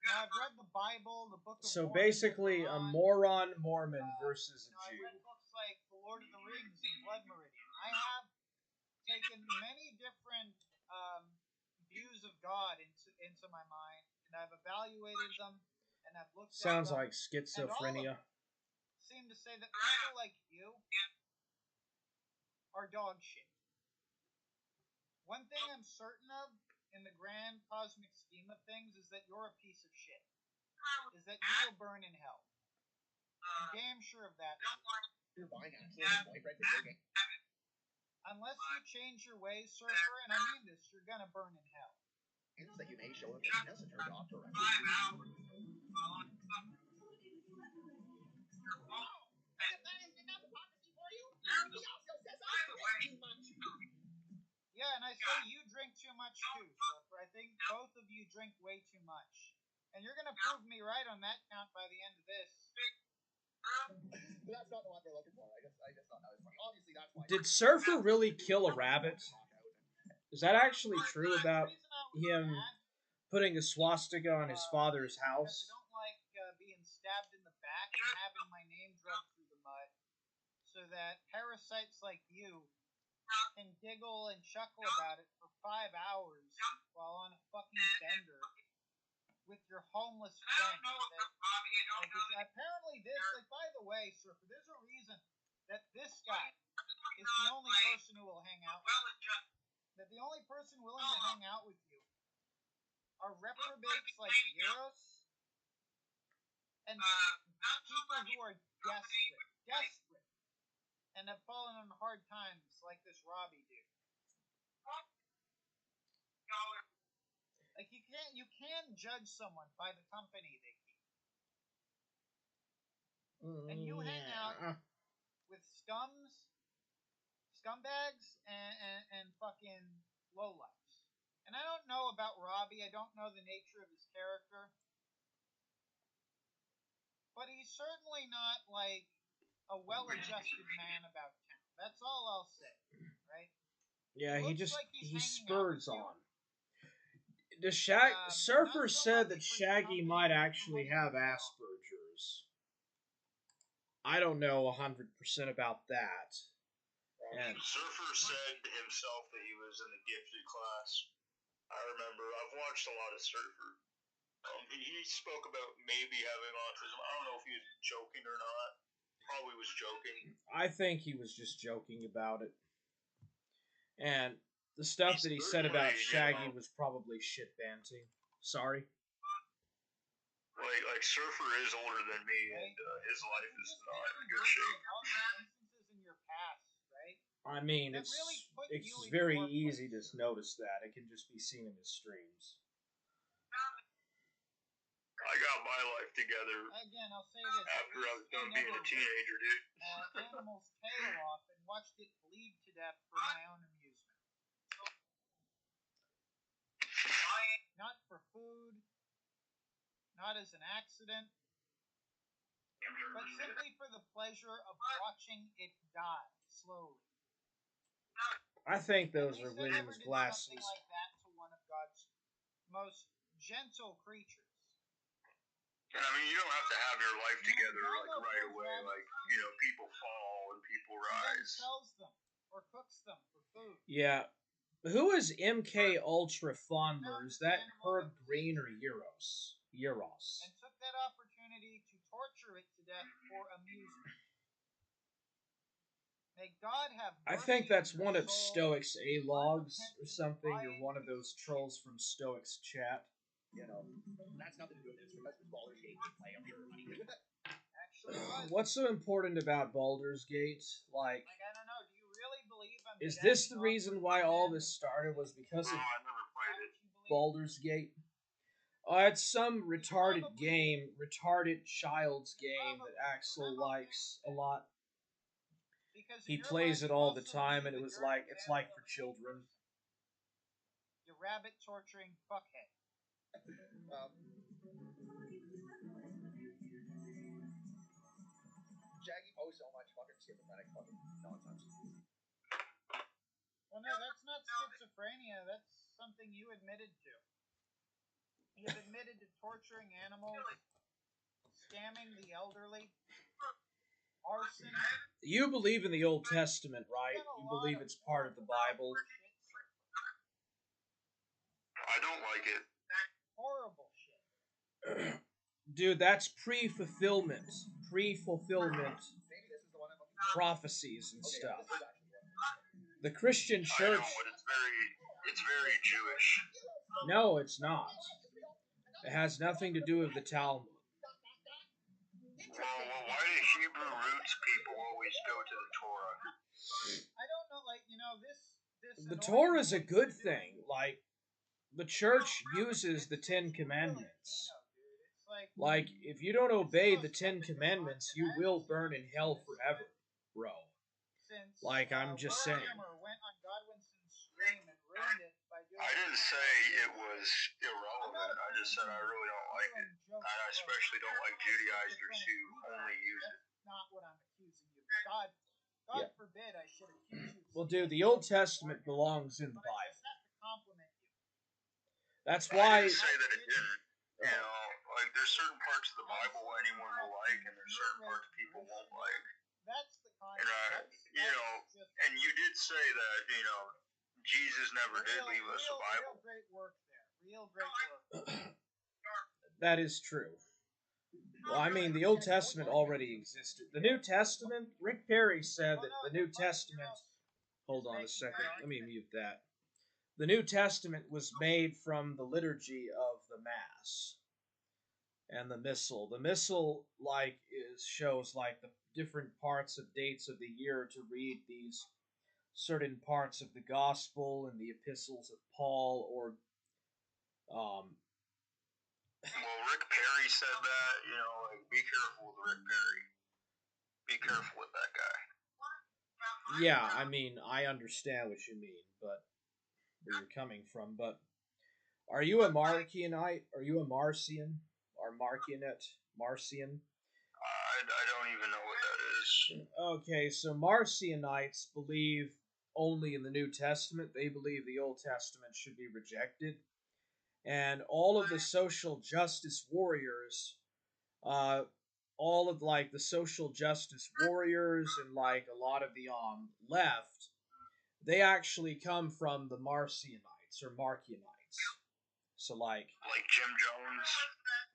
Now, I've read the Bible, the Book of So Mormon, basically, a moron Mormon versus a I've Jew. read books like The Lord of the Rings and Blood Meridian. I have taken many different views of God into my mind, and I've evaluated them, and I've looked Sounds at them. like schizophrenia. Seem to say that people like you are dog shit. One thing I'm certain of in the grand cosmic scheme of things is that you're a piece of shit. Is that you will burn in hell. I'm damn sure of that. You're buying Axel's boyfriend to your game. Unless you change your ways, Surfer, and I mean this, you're gonna burn in hell. Hints that you may show him weakness and turn off directly. Yeah, and I say you drink too much too, Surfer. I think both of you drink way too much. And you're gonna prove me right on that count by the end of this. That's not the one we're looking for. I just thought that was funny. Obviously, that's why. Did Surfer really kill a rabbit? Is that actually true about him putting a swastika on his father's house? I don't like being stabbed in the back and having my name dragged through the mud, so that parasites like you can giggle and chuckle about it for 5 hours while on a fucking bender with your homeless friend. Apparently this, by the way, Surfer, there's a reason that this guy is the only person who will hang out with you. That the only person willing to hang out with you are reprobates like Euros and people who are desperate, and have fallen on hard times like this Robbie dude. Like you can judge someone by the company they keep. And you hang out with scumbags, and fucking lowlifes. And I don't know about Robbie. I don't know the nature of his character. But he's certainly not like a well-adjusted man about town. That's all I'll say, right? Yeah, he hanging spurs out with you. on. Surfer said that Shaggy might actually have Asperger's. I don't know 100% about that. And Surfer said himself that he was in the gifted class. I remember. I've watched a lot of Surfer. He spoke about maybe having autism. I don't know if he was joking or not. Probably was joking. I think he was just joking about it. And the stuff that he said about Shaggy was probably shit banting. Sorry. Like Surfer is older than me, and his life is not in good shape. Instances in your past, right? I mean, it's very easy to notice that. It can just be seen in his streams. I got my life together. Again, I'll say this. After I was done being a teenager, dude. Animal's tail off and watched it bleed to death for my own amusement. Not for food, not as an accident, but simply for the pleasure of watching it die slowly. I think those are William's glasses. Something like that to one of God's most gentle creatures. I mean, you don't have to have your life together like right away. Like, you know, people fall and people rise. He sells them or cooks them for food. Yeah. Who is MK Ultra Fondler? Is that Herb Green or Euros? And took that opportunity to torture it to death for amusement. May God have mercy. I think that's one of soul, Stoic's A-logs or something, or one of those trolls from Stoic's chat. You know, that's nothing to do with this because it's Baldur's Gate play on your money. Actually, what's so important about Baldur's Gate? Like, I don't know. Do you really believe I'm is this the reason why all this started? Was because of Baldur's Gate? It's some retarded game, retarded child's game that Axel likes a lot. He plays it all the time, and it's like for children. You rabbit torturing fuckhead. Shaggy posts so much fucking schizophrenic fucking nonsense. Well, no, that's not schizophrenia. That's something you admitted to. You've admitted to torturing animals, scamming the elderly, arson. You believe in the Old Testament, right? You believe it's part of the Bible. I don't like it. Horrible shit. Dude, that's pre-fulfillment prophecies and stuff. The Christian church. I know, but it's very Jewish. No, it's not. It has nothing to do with the Talmud. Well, why do Hebrew roots people always go to the Torah? I don't know, like, you know, this the Torah is a good thing. Like, the church uses the Ten Commandments. Like, if you don't obey the Ten Commandments, you will burn in hell forever, bro. Like, I'm just saying. I didn't say it was irrelevant. I just said I really don't like it. And I especially don't like Judaizers who only use it. That's not what I'm accusing you of. God forbid I should accuse you. Well, dude, the Old Testament belongs in the Bible. That's I why. didn't say that it didn't. You know, like, there's certain parts of the Bible anyone will like, and there's certain parts people won't like. That's the concept. And you know, and you did say that, you know, Jesus never did leave us a Bible. Real great work there. Real great work. That is true. Well, I mean, the Old Testament already existed. The New Testament, Rick Perry said that the New Testament. Hold on a second. Let me mute that. The New Testament was made from the liturgy of the Mass and the Missal. The Missal, like, shows like the different parts of dates of the year to read these certain parts of the Gospel and the epistles of Paul, or Well, Rick Perry said that. You know, like, be careful with Rick Perry. Be careful with that guy. Yeah, I mean, I understand what you mean, but where you're coming from. But are you a Marcionite? Are you a Marcion? Or Marcion? I don't even know what that is. Okay, so Marcionites believe only in the New Testament. They believe the Old Testament should be rejected. And all of the social justice warriors, all of, like, the social justice warriors and, like, a lot of the left, they actually come from the Marcionites or Marcionites. So, like Jim Jones?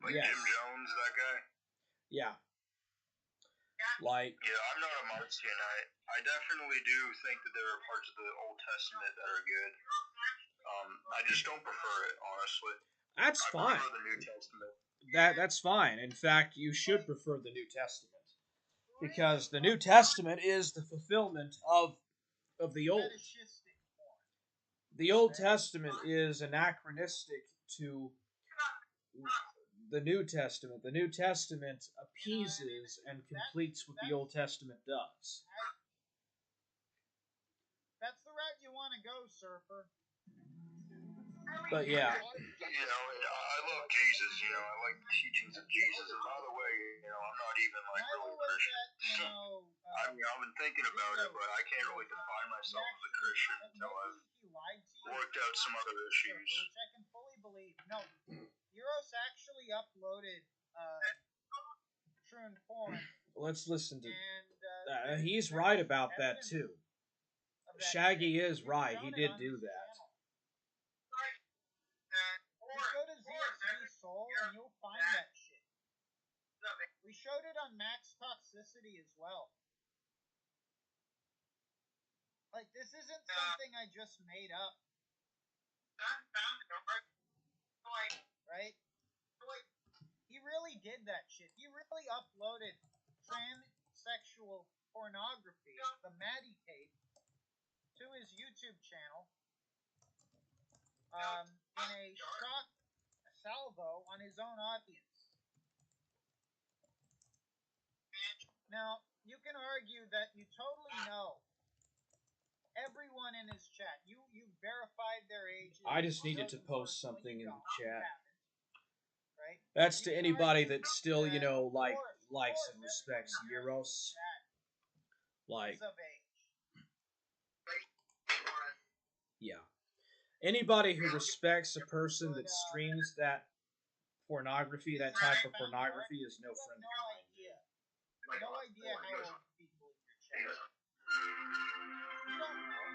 Like, yes. Jim Jones, that guy? Yeah. Like... Yeah, I'm not a Marcionite. I definitely do think that there are parts of the Old Testament that are good. I just don't prefer it, honestly. That's fine. I prefer the New Testament. That's fine. In fact, you should prefer the New Testament. Because the New Testament is the fulfillment of the Old. The Old Testament is anachronistic to the New Testament. The New Testament appeases and completes what the Old Testament does. That's the route you want to go, Surfer. But yeah. You know, I love Jesus, you know, I like the teachings of Jesus. And by the way, you know, I'm not even, like, really Christian. I mean, I've been thinking about it, but I can't really define myself as a Christian until I've worked out some other issues. Which I can fully believe. No, Eros actually uploaded Troon porn. Let's listen to... he's right about that, too. Shaggy is right. He did do that. Just go to ZXV Soul and you'll find that shit. We showed it on Max Toxicity as well. Like, this isn't something I just made up. Right? He really did that shit. He really uploaded transsexual pornography, the Maddie tape, to his YouTube channel. In a salvo on his own audience. Now, you can argue that you totally know everyone in his chat. You verified their ages. I just needed to post something in the chat. Right? That's to anybody that still, you know, likes and respects Euros. Like, yeah. Anybody who respects a person that streams that pornography, that type of pornography, is no friend of mine. No idea how old people in your chat. You don't know.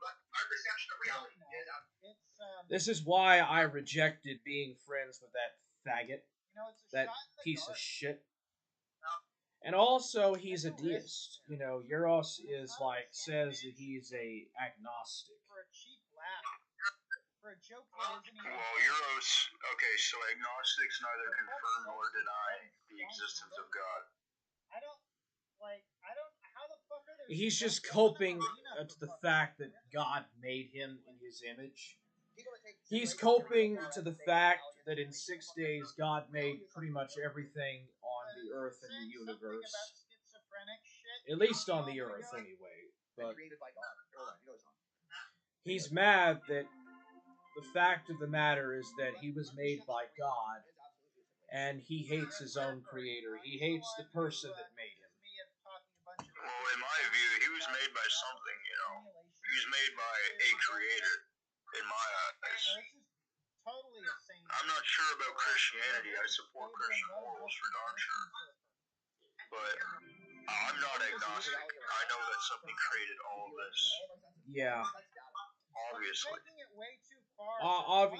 But our perception of reality is This is why I rejected being friends with that faggot, that piece of shit. And also, he's a deist. You know, Euros is like, says that he's a agnostic. For a cheap laugh. For a joke that isn't even... Well, Euros, okay, so agnostics neither confirm nor deny the existence of God. How the fuck are there... He's just coping to the fact that God made him in his image. He's coping to the fact that in 6 days God made pretty much everything on the earth and the universe. At least on the earth, anyway. But he's mad that the fact of the matter is that he was made by God, and he hates his own creator. He hates the person that made him. Well, in my view, he was made by something, you know. He was made by a creator, in my eyes. I'm not sure about Christianity. I support Christian morals for darn sure. But I'm not agnostic. I know that something created all of this. Yeah. Obviously.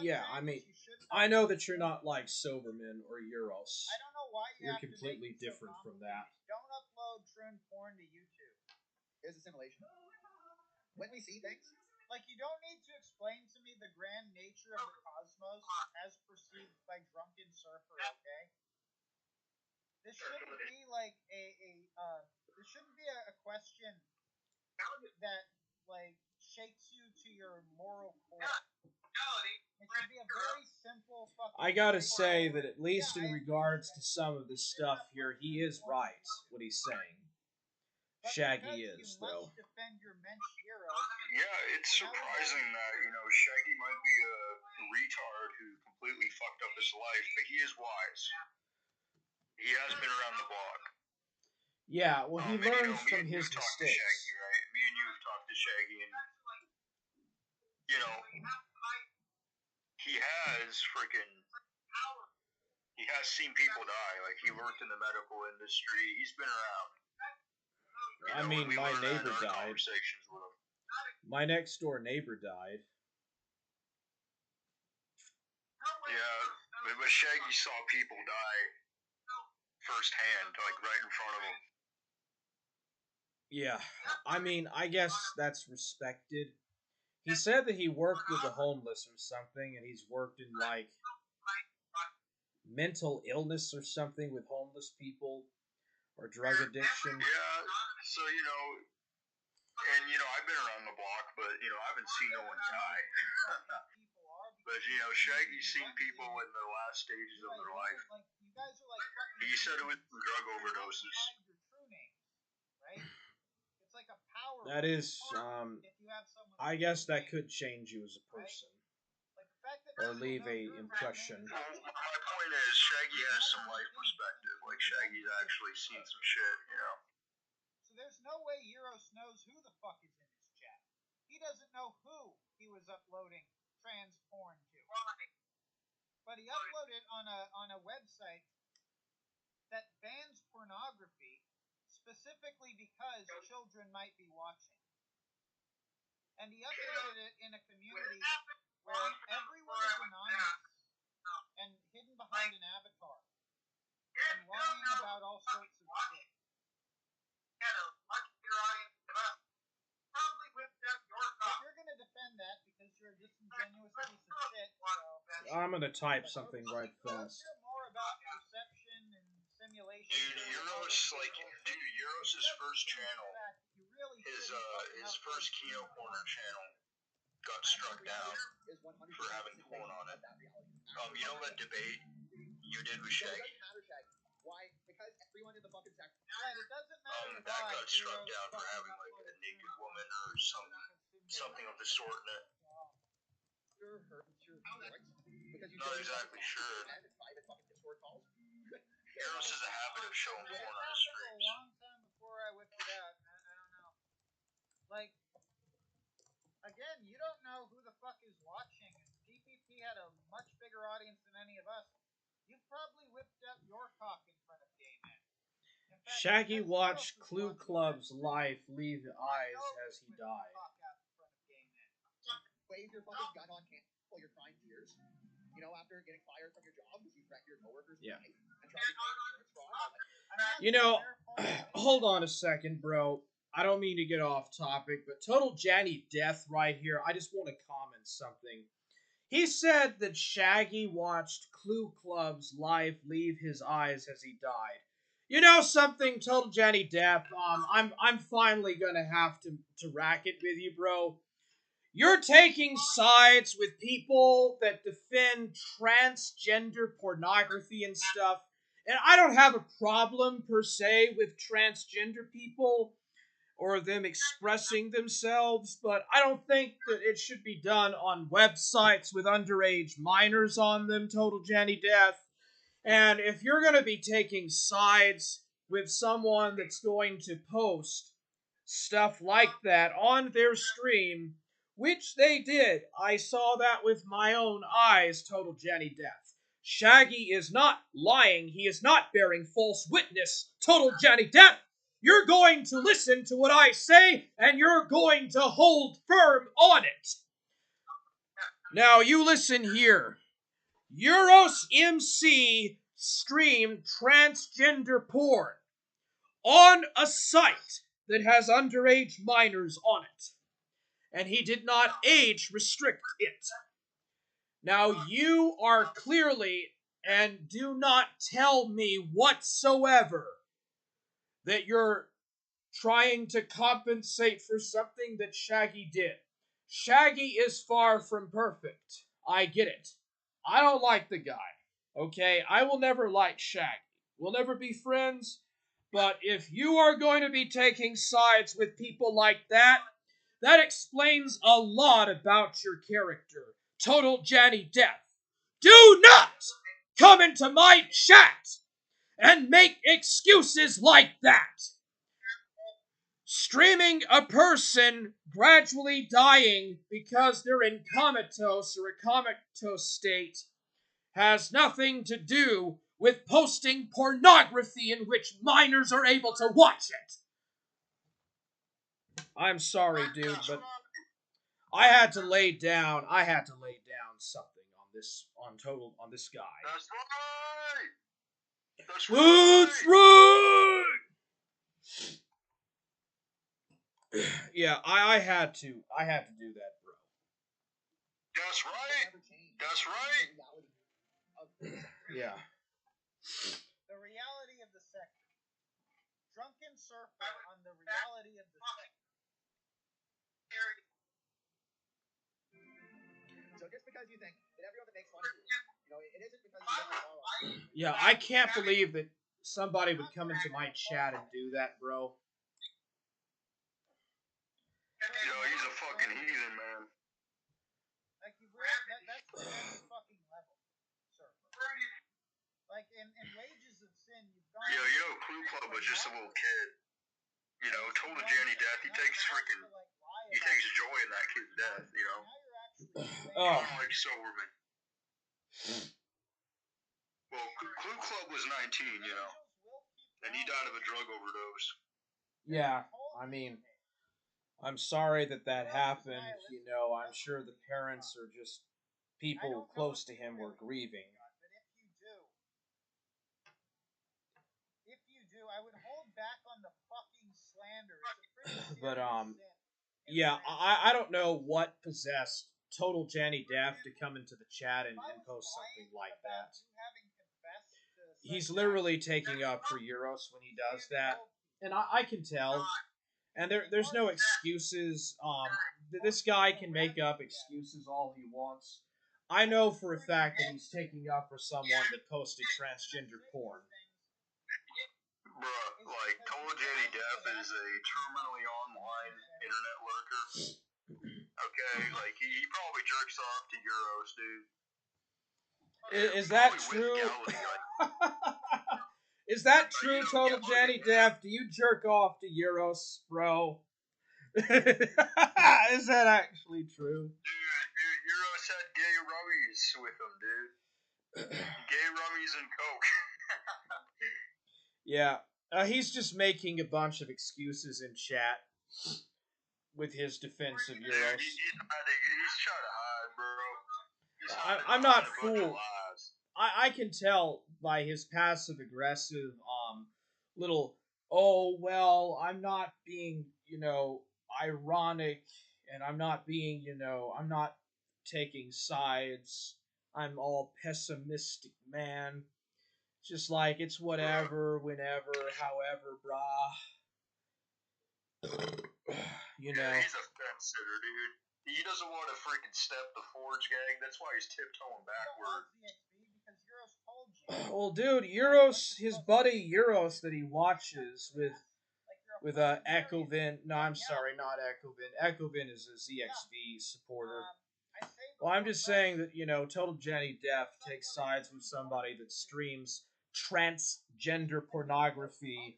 Yeah, I mean, I know that you're not like Soberman or Euros. You're completely different from that. Don't upload troon porn to YouTube. Here's a simulation. When we see things, like, you don't need to explain to me the grand nature of the cosmos as perceived by Drunken Surfer, okay? This shouldn't be like this shouldn't be a question that, like, shakes you to your moral core. It should be a very simple fucking... I gotta say that at least in regards to some of this stuff here, he is right, what he's saying. Shaggy is, though. Yeah, it's surprising that, you know, Shaggy might be a retard who completely fucked up his life, but he is wise. He has been around the block. Yeah, well, he learns from his mistakes. Shaggy, right? Me and you have talked to Shaggy, and, you know, he has seen people die. Like, he worked in the medical industry. He's been around. You know, I mean, my neighbor died. With him. My next door neighbor died. Yeah, but Shaggy saw people die firsthand, like right in front of him. Yeah, I mean, I guess that's respected. He said that he worked with the homeless or something, and he's worked in, like, mental illness or something with homeless people, or drug addiction. Yeah, so, you know, and, you know, I've been around the block, but, you know, I haven't seen no one die. But, you know, Shaggy's seen people in the last stages of their life. He said it was drug overdoses. That is, I guess that could change you as a person. Or leave a impression. Well, my point is, Shaggy has some life perspective. Like, Shaggy's actually seen some shit, you know? So there's no way Euros knows who the fuck is in his chat. He doesn't know who he was uploading trans porn to. But he uploaded on a website that bans pornography specifically because children might be watching. And he uploaded it in a community where everyone is anonymous and hidden behind an avatar and lying about all sorts of shit. But you're going to defend that because you're a disingenuous piece of shit, so... I'm going to type something right fast. Hear more about perception and simulation. Euros' first channel, his first Kino Corner channel got struck down for having porn on it. You know that debate you did with Shaggy? It doesn't matter, Shaggy. Why? Because everyone in the fucking sector. Right, it doesn't matter That why. got struck down for having like a naked woman or something of the sort in it. You're hurt. You're correct. Because you Not exactly sure. Private fucking Discord calls. Eros has a habit of showing porn on his It took a streams. long time before I whipped it out. I don't know. Like, again, you don't know who the fuck is watching. DPP had a much bigger audience than any of us. You've probably whipped up your cock in front of gay men. In fact, Shaggy Zeros watched was Clue watching Club's that. life leave I eyes know as he he's whipping died. cock out in front of gay men. Wave your fucking gun on camera while you're crying tears. You know, after getting fired from your job because you threatened your coworkers Yeah. and try to claim insurance fraud. You know, hold on a second, bro. I don't mean to get off topic, but Total Janny Death right here, I just want to comment something. He said that Shaggy watched Clue Club's life leave his eyes as he died. You know something, Total Janny Death? I'm finally gonna have to rack it with you, bro. You're taking sides with people that defend transgender pornography and stuff. And I don't have a problem per se with transgender people or them expressing themselves, but I don't think that it should be done on websites with underage minors on them, Total Janny Death. And if you're going to be taking sides with someone that's going to post stuff like that on their stream, which they did, I saw that with my own eyes, Total Janny Death. Shaggy is not lying. He is not bearing false witness, Total Janny Death. You're going to listen to what I say, and you're going to hold firm on it. Now, you listen here. Euros MC streamed transgender porn on a site that has underage minors on it. And he did not age restrict it. Now, you are clearly, and do not tell me whatsoever, that you're trying to compensate for something that Shaggy did. Shaggy is far from perfect. I get it. I don't like the guy. Okay? I will never like Shaggy. We'll never be friends. But if you are going to be taking sides with people like that, that explains a lot about your character. Total Janny Death. Do not come into my chat and make excuses like that. Streaming a person gradually dying because they're in comatose or a comatose state has nothing to do with posting pornography in which minors are able to watch it. I'm sorry, dude, but I had to lay down something on this guy. That's right! That's right! Yeah, I had to do that, bro. That's right! That's right! Yeah. The reality of the sector. Drunken Surfer on the reality of the sector. So just because you think that everyone that makes fun of you, it isn't because you don't follow. Yeah, I can't believe that somebody would come into my chat and do that, bro. Yo, he's a fucking heathen, man. Like, that's the next fucking level, Surfer. Like, in Wages of Sin, you've gone... Yo, Clue Club was just a little kid. Total Janny Death, he takes joy in that kid's death, Oh. Like Silverman. Well, Clue Club was 19, and he died of a drug overdose. Yeah, I mean, I'm sorry that happened, I'm sure the parents or just people close to him were grieving. If you do, I would hold back on the fucking slander. But, yeah, I don't know what possessed Total Janny Death to come into the chat and post something like that. He's literally taking up for Euros when he does that. And I can tell. And there's no excuses. This guy can make up excuses all he wants. I know for a fact that he's taking up for someone that posted transgender porn. Bruh, like, Total Jenny Death is a terminally online internet lurker. Okay, like, he probably jerks off to Euros, dude. Is that Probably true? with Galley, Is that true, Total Jenny Death? Do you jerk off to Euros, bro? Is that actually true? Dude, Euros had gay rummies with him, dude. Gay rummies and coke. Yeah, he's just making a bunch of excuses in chat with his defense of Euros. He's trying to hide, bro. I'm not fooled. I can tell by his passive aggressive little, oh well, I'm not being, ironic, and I'm not being, I'm not taking sides. I'm all pessimistic, man. Just like it's whatever, whenever, however, brah. Yeah, he's a fence sitter, dude. He doesn't want to freaking step the forge gang. That's why he's tiptoeing backward. Well, dude, Euros, his buddy Euros that he watches with Echovin. No, I'm sorry, not Echovin. Echovin is a ZXV supporter. Well, I'm just saying that, Total Jenny Death takes sides with somebody that streams transgender pornography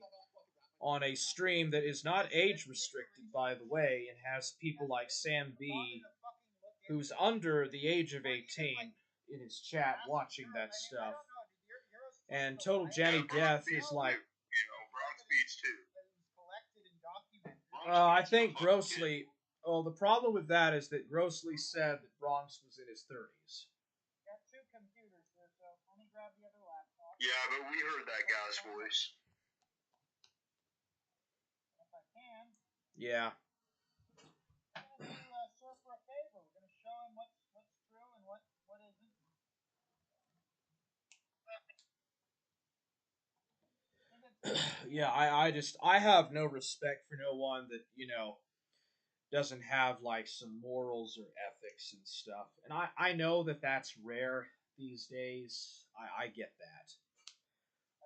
on a stream that is not age restricted, by the way, and has people like Sam B, who's under the age of 18, in his chat watching that stuff. And Total Jenny Death is like, Bronx Beats too. I think Grossly. Well, the problem with that is that Grossly said that Bronx was in his 30s. Yeah, but we heard that guy's voice. Yeah. Yeah, I have no respect for no one that, doesn't have like some morals or ethics and stuff. And I know that that's rare these days. I get that.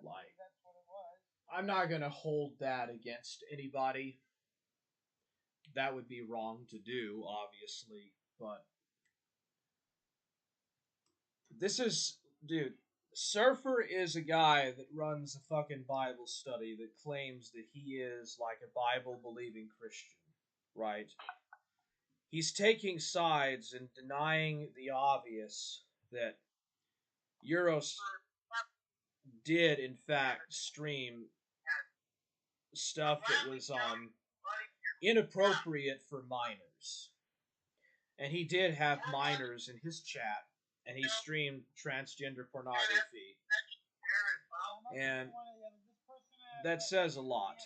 Like, I'm not gonna hold that against anybody. That would be wrong to do, obviously, but this is, dude, Surfer is a guy that runs a fucking Bible study that claims that he is like a Bible-believing Christian, right? He's taking sides and denying the obvious that Euros did, in fact, stream stuff that was inappropriate for minors. And he did have minors in his chat, and he streamed transgender pornography. And that says a lot.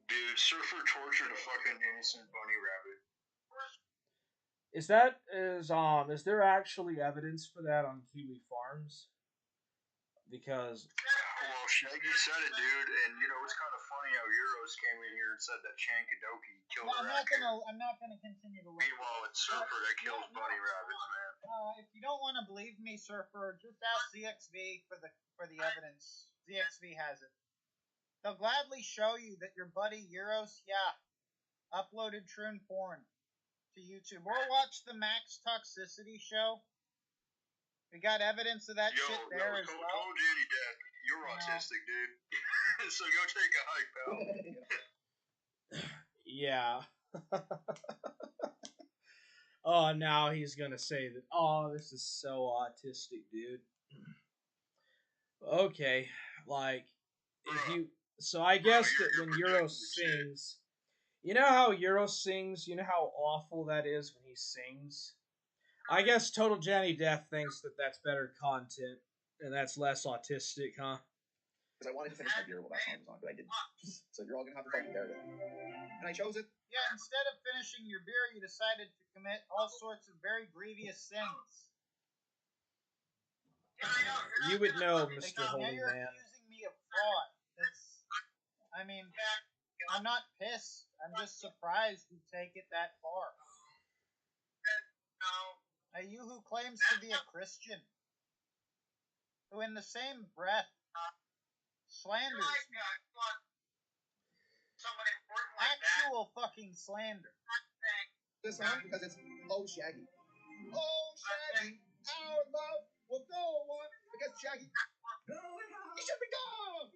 Dude, Surfer tortured a fucking innocent bunny rabbit. Is there actually evidence for that on Kiwi Farms? Because well, Shaggy said it, dude, and it's kind of funny how Euros came in here and said that Chankadoki killed a raccoon. I'm not gonna continue to look. Meanwhile, it's Surfer that kills bunny rabbits, man. If you don't want to believe me, Surfer, just ask ZXV for the evidence. ZXV has it. They'll gladly show you that your buddy Euros, uploaded troon porn to YouTube. Or watch the Max Toxicity show. We got evidence of that shit there as well. Told you any death. You're autistic, dude. So go take a hike, pal. Yeah. Oh, now he's gonna say that. Oh, this is so autistic, dude. Okay, like if you. So I guess that when Euros sings, you know how Euros sings. You know how awful that is when he sings. I guess Total Jenny Death thinks that that's better content and that's less autistic, huh? Because I wanted to finish my beer while that song was on, but I didn't. So you're all gonna have to fucking bear with it. And I chose it Yeah, instead of finishing your beer, you decided to commit all sorts of very grievous sins. You would know, Mr. Like, now Holy you're Man. accusing me of fraud. I mean, I'm not pissed. I'm just surprised you take it that far. You who claims to be a Christian, who in the same breath slanders me. Actual fucking slander. This song because it's Oh Shaggy. Oh Shaggy, our love will go on because Shaggy, you should be gone.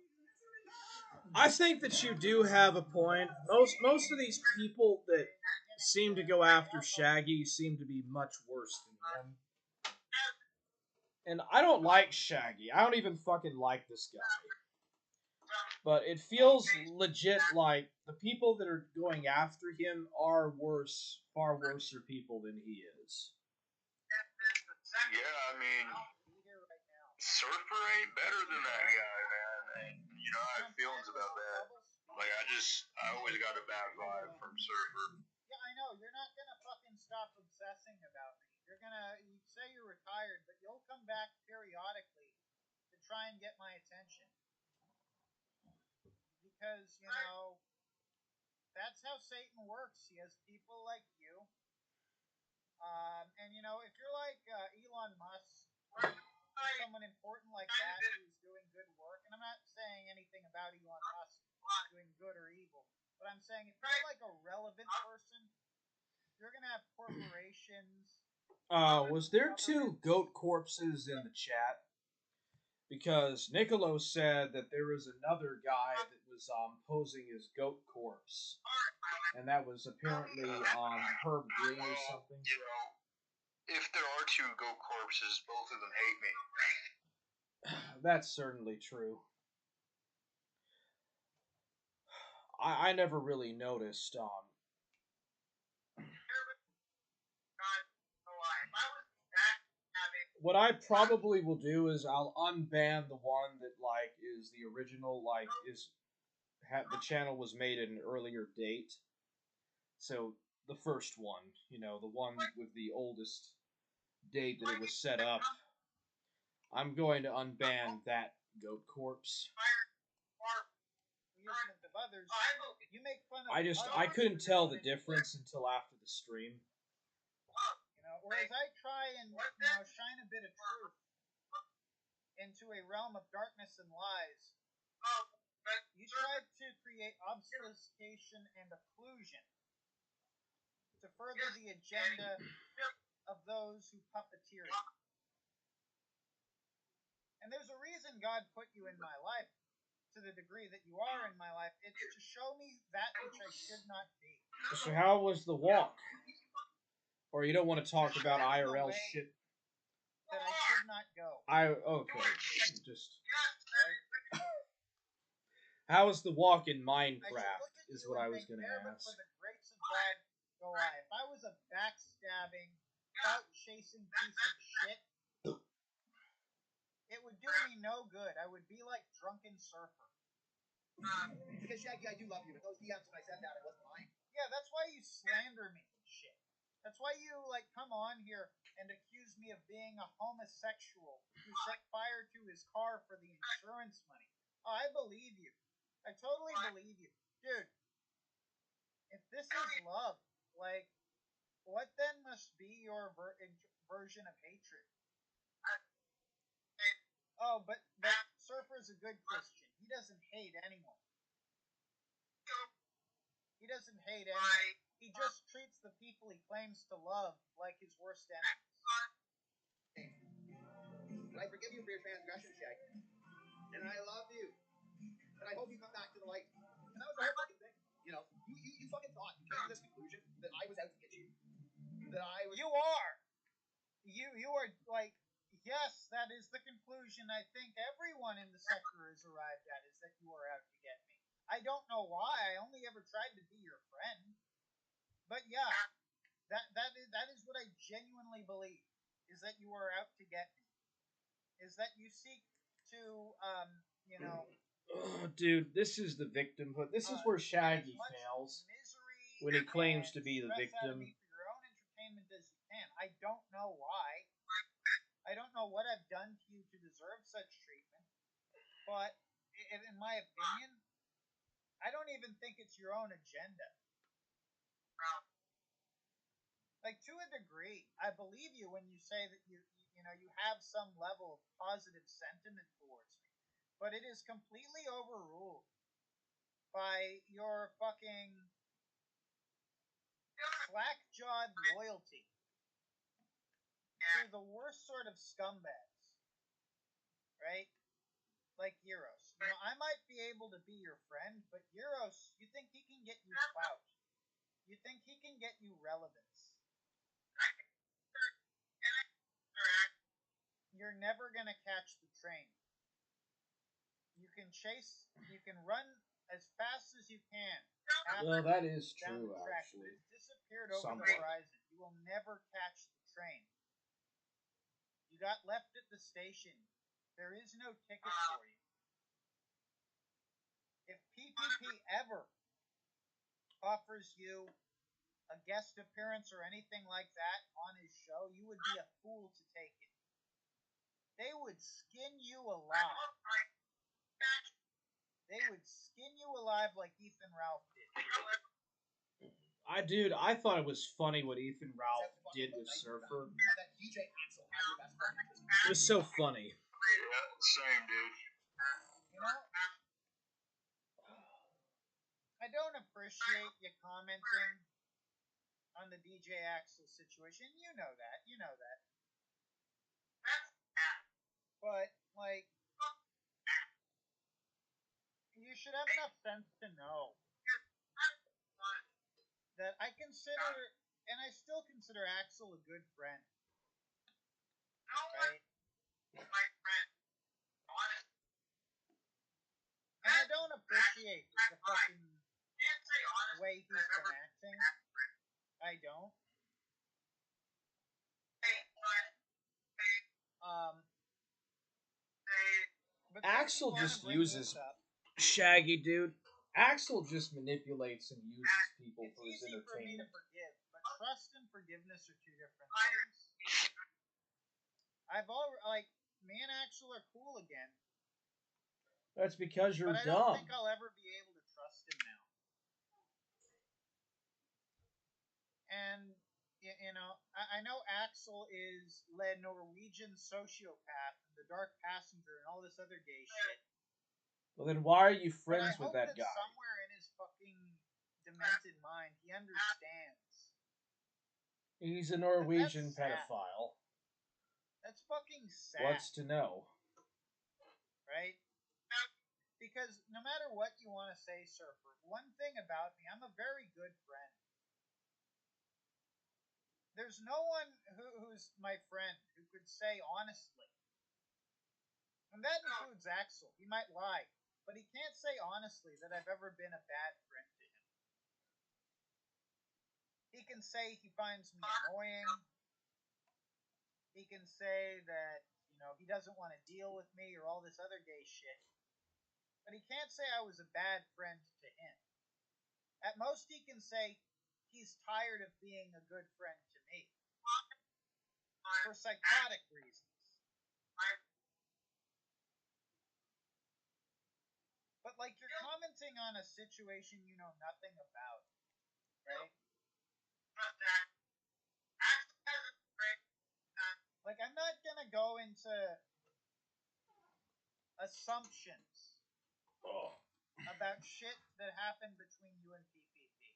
I think that you do have a point. Most of these people that seem to go after Shaggy seem to be much worse than him. And I don't like Shaggy. I don't even fucking like this guy. But it feels legit like the people that are going after him are worse, far worser people than he is. Yeah, I mean, Surfer ain't better than that guy, man. And you know, I have feelings about that. Like, I always got a bad vibe from Surfer. Yeah, I know. You're not gonna fucking stop obsessing about me. You say you're retired, but you'll come back periodically to try and get my attention. Because, that's how Satan works. He has people like you. And, if you're like Elon Musk, or someone important like that who's doing good work, and I'm not saying anything about Elon Musk doing good or evil, but I'm saying if you're like a relevant person, you're going to have corporations. Was there 2 goat corpses in the chat? Because Niccolo said that there was another guy that was posing as goat corpse, and that was apparently Herb Green or something. You know, if there are 2 goat corpses, both of them hate me. That's certainly true. I never really noticed. What I probably will do is I'll unban the one that like is the original, like the channel was made at an earlier date. So the first one, the one with the oldest date that it was set up. I'm going to unban that goat corpse. I couldn't tell the difference until after the stream. Whereas I try and shine a bit of truth into a realm of darkness and lies, you tried to create obfuscation and occlusion to further the agenda of those who puppeteer you. And there's a reason God put you in my life to the degree that you are in my life. It's to show me that which I should not be. So how was the walk? Or you don't want to talk about IRL shit? That I should not go. Okay. Just... How was the walk in Minecraft, is what I was going to ask. For the grace of God, go I. If I was a backstabbing, clout-chasing piece of shit, it would do me no good. I would be like Drunken Surfer. Because Shaggy, I do love you, but those DMs when I said that, it wasn't mine. Yeah, that's why you slander me and shit. That's why you, come on here and accuse me of being a homosexual who set fire to his car for the insurance money. Oh, I believe you. I totally believe you. Dude, if this is love, what then must be your version of hatred? Oh, but Surfer's a good Christian. He doesn't hate anyone. He doesn't hate anyone. He just treats the people he claims to love like his worst enemies. But I forgive you for your transgression, Shaggy. And I love you. And I hope you come back to the light. And that was the whole fucking thing. You fucking thought you came to this conclusion that I was out to get you. That I was... You are! You are, yes, that is the conclusion I think everyone in the sector has arrived at, is that you are out to get me. I don't know why. I only ever tried to be your friend. But yeah, that is what I genuinely believe, is that you are out to get me. Is that you seek to, Oh, dude, this is the victimhood. This is where Shaggy fails. Misery when he claims to be the stress out of victim. me for your own entertainment as you can. I don't know why. I don't know what I've done to you to deserve such treatment. But in my opinion, I don't even think it's your own agenda. Like, to a degree, I believe you when you say that you have some level of positive sentiment towards me. But it is completely overruled by your fucking slack-jawed loyalty to the worst sort of scumbags. Right? Like Euros. I might be able to be your friend, but Euros, you think he can get you clout. You think he can get you relevance. You're never gonna catch the train. You can run as fast as you can. Well, that is true, track, actually. it's disappeared over Somewhat. the horizon. You will never catch the train. You got left at the station. There is no ticket for you. If PPP ever offers you a guest appearance or anything like that on his show, you would be a fool to take it. They would skin you alive. They would skin you alive like Ethan Ralph did. I thought it was funny what Ethan Ralph did with Surfer. It was so funny. Yeah, same, dude. I don't appreciate you commenting on the DJ Axel situation. You know that. But, like, you should have enough sense to know that I consider, and I still consider Axel a good friend. Right? And I don't appreciate the fucking way he's been acting. I don't. But Axel just uses Shaggy, dude. Axel just manipulates and uses people for his entertainment. It's easy for me to forgive, but trust and forgiveness are two different things. Me and Axel are cool again. That's because you're but I dumb. don't think I'll ever be able to trust him now. And, I know Axel is the Norwegian sociopath, and the Dark Passenger, and all this other gay shit. Well, then why are you friends with that guy? Somewhere in his fucking demented mind, he understands. He's a Norwegian pedophile. That's fucking sad. What's to know? Right? Because no matter what you want to say, Surfer, one thing about me, I'm a very good friend. There's no one who's my friend who could say honestly. And that includes Axel. He might lie. But he can't say honestly that I've ever been a bad friend to him. He can say he finds me annoying. He can say that, he doesn't want to deal with me or all this other gay shit. But he can't say I was a bad friend to him. At most, he can say he's tired of being a good friend to me. For psychotic reasons. But, you're commenting on a situation you know nothing about. Right? I'm not gonna go into assumptions about shit that happened between you and PPP.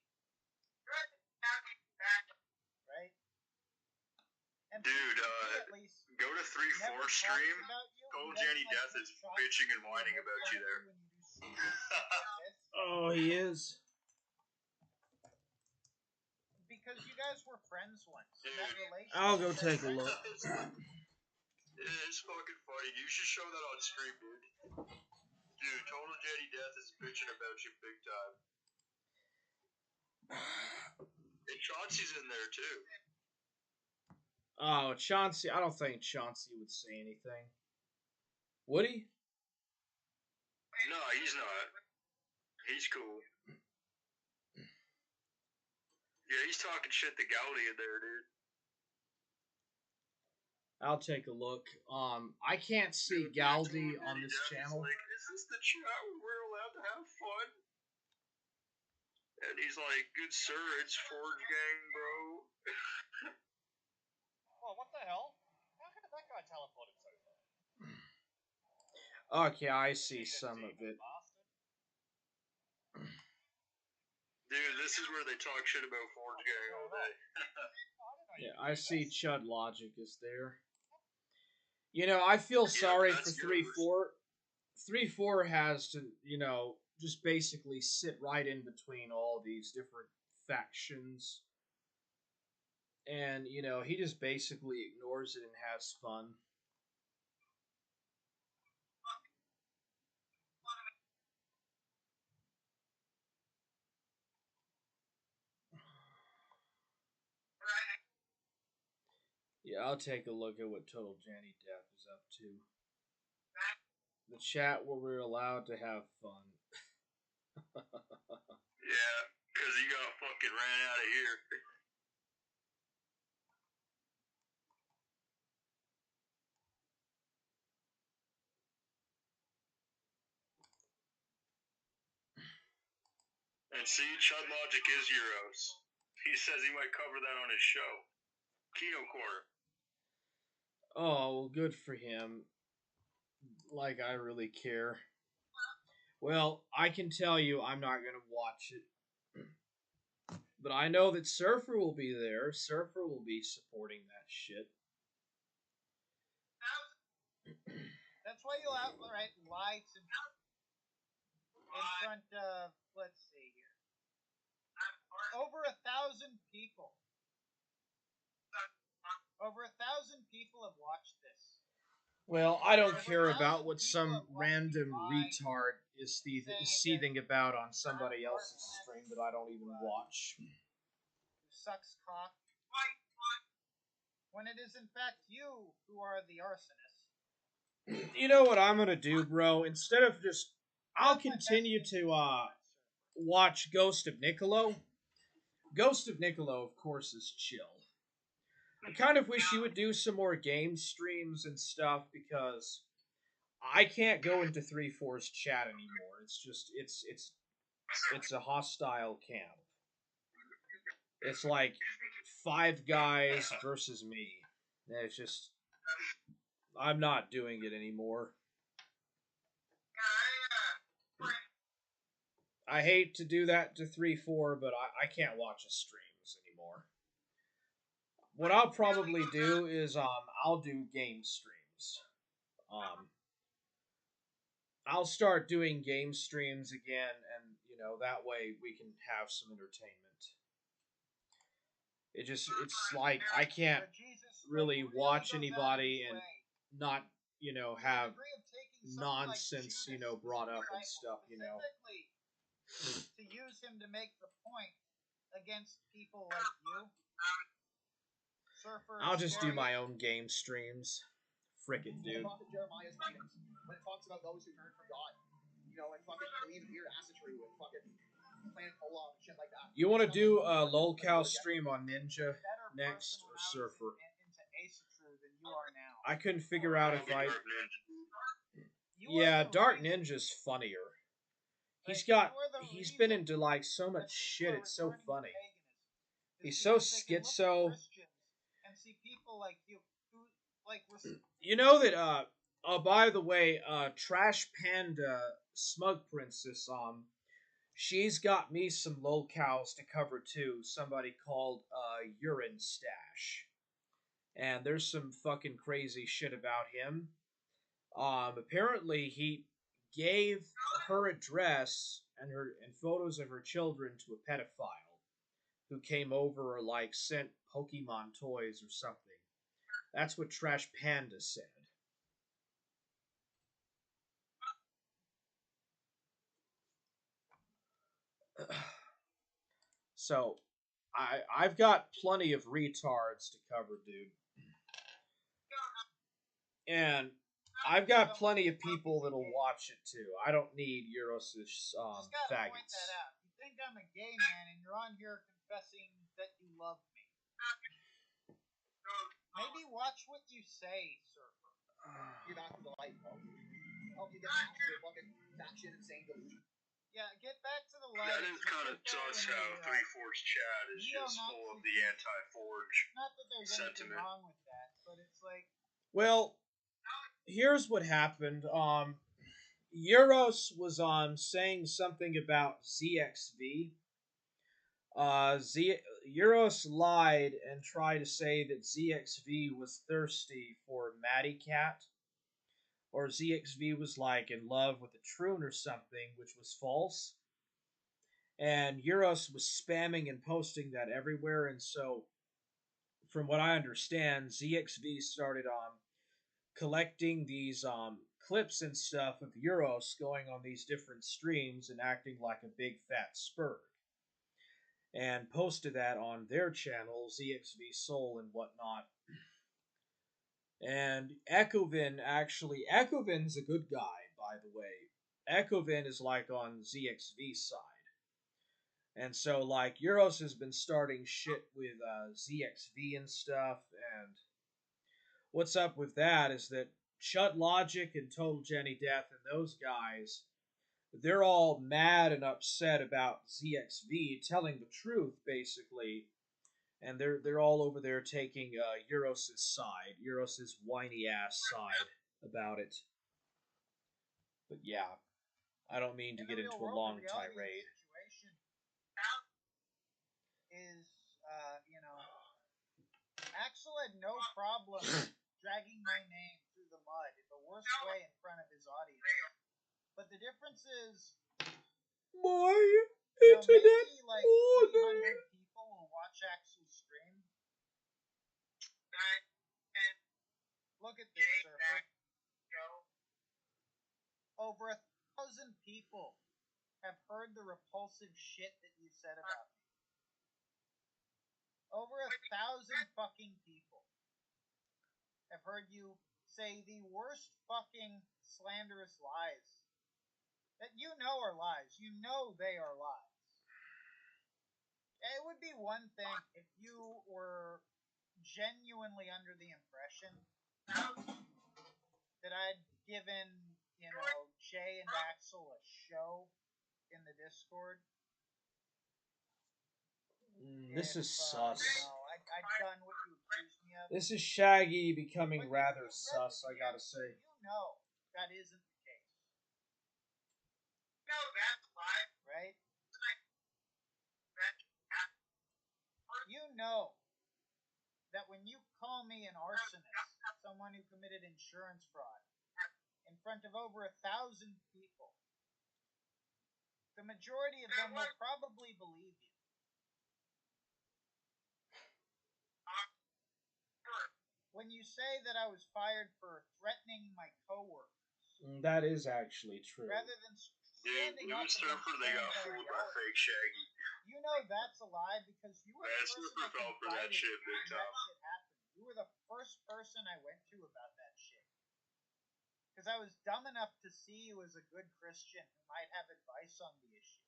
Right? And dude, go to 3-4 stream. Total Jenny Death is bitching and whining about you there. Oh, he is. Because you guys were friends once. I'll go take a look. It's fucking funny. You should show that on stream, dude. Dude, Total Jenny Death is bitching about you big time. And Chauncey's in there too. Oh, Chauncey. I don't think Chauncey would say anything. Would he? No, he's not. He's cool. Yeah, he's talking shit to Gowdy in there, dude. I'll take a look. I can't see Gowdy on this channel. Like, is this the chat where we're allowed to have fun? And he's like, good sir, it's Forge Gang, bro. Well, what the hell? How could that guy teleport himself? Okay, I see some of it. Dude, this is where they talk shit about Forge Gang all day. Yeah, I see Chud Logic is there. You know, I feel sorry for 3-4. 3-4 has to, you know, just basically sit right in between all these different factions. And, you know, he just basically ignores it and has fun. Yeah, I'll take a look at what Total Janny Death is up to. The chat where we're allowed to have fun. Yeah, because he got fucking ran out of here. And see, Chud Logic is Euros. He says he might cover that on his show. Kino Corner. Oh, well, good for him. Like, I really care. Well, I can tell you I'm not going to watch it. But I know that Surfer will be there. Surfer will be supporting that shit. That's why you'll outright lights in front of, let's see here, over 1,000 people. Over 1,000 people have watched this. Well, I don't care about what some random retard is seething about on somebody else's stream that I don't even watch. Who sucks cock. When it is in fact you who are the arsonist. You know what I'm gonna do, bro? Instead of just... I'll continue to watch Ghost of Niccolo. Ghost of Niccolo, of course, is chill. I kind of wish you would do some more game streams and stuff, because I can't go into 3-4's chat anymore. It's just, it's a hostile camp. It's like 5 guys versus me. And it's just, I'm not doing it anymore. I hate to do that to 3-4, but I can't watch his streams anymore. What I'll probably do is I'll do game streams. I'll start doing game streams again, and you know, that way we can have some entertainment. It's like I can't really watch anybody and not, you know, have nonsense, you know, brought up and stuff, you know. To use him to make the point against people like you. Surfer, I'll just do my own game streams. Frickin' dude. Jeremiah's writings, when it talks about those who turn from God, you know, and fucking believe in weird acid true and fucking playing Pola and shit like that. You want to do a lolcow stream on Ninja next, or Surfer? I couldn't figure out if I... Yeah, Dark Ninja's funnier. He's been into like so much shit, it's so funny. He's so schizo. You know that, by the way, Trash Panda Smug Princess, she's got me some lolcows to cover too. Somebody called, Urine Stash. And there's some fucking crazy shit about him. Apparently he gave her address and photos of her children to a pedophile who came over or like sent Pokemon toys or something. That's what Trash Panda said. So, I've got plenty of retards to cover, dude. And I've got plenty of people that'll watch it too. I don't need Euros' faggots. Point that out. You think I'm a gay man and you're on here confessing that you love me. Maybe watch what you say, Surfer. You're back to the light, bro. Help you get past your fucking batshit insane delusion. Yeah, get back to the light. That is kind of sus how Three Forge Chat is just full of the anti-Forge Not that there's anything sentiment. wrong with that, but it's like... Well, here's what happened. Euros was saying something about ZXV. Euros lied and tried to say that ZXV was thirsty for Matty Cat, or ZXV was like in love with a troon or something, which was false. And Euros was spamming and posting that everywhere, and so, from what I understand, ZXV started collecting these clips and stuff of Euros going on these different streams and acting like a big fat spurg, and posted that on their channel, ZXV Soul and whatnot. And Echovin, a good guy, by the way. Echovin is like on ZXV's side. And so, like, Euros has been starting shit with ZXV and stuff, and what's up with that is that Chut Logic and Total Jenny Death and those guys, they're all mad and upset about ZXV telling the truth, basically, and they're all over there taking Euros' side, Euros' whiny ass side about it. But yeah, I don't mean to get into a long tirade. Is Axel had no problem dragging my name through the mud in the worst way in front of his audience. But the difference is, my internet maybe like 300 people will watch Axel's stream. Look at this, Surfer. Over 1,000 people have heard the repulsive shit that you said about me. Over 1,000 fucking people have heard you say the worst fucking slanderous lies that you know are lies. You know they are lies. It would be one thing if you were genuinely under the impression that I'd given, Jay and Axel a show in the Discord. This is sus. I'd done what you accused me of. This is Shaggy becoming rather sus, I gotta say. That isn't the case. No, that's fine. Right? You know that when you call me an arsonist, someone who committed insurance fraud, in front of over 1,000 people, the majority of them will probably believe you. When you say that I was fired for threatening my coworkers, that is actually true. Rather than Dude, New Surfer, they got fooled by fake Shaggy. You know that's a lie because you were the person that fell for that shit big time. That shit happened. You were the first person I went to about that shit. Because I was dumb enough to see you as a good Christian who might have advice on the issue.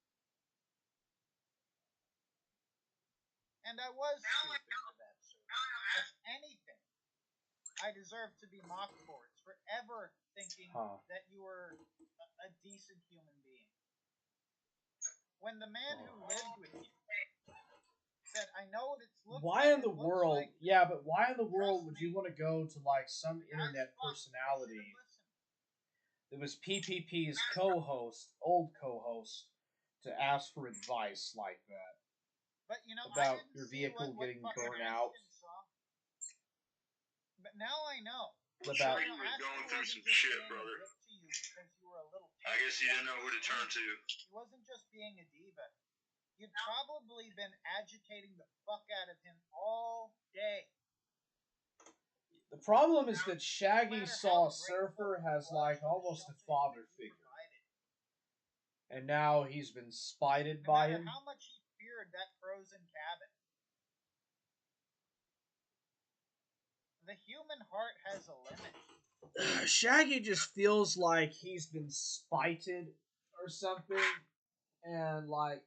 And I was stupid for that, sir. If anything, I deserve to be mocked for it, for ever thinking that you were a decent human being. When the man who lived with you said, I know what it's looking like. Why in the world, but why in the world would you want to go to, like, some internet personality that was PPP's old co-host, to ask for advice like that? But, about your vehicle getting burned out. But now I know. About you were going through some shit, brother. I guess you didn't know who to turn to. He wasn't just being a diva. You'd probably been agitating the fuck out of him all day. The problem is that Shaggy saw Surfer has, like, almost a father figure. And now he's been spited by him. How much he feared that frozen cabin. The human heart has a limit. Shaggy just feels like he's been spited or something, and like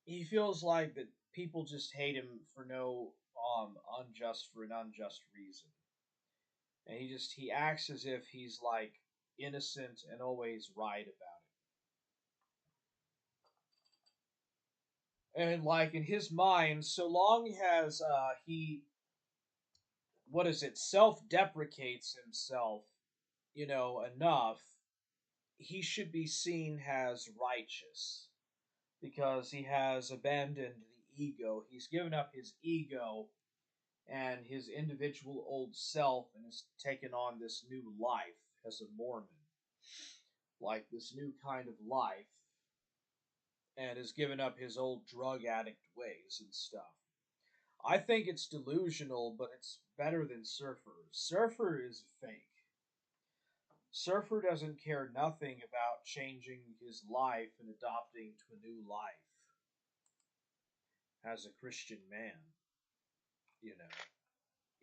he feels like that people just hate him for no an unjust reason. And he acts as if he's like innocent and always right about it. And like in his mind, so long as he what is it, self-deprecates himself, enough, he should be seen as righteous because he has abandoned the ego. He's given up his ego and his individual old self and has taken on this new life as a Mormon. Like this new kind of life, and has given up his old drug addict ways and stuff. I think it's delusional, but it's better than Surfer. Surfer is fake. Surfer doesn't care nothing about changing his life and adopting to a new life as a Christian man,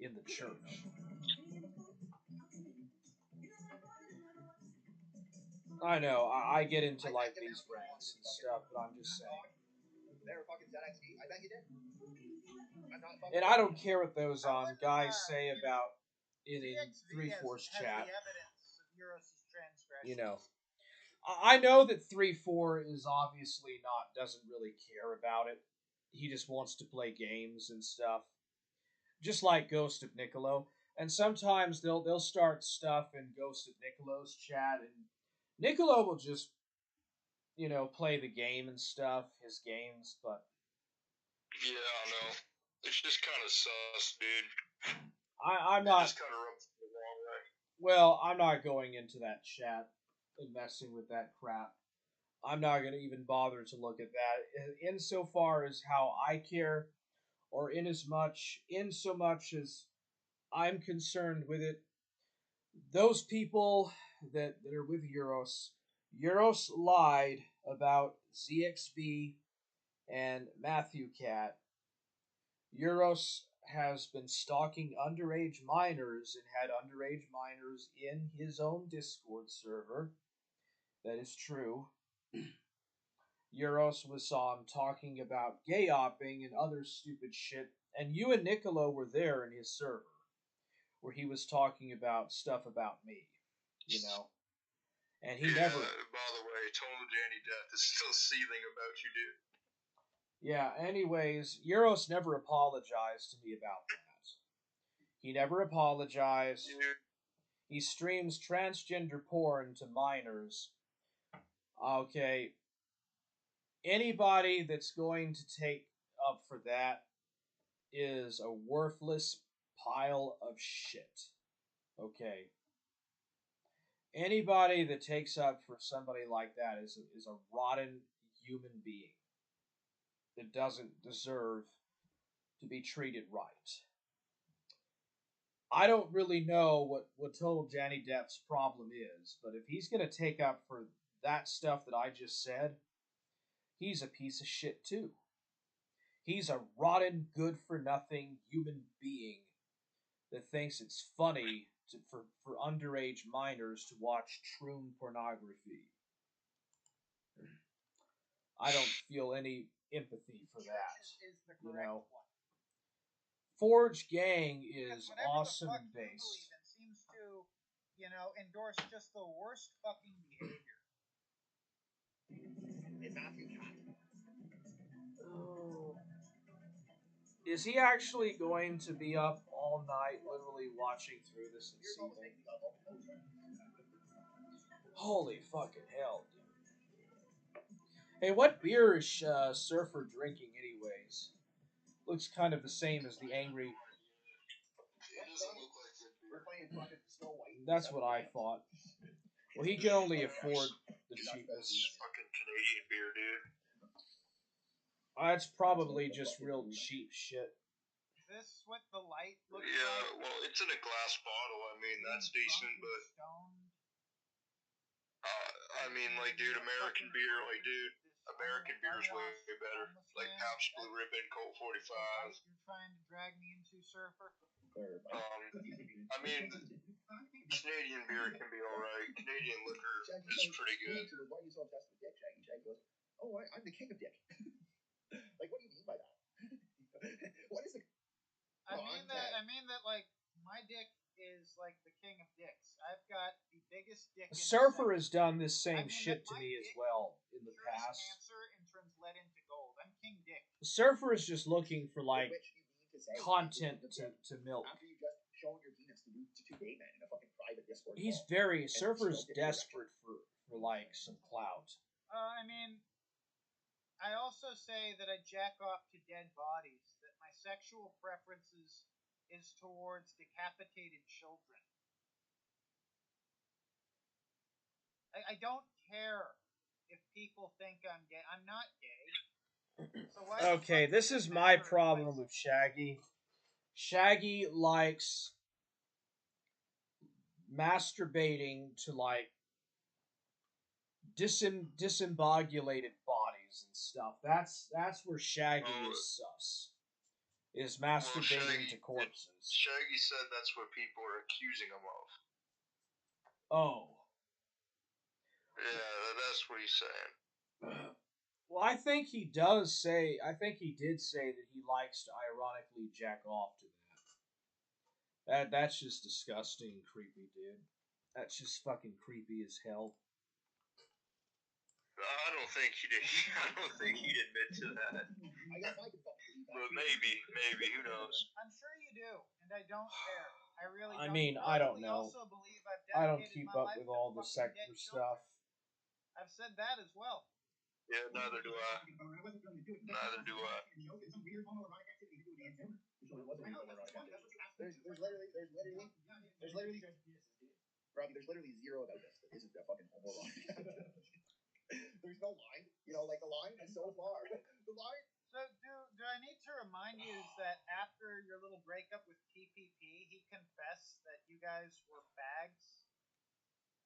in the church. I know, I get into like these rants and stuff, but I'm just saying. I bet you did. And I don't care what those guys say about it in 3/4's chat. I know that 3/4 is obviously doesn't really care about it. He just wants to play games and stuff, just like Ghost of Niccolo. And sometimes they'll start stuff in Ghost of Niccolo's chat, and Niccolo will just play the game and stuff, his games, but yeah, I know. It's just kind of sus, dude. I'm not. Just kind of rubs me the wrong way. Well, I'm not going into that chat and messing with that crap. I'm not going to even bother to look at that. Insofar as how I care, or in so much as I'm concerned with it, those people that are with Euros lied about ZXB and Matthew Cat. Euros has been stalking underage minors and had underage minors in his own Discord server. That is true. Euros was talking about gay opping and other stupid shit, and you and Niccolo were there in his server, where he was talking about stuff about me, and he never. By the way, total Danny Death is still seething about you, dude. Yeah. Anyways, Euros never apologized to me about that. He never apologized. Dude. He streams transgender porn to minors. Okay. Anybody that's going to take up for that is a worthless pile of shit. Okay. Anybody that takes up for somebody like that is a rotten human being that doesn't deserve to be treated right. I don't really know what Total Johnny Depp's problem is, but if he's going to take up for that stuff that I just said, he's a piece of shit too. He's a rotten, good-for-nothing human being that thinks it's funny for underage minors to watch troon pornography. I don't feel any empathy for that. Forge Gang is awesome based. Seems to, endorse just the worst fucking behavior. Is he actually going to be up all night, literally watching through this and seething? Holy fucking hell, dude. Hey, what beer is Surfer drinking, anyways? Looks kind of the same as the Angry. That's what I thought. Well, he can only afford the cheapest. Fucking Canadian beer, dude. That's probably just real cheap shit. Is this what the light looks like? Yeah, well, it's in a glass bottle. I mean, that's decent, but I mean, like, dude, American beer, American beer's way better. Like Pabst Blue Ribbon, Colt 45. You're trying to drag me into Surfer? I mean, Canadian beer can be alright. Canadian liquor is pretty good. Why are you so obsessed with dick, Shaggy? Shaggy goes, oh, I'm the king of dick. Like, what do you mean by that? What is the I mean that like my dick is like the king of dicks. I've got the biggest dick. Surfer has done this same shit to me as well in the past. Cancer and turns lead into gold. I'm king dick. Surfer is just looking for like content to milk. After you just shown your penis to two gay men in a fucking private Discord. Surfer's desperate for like some clout. I mean, I also say that I jack off to dead bodies. That my sexual preferences is towards decapitated children. I don't care if people think I'm gay. I'm not gay. So okay, this is my problem with Shaggy. Shaggy likes masturbating to like disembogulated bodies and stuff. That's where Shaggy is sus. Is masturbating to corpses. Shaggy said that's what people are accusing him of. Oh. Yeah, that's what he's saying. Well, I think he did say that he likes to ironically jack off to that. That's just disgusting and creepy, dude. That's just fucking creepy as hell. I don't think he did. I don't think he'd admit to that. I guess I could fucking believe that. But maybe, who knows? I'm sure you do, and I don't care. I really don't. I mean, I don't know. Also believe I don't keep up with all the sector stuff. I've said that as well. Yeah, neither do I. Neither do I. There's literally zero about this that isn't a fucking homoerotic activity. There's no line. You know, like the line is so far. The line. So do I need to remind you that after your little breakup with PPP, he confessed that you guys were fags?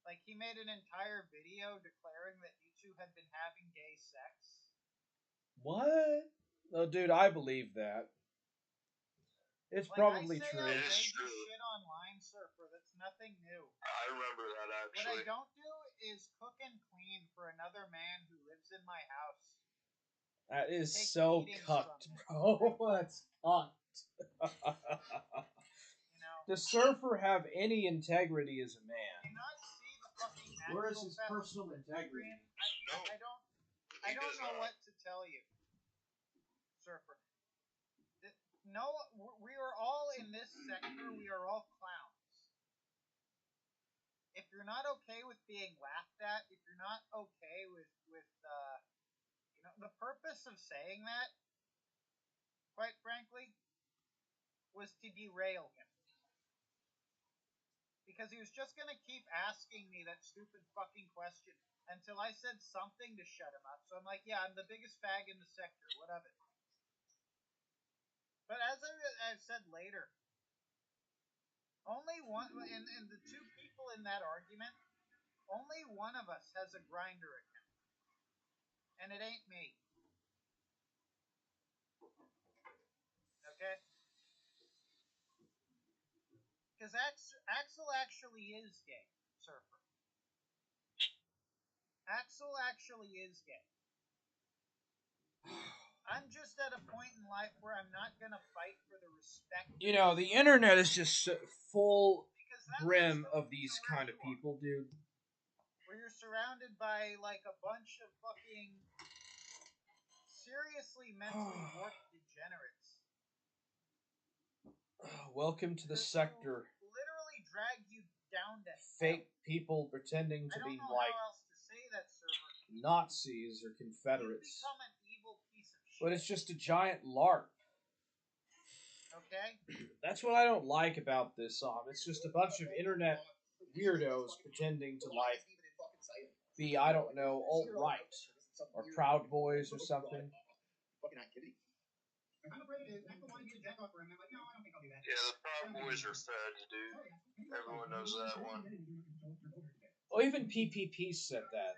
Like, he made an entire video declaring that you two had been having gay sex? What? Oh, dude, I believe that. It's like, probably true. It is true. Shit online, Surfer. That's nothing new. I remember that, actually. What I don't do is cook and clean for another man who lives in my house. That is so cucked, bro. That's cucked. You know, does Surfer have any integrity as a man? Do you not see the fucking where is his personal integrity? I don't know what to tell you, Surfer. No, we are all in this sector. We are all clowns. If you're not okay with being laughed at, if you're not okay with you know, the purpose of saying that, quite frankly, was to derail him. Because he was just going to keep asking me that stupid fucking question until I said something to shut him up. So I'm like, yeah, I'm the biggest fag in the sector. What of it? But as I've said later, only one, and the two people in that argument, only one of us has a Grindr account. And it ain't me. Okay? Because Axel actually is gay, Surfer. Axel actually is gay. I'm just at a point in life where I'm not going to fight for the respect. You know, the internet is just full brim of these kind of people, dude. Where you're surrounded by, like, a bunch of fucking seriously mentally warped degenerates. Welcome to the sector. Literally drag you down to fake people pretending to be like Nazis or Confederates. You become an evil piece of shit. But it's just a giant LARP. Okay? That's what I don't like about this song. It's just a bunch of internet weirdos pretending to like be, I don't know, alt-right or Proud Boys or something. Yeah, the Proud Boys are feds, dude. Everyone knows that one. Well, even PPP said that.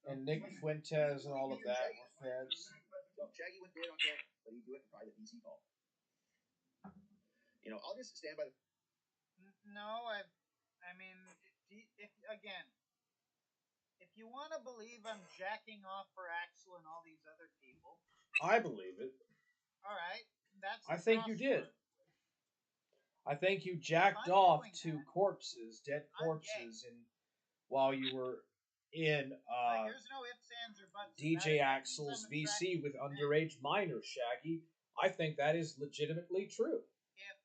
And Nick Fuentes and all of that were feds. Shaggy went dead on camera, but he'd do it in a private DC call. You know, I'll just stand by the... No, I mean, if you want to believe I'm jacking off for Axel and all these other people... I believe it. All right, that's. I think you did. I think you jacked off to corpses, dead corpses, and while you were in there's no ifs, ands, or buts. DJ Axel's VC with underage minors, Shaggy. I think that is legitimately true. If,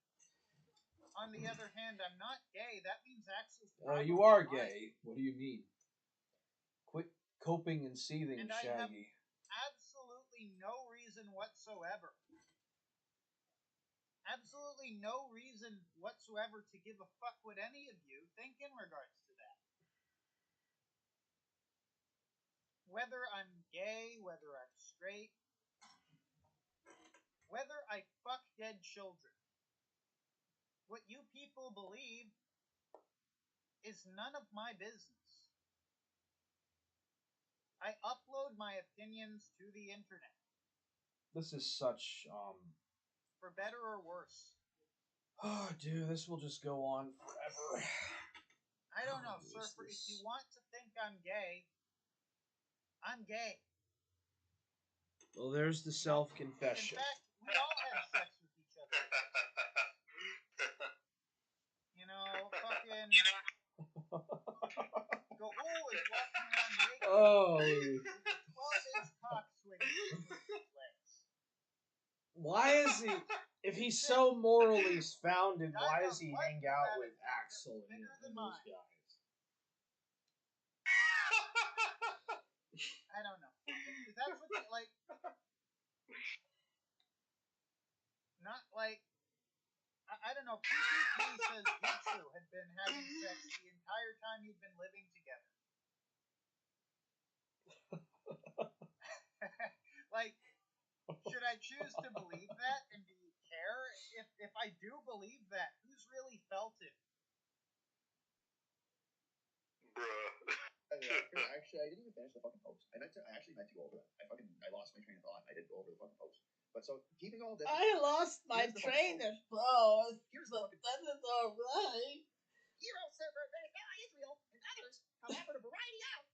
on the other hand, I'm not gay, that means Axel's you are gay. What do you mean? Quit coping and seething, and Shaggy. I have absolutely no reason whatsoever. Absolutely no reason whatsoever to give a fuck what any of you think in regards to that. Whether I'm gay, whether I'm straight, whether I fuck dead children. What you people believe is none of my business. I upload my opinions to the internet. This is such, for better or worse. Oh, dude, this will just go on forever. I don't know, Surfer. If you want to think I'm gay, I'm gay. Well, there's the self-confession. In fact, we all had sex with each other. You know, fucking... Gahul is walking around naked. Oh. 12-inch cock swinging with his legs. Why is he... If he's so morally founded, why does he hang out with Axel and those guys? I don't know. That's what you, like... Not like... I don't know. PPP says you two had been having sex the entire time you've been living together. Like, should I choose to believe that? And do you care? If I do believe that, who's really felt it? Bruh. Actually, I didn't even finish the fucking post. I actually meant to go over that. I lost my train of thought. I didn't go over the fucking post. But so, keeping all this... I lost my train of thought. Here's the fucking that is alright. Hero Surfer, Venezuela, Israel, and others have offered a variety of...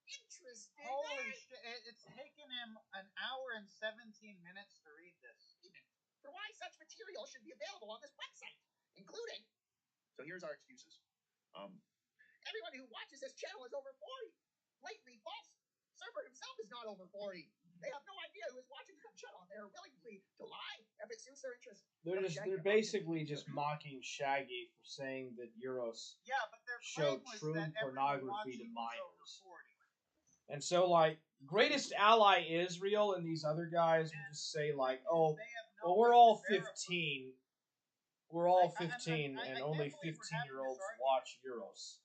Interesting. Holy shit. It's taken him an hour and 17 minutes to read this. For why such material should be available on this website, including... So here's our excuses. Everyone who watches this channel is over 40. Blatantly false. Surfer himself is not over 40. They have no idea who is watching the channel. They're willing to lie if it suits their interest. They're basically just mocking Shaggy for saying that Euros showed troon pornography to minors. And so, like, greatest ally Israel and these other guys will just say, like, oh, well, we're all 15. We're all 15, and only 15-year-olds watch Euros.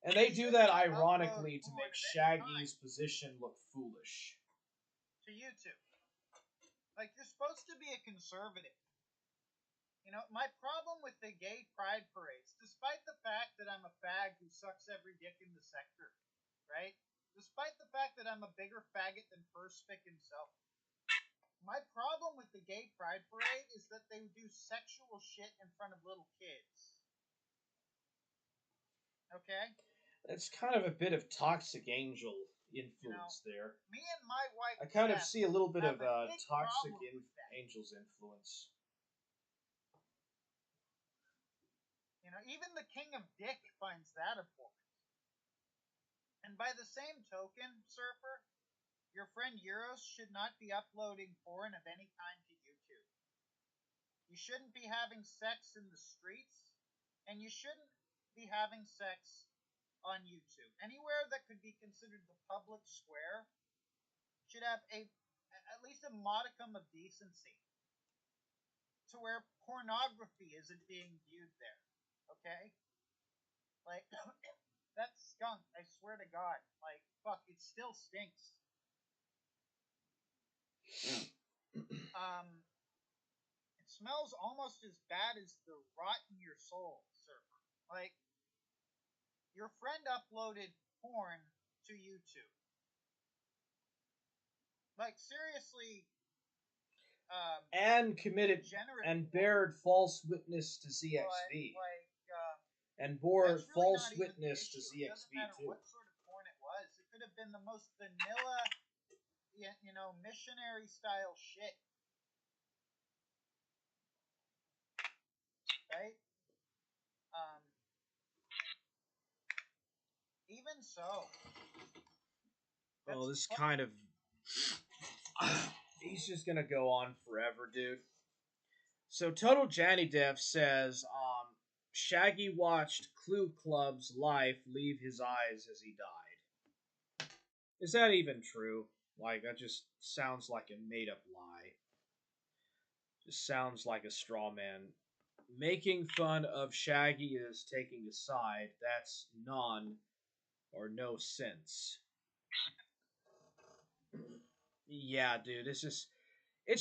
And they do that ironically to make Shaggy's position look foolish. To you two. Like, you're supposed to be a conservative. You know, my problem with the gay pride parades, despite the fact that I'm a fag who sucks every dick in the sector, right? Despite the fact that I'm a bigger faggot than Perspic himself, my problem with the gay pride parade is that they do sexual shit in front of little kids. Okay? It's kind of a bit of Toxic Angel influence there. Me and my wife... I kind of see a little bit of Toxic Angel's influence. You know, even the King of Dick finds that abhorrent. And by the same token, Surfer, your friend Euros should not be uploading porn of any kind to YouTube. You shouldn't be having sex in the streets, and you shouldn't be having sex on YouTube. Anywhere that could be considered the public square should have at least a modicum of decency to where pornography isn't being viewed there. Okay? Like, that skunk, I swear to God, like, fuck, it still stinks. It smells almost as bad as the rot in your soul, Surfer. Like, your friend uploaded porn to YouTube. Like, seriously, and committed and bared false witness to ZXV. And bore false witness to ZXV, it doesn't matter too. What sort of porn it was. It could have been the most vanilla, you know, missionary-style shit. right? Even so. Oh, this kind of... He's just gonna go on forever, dude. So Total Janny Dev says, Shaggy watched Clue Club's life leave his eyes as he died. Is that even true? Like, that just sounds like a made-up lie. Just sounds like a straw man. Making fun of Shaggy as taking a side, that's none or no sense. Yeah, dude, it's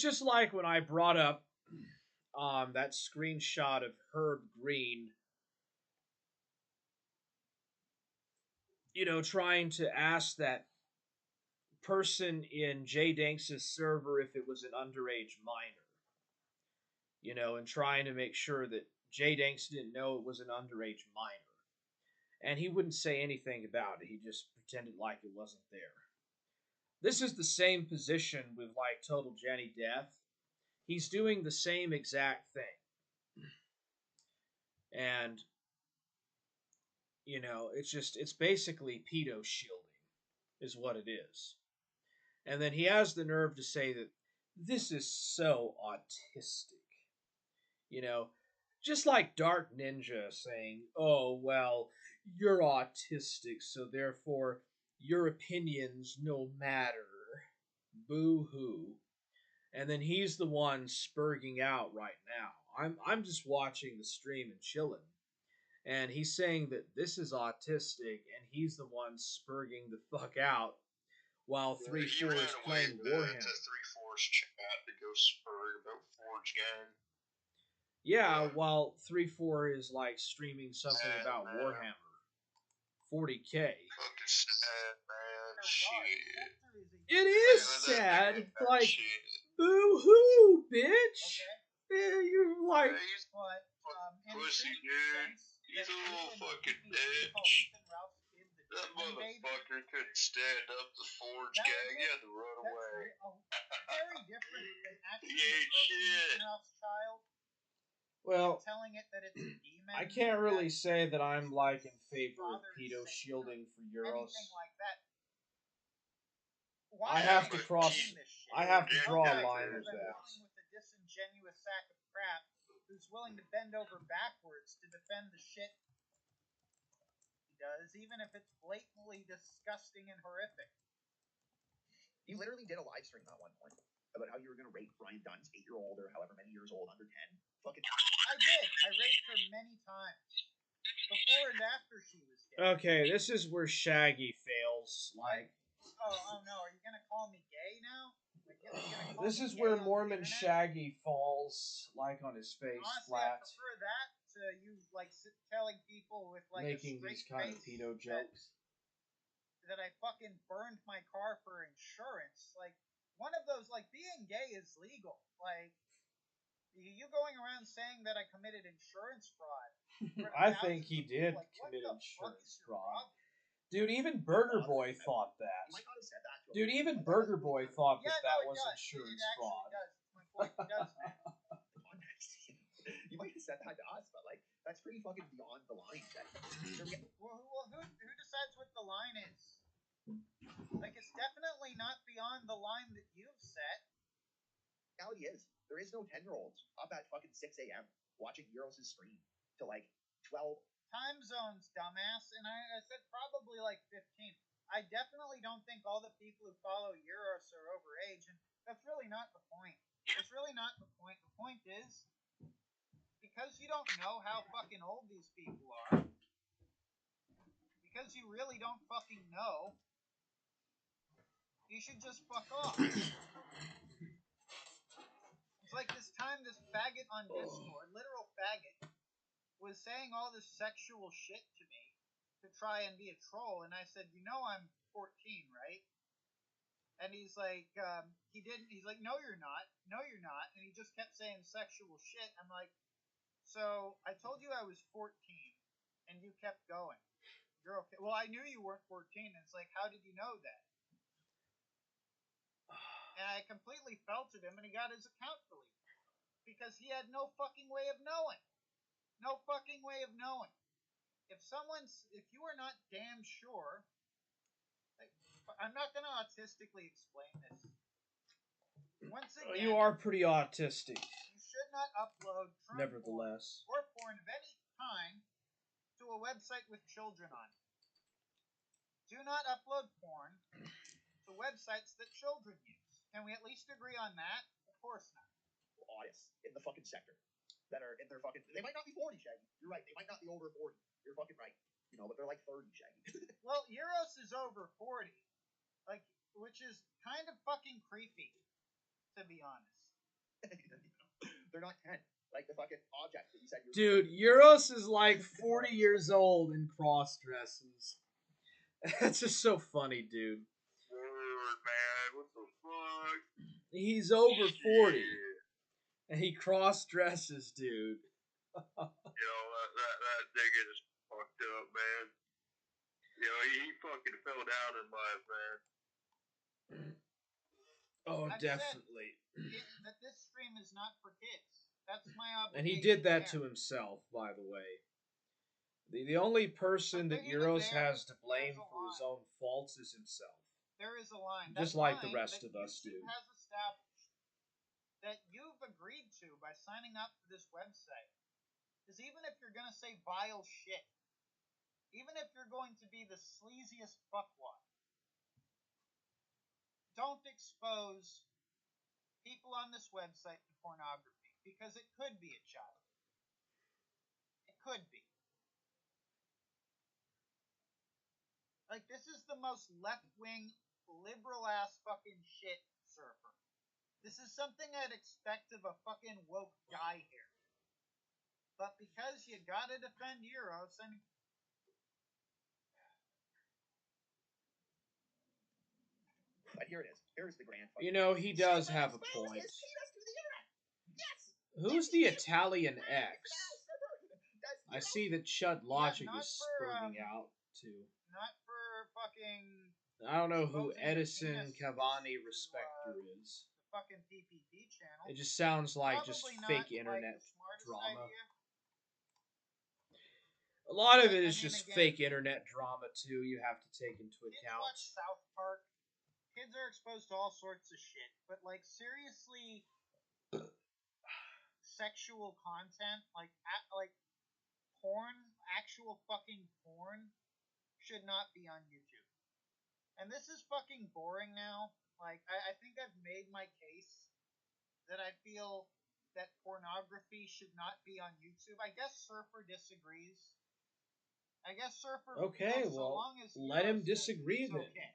just like when I brought up that screenshot of Herb Green, trying to ask that person in Jay Danks' server if it was an underage minor. And trying to make sure that Jay Danks didn't know it was an underage minor. And he wouldn't say anything about it. He just pretended like it wasn't there. This is the same position with, like, Total Jenny Death. He's doing the same exact thing. And, it's basically pedo shielding, is what it is. And then he has the nerve to say that this is so autistic. Just like Dark Ninja saying, oh, well, you're autistic, so therefore your opinions no matter. Boo-hoo. And then he's the one spurging out right now. I'm just watching the stream and chilling. And he's saying that this is autistic, and he's the one spurging the fuck out while 3-4 is playing Warhammer. To 3-4's chat to go spurg about Forge Gang. Yeah, while 3-4 is like streaming something about Warhammer. 40K. Fucking sad, man. Shit. It is sad. Like, boo-hoo, bitch. Okay. You're like... Pussy, dude. He's a little fucking bitch. That motherfucker couldn't stand up to Forge Gang. He had to run away. Very different than actually He ain't shit. Child. Well, telling it that it's a demon. I can't really say that I'm, like, in favor of pedo shielding for Euros. Like that. I have to draw a line with that. With a disingenuous sack of crap who's willing to bend over backwards to defend the shit he does, even if it's blatantly disgusting and horrific. You literally did a live stream at one point about how you were going to rate Brian Dunn's 8-year-old or however many years old under 10. Fucking. I did. I raped her many times. Before and after she was dead. Okay, this is where Shaggy fails. Like. Oh no, are you going to call me gay now? This is where Mormon Shaggy falls, like, on his face. Honestly, flat. I prefer that to you, like, telling people with, like, making these kind of pedo jokes. That I fucking burned my car for insurance. Like, one of those, like, being gay is legal. Like, you going around saying that I committed insurance fraud. I think he did commit insurance fraud. Dude, even Burger Boy thought that. Dude, even Burger Boy thought that was insurance fraud. My point, he does now. You might have said that to us, but, like, that's pretty fucking beyond the line. Well, who decides what the line is? Like, it's definitely not beyond the line that you've set. Reality is, there is no 10-year-olds up at fucking 6 a.m. watching Euros' stream to, like, 12. Time zones, dumbass. And I said probably, like, 15. I definitely don't think all the people who follow Euros are overage, and that's really not the point. It's really not the point. The point is, because you don't know how fucking old these people are, because you really don't fucking know, you should just fuck off. It's like this time this faggot on Discord, literal faggot, was saying all this sexual shit to me to try and be a troll, and I said, I'm 14, right? And he's like, he's like, no, you're not, and he just kept saying sexual shit. I'm like, so I told you I was 14, and you kept going. You're okay. Well, I knew you weren't 14, and it's like, how did you know that? And I completely felted him, and he got his account deleted. Because he had no fucking way of knowing. No fucking way of knowing. If you are not damn sure, like, I'm not gonna autistically explain this. Once again, You are pretty autistic. you should not upload troon Nevertheless. porn or porn of any kind to a website with children on it. Do not upload porn to websites that children use. Can we at least agree on that? Of course not. Audits in the fucking sector that are in their fucking. They might not be 40, Shaggy. You're right. They might not be over 40. You're fucking right. You know, but they're like 30, Shaggy. Well, Euros is over 40, like, which is kind of fucking creepy, to be honest. They're not 10. Like the fucking object that you said. Dude, Euros is like 40 years old in cross dresses. That's just so funny, dude. Word, man. What the fuck? He's over 40. And he cross dresses, dude. Yo, that nigga is fucked up, man. Yo, he fucking fell down in life, man. Oh, I've definitely. said that this stream is not for kids. That's my obligation. And he did that to himself, by the way. The only person that Euros has to blame for his own faults is himself. There is a line. Just like the rest of us do. YouTube has established that you've agreed to by signing up for this website is even if you're going to say vile shit, even if you're going to be the sleaziest fuckwad, don't expose people on this website to pornography, because it could be a child. It could be. Like, this is the most left-wing, liberal-ass fucking shit, Surfer. This is something I'd expect of a fucking woke guy here. But because you gotta defend Euros, and... But here it is. Here's the grand. You know, he does have a point. Who's the Italian X? I see that Chud Logic is spurting out, too. Not for fucking... I don't know who Edison Cavani Respecter is. The fucking PPP channel. It just sounds like Probably just not, fake internet like, drama. idea. A lot of it is just fake internet drama, too, you have to take into Kids account. watch South Park. Kids are exposed to all sorts of shit. But, like, seriously, sexual content, like porn, actual fucking porn, should not be on YouTube. And this is fucking boring now. Like, I think I've made my case that I feel that pornography should not be on YouTube. I guess Surfer disagrees. I guess Surfer... Okay, so well, long as let him Euros disagree says then. okay.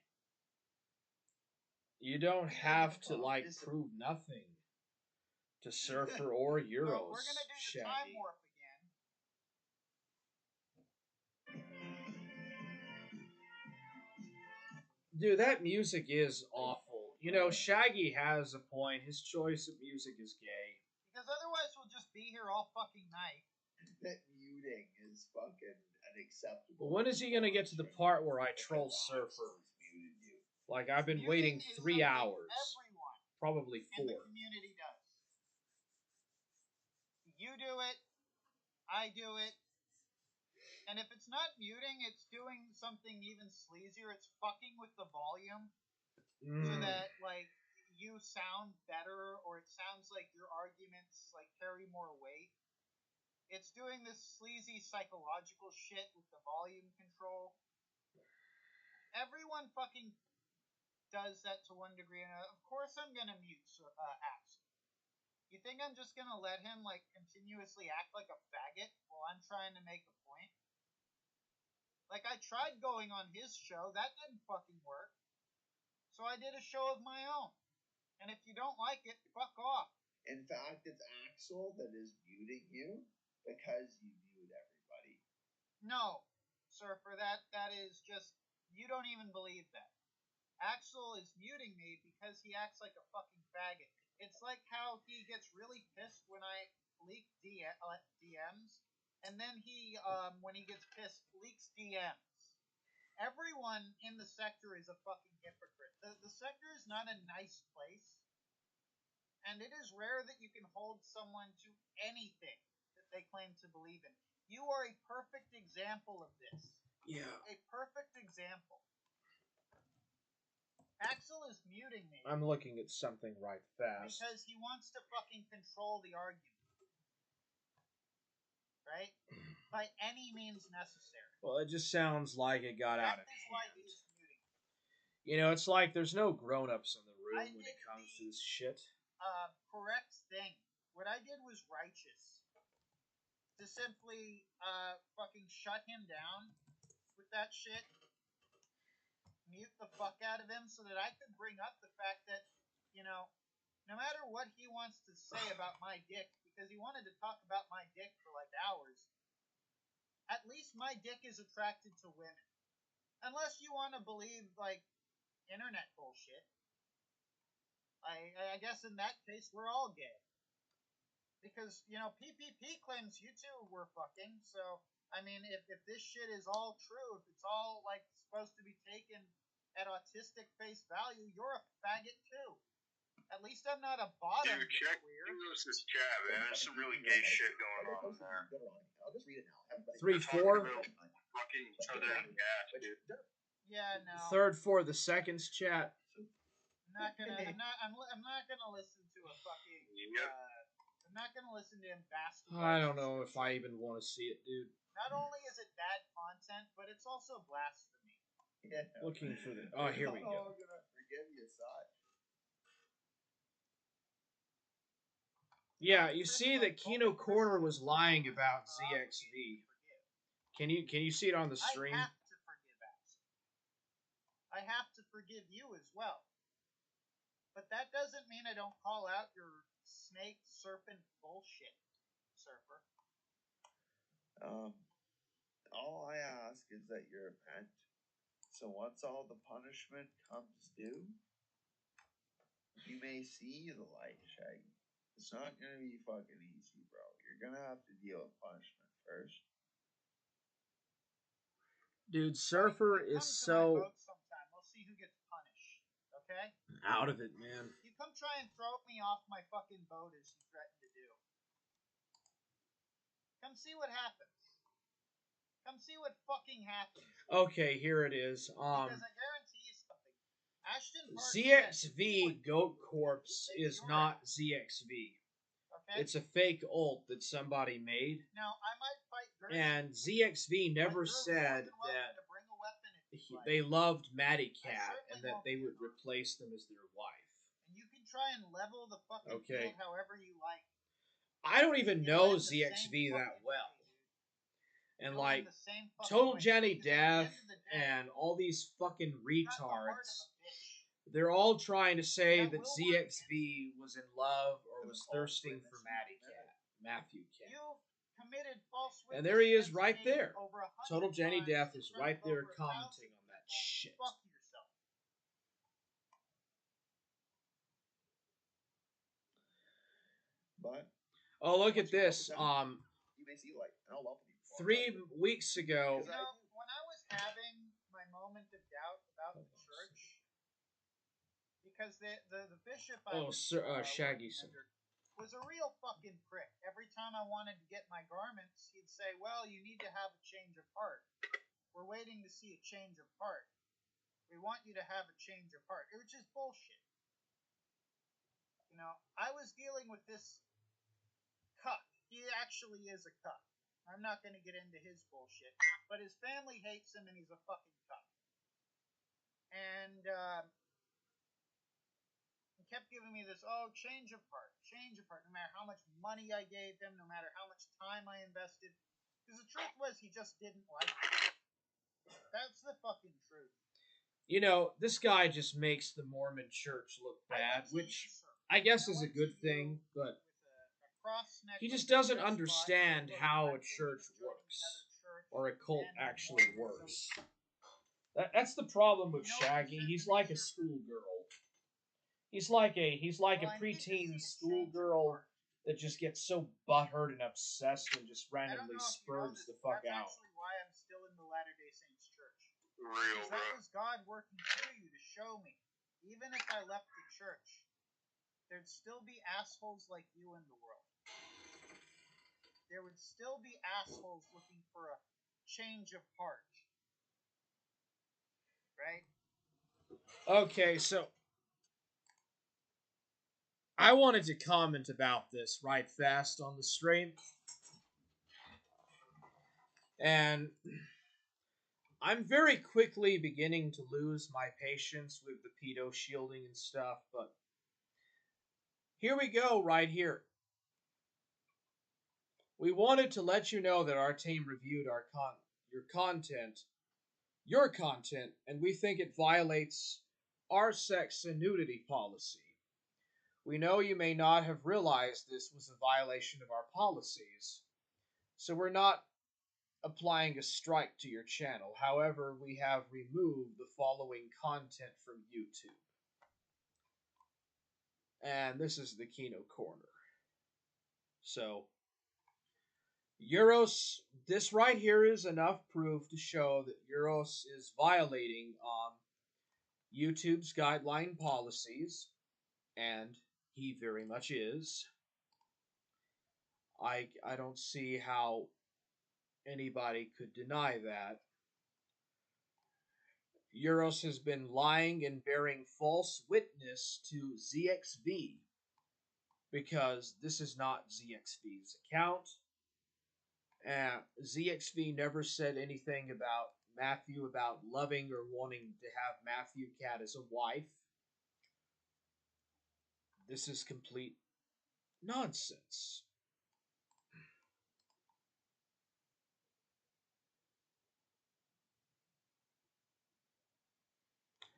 You don't have to, like, prove nothing to Surfer or Euros, We're gonna do the Shaggy. time warp again. Dude, that music is awful. You know, Shaggy has a point. His choice of music is gay. Because otherwise we'll just be here all fucking night. That muting is fucking unacceptable. But when is he gonna get to the part where I troll Surfer? Like, I've been waiting 3 hours. Everyone Probably 4. in the community does. You do it. I do it. And if it's not muting, it's doing something even sleazier. It's fucking with the volume so that, like, you sound better, or it sounds like your arguments, like, carry more weight. It's doing this sleazy psychological shit with the volume control. Everyone fucking does that to one degree, and of course I'm gonna mute Axel. You think I'm just gonna let him, like, continuously act like a faggot while I'm trying to make a point? Like, I tried going on his show, that didn't fucking work. So I did a show of my own. And if you don't like it, fuck off. In fact, it's Axel that is muting you because you mute everybody. No, Surfer, that is just... You don't even believe that. Axel is muting me because he acts like a fucking faggot. It's like how he gets really pissed when I leak DMs, and then he, when he gets pissed, leaks DMs. Everyone in the sector is a fucking hypocrite. The sector is not a nice place, and it is rare that you can hold someone to anything that they claim to believe in. You are a perfect example of this. Yeah. A perfect example. Axel is muting me. I'm looking at something right fast. Because he wants to fucking control the argument. Right? By any means necessary. Well, it just sounds like it got out of That is why hand. he is muting me. You know, it's like there's no grown-ups in the room when it comes to this shit. Correct thing. What I did was righteous. To simply fucking shut him down with that shit. Mute the fuck out of him so that I could bring up the fact that, you know, no matter what he wants to say about my dick, because he wanted to talk about my dick for like hours, at least my dick is attracted to women. Unless you want to believe, like, internet bullshit. I guess in that case, we're all gay. Because, you know, PPP claims you two were fucking, so, I mean, if this shit is all true, if it's all, like, supposed to be taken at autistic face value, you're a faggot too. At least I'm not a bottom. Dude, check this chat, man. There's some really gay shit going on in there. I'll just read it now. 3-4. Fucking each other in the ass, dude. Yeah, no. 3rd, 4th, the seconds chat. I'm not gonna listen to a fucking. I'm not gonna listen to him bastard. I don't know if I even want to see it, dude. Not only is it bad content, but it's also blasphemy. Yeah. Looking for the. Oh, here we go. I'm gonna forgive you, son. Yeah, you see that Kino Corner was lying about ZXV. Can you see it on the stream? I have to forgive Axel. I have to forgive you as well. But that doesn't mean I don't call out your snake serpent bullshit, Surfer. All I ask is that you repent. So once all the punishment comes due, you may see the light, Shaggy. It's not gonna be fucking easy, bro. You're gonna have to deal with punishment first. Dude, Surfer is so Sometime. We'll see who gets punished. Okay? out of it, man. You come try and throw me off my fucking boat as you threatened to do. Come see what happens. Come see what fucking happens. Okay, here it is. Because I guarantee you something. Ashton Park ZXV Goat Corpse is not ZXV. Okay? It's a fake ult that somebody made. Now, I might fight Gerson, and ZXV never said that they loved Matty Cat and that they would replace them as their wife. And you can try and level the fucking field however you like. I don't even know ZXV that well. And like, Total Jenny Death and all these fucking retards, they're all trying to say that ZXV was in love or was thirsting for Matthew Cat. And there he is right there. Total Jenny Death is right there commenting on that shit. But oh, look at this. You may see light, and I'll welcome you. 3 weeks ago. You know, when I was having my moment of doubt about the church, because the bishop I Shaggy was a real fucking prick. Every time I wanted to get my garments, he'd say, well, you need to have a change of heart. We're waiting to see a change of heart. We want you to have a change of heart. Which is bullshit. You know, I was dealing with this cuck. He actually is a cuck. I'm not going to get into his bullshit. But his family hates him and he's a fucking cuck. And, he kept giving me this, change of heart, no matter how much money I gave him, no matter how much time I invested. Because the truth was, he just didn't like me. That's the fucking truth. You know, this guy just makes the Mormon church look bad, which I guess is a good thing, but he just doesn't understand how a church works, or a cult actually works. That's the problem with Shaggy. He's like a schoolgirl. He's like a preteen schoolgirl that just gets so butthurt and obsessed and just randomly spurts the fuck out. That's actually why I'm still in the Latter-day Saints church. Real, bro. That was God working through you to show me. Even if I left the church, there'd still be assholes like you in the world. there would still be assholes looking for a change of heart. Right? Okay, so I wanted to comment about this right fast on the stream. And I'm very quickly beginning to lose my patience with the pedo shielding and stuff, but here we go, right here. We wanted to let you know that our team reviewed your content, and we think it violates our sex and nudity policy. We know you may not have realized this was a violation of our policies, so we're not applying a strike to your channel. However, we have removed the following content from YouTube. And this is the Kino Corner. So, Euros, this right here is enough proof to show that Euros is violating YouTube's guideline policies, and he very much is. I don't see how anybody could deny that. Euros has been lying and bearing false witness to ZXV because this is not ZXV's account. ZXV never said anything about Matthew about loving or wanting to have Matthew Cat as a wife. This is complete nonsense.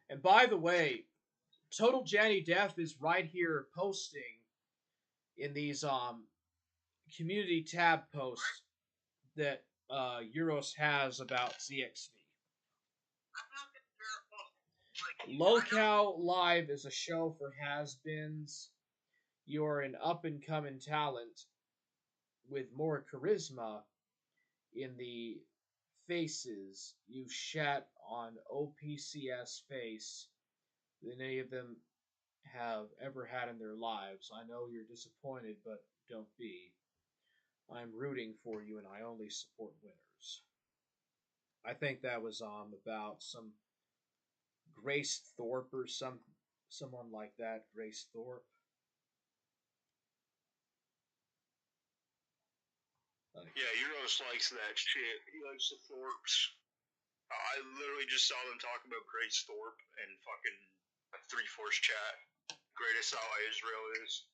And by the way, Total Janny Death is right here posting in these community tab posts that Euros has about ZXV. Locale Live is a show for has-beens. You're an up-and-coming talent with more charisma in the faces you shat on OPCS face than any of them have ever had in their lives. I know you're disappointed, but don't be. I'm rooting for you, and I only support winners. I think that was about some Grace Thorpe or someone like that. Grace Thorpe. Yeah, Euros likes that shit. He likes the Thorpes. I literally just saw them talking about Grace Thorpe and fucking 3-Force chat. Greatest ally Israel is.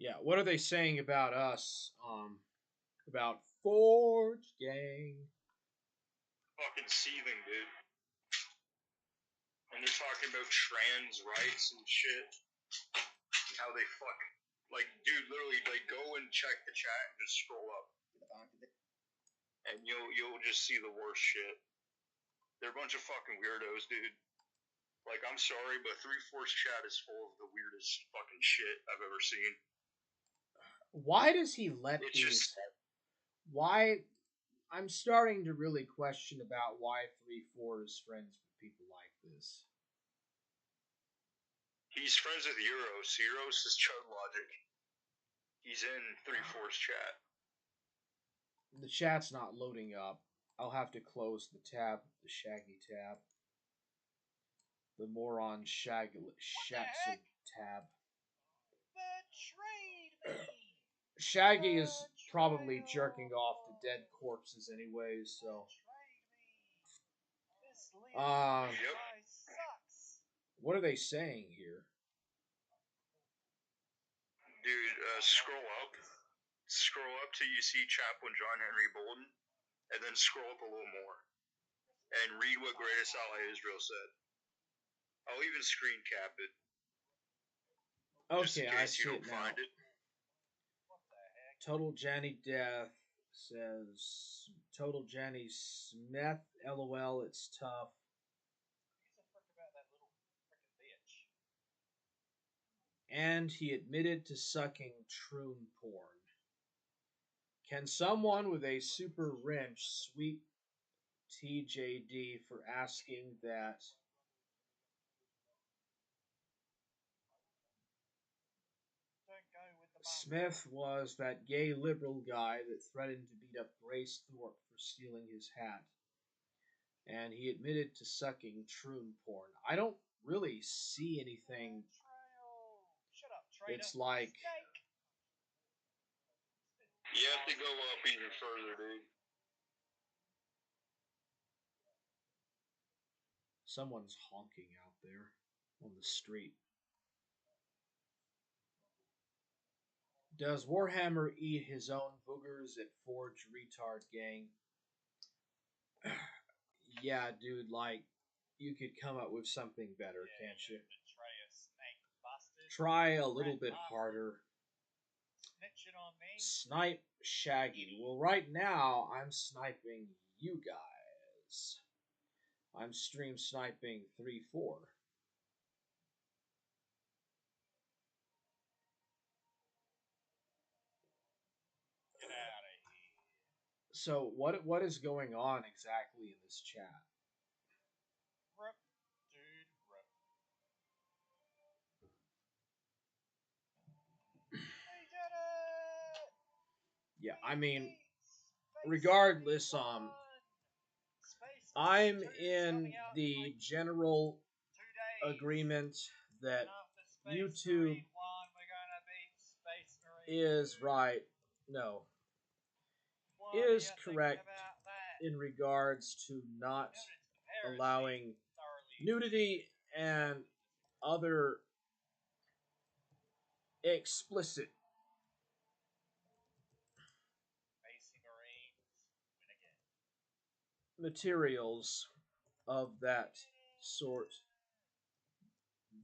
Yeah, what are they saying about us? About Forge Gang. Fucking seething, dude. And they're talking about trans rights and shit. How they fuck. Like, dude, literally, like, go and check the chat and just scroll up. And you'll just see the worst shit. They're a bunch of fucking weirdos, dude. Like, I'm sorry, but 3-Force chat is full of the weirdest fucking shit I've ever seen. Why does he let these? Why? I'm starting to really question about why 3-4 is friends with people like this. He's friends with Euros. Euros is Chud Logic. He's in 3-Force chat. The chat's not loading up. I'll have to close the tab, the Shaggy tab. The Moron Shaggy tab. Shaggy is probably jerking off to dead corpses anyway, so. What are they saying here? Dude, scroll up. Scroll up till you see Chaplain John Henry Bolton, and then scroll up a little more. And read what Greatest Ally Israel said. I'll even screen cap it. Okay, I see it now. Total Janny Death says, Total Janny Smith, LOL, it's tough. And he admitted to sucking troon porn. Can someone with a super wrench sweep TJD for asking that? Smith was that gay liberal guy that threatened to beat up Grace Thorpe for stealing his hat. And he admitted to sucking troon porn. I don't really see anything. Shut up, traitor. It's like Snake. You have to go up even further, dude. someone's honking out there on the street. Does Warhammer eat his own boogers at Forge Retard Gang? Yeah, dude, like, you could come up with something better, can't you? Try a little bit harder. Snipe Shaggy. Well, right now, I'm sniping you guys. I'm stream sniping 3-4. So what is going on exactly in this chat? Rip, dude, rip. We did it! Yeah, I mean, regardless, I'm in the general agreement that YouTube is right. No, is correct in regards to not allowing nudity and other explicit materials of that sort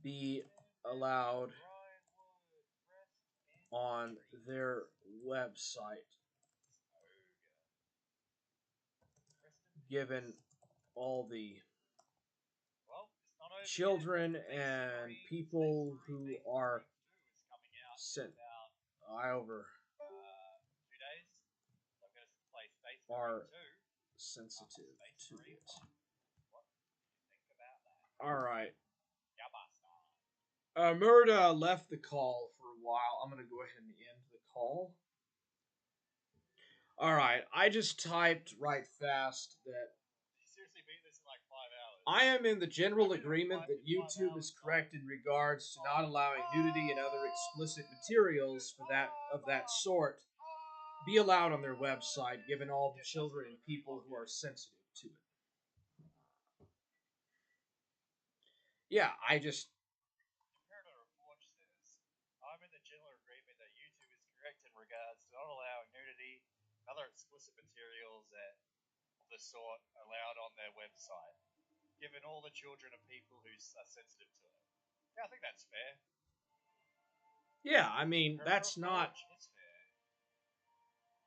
be allowed on their website, given all the children and people who are sent over are sensitive to it. Alright. Murda left the call for a while. I'm going to go ahead and end the call. Alright, I just typed right fast that I am in the general agreement that YouTube is correct in regards to not allowing nudity and other explicit materials for that sort be allowed on their website, given all the children and people who are sensitive to it. Yeah, I just... I'm in the general agreement that YouTube is correct in regards to not allowing nudity and other explicit materials of the sort allowed on their website, given all the children and people who are sensitive to it. Yeah, I think that's fair. Yeah, I mean, that's not...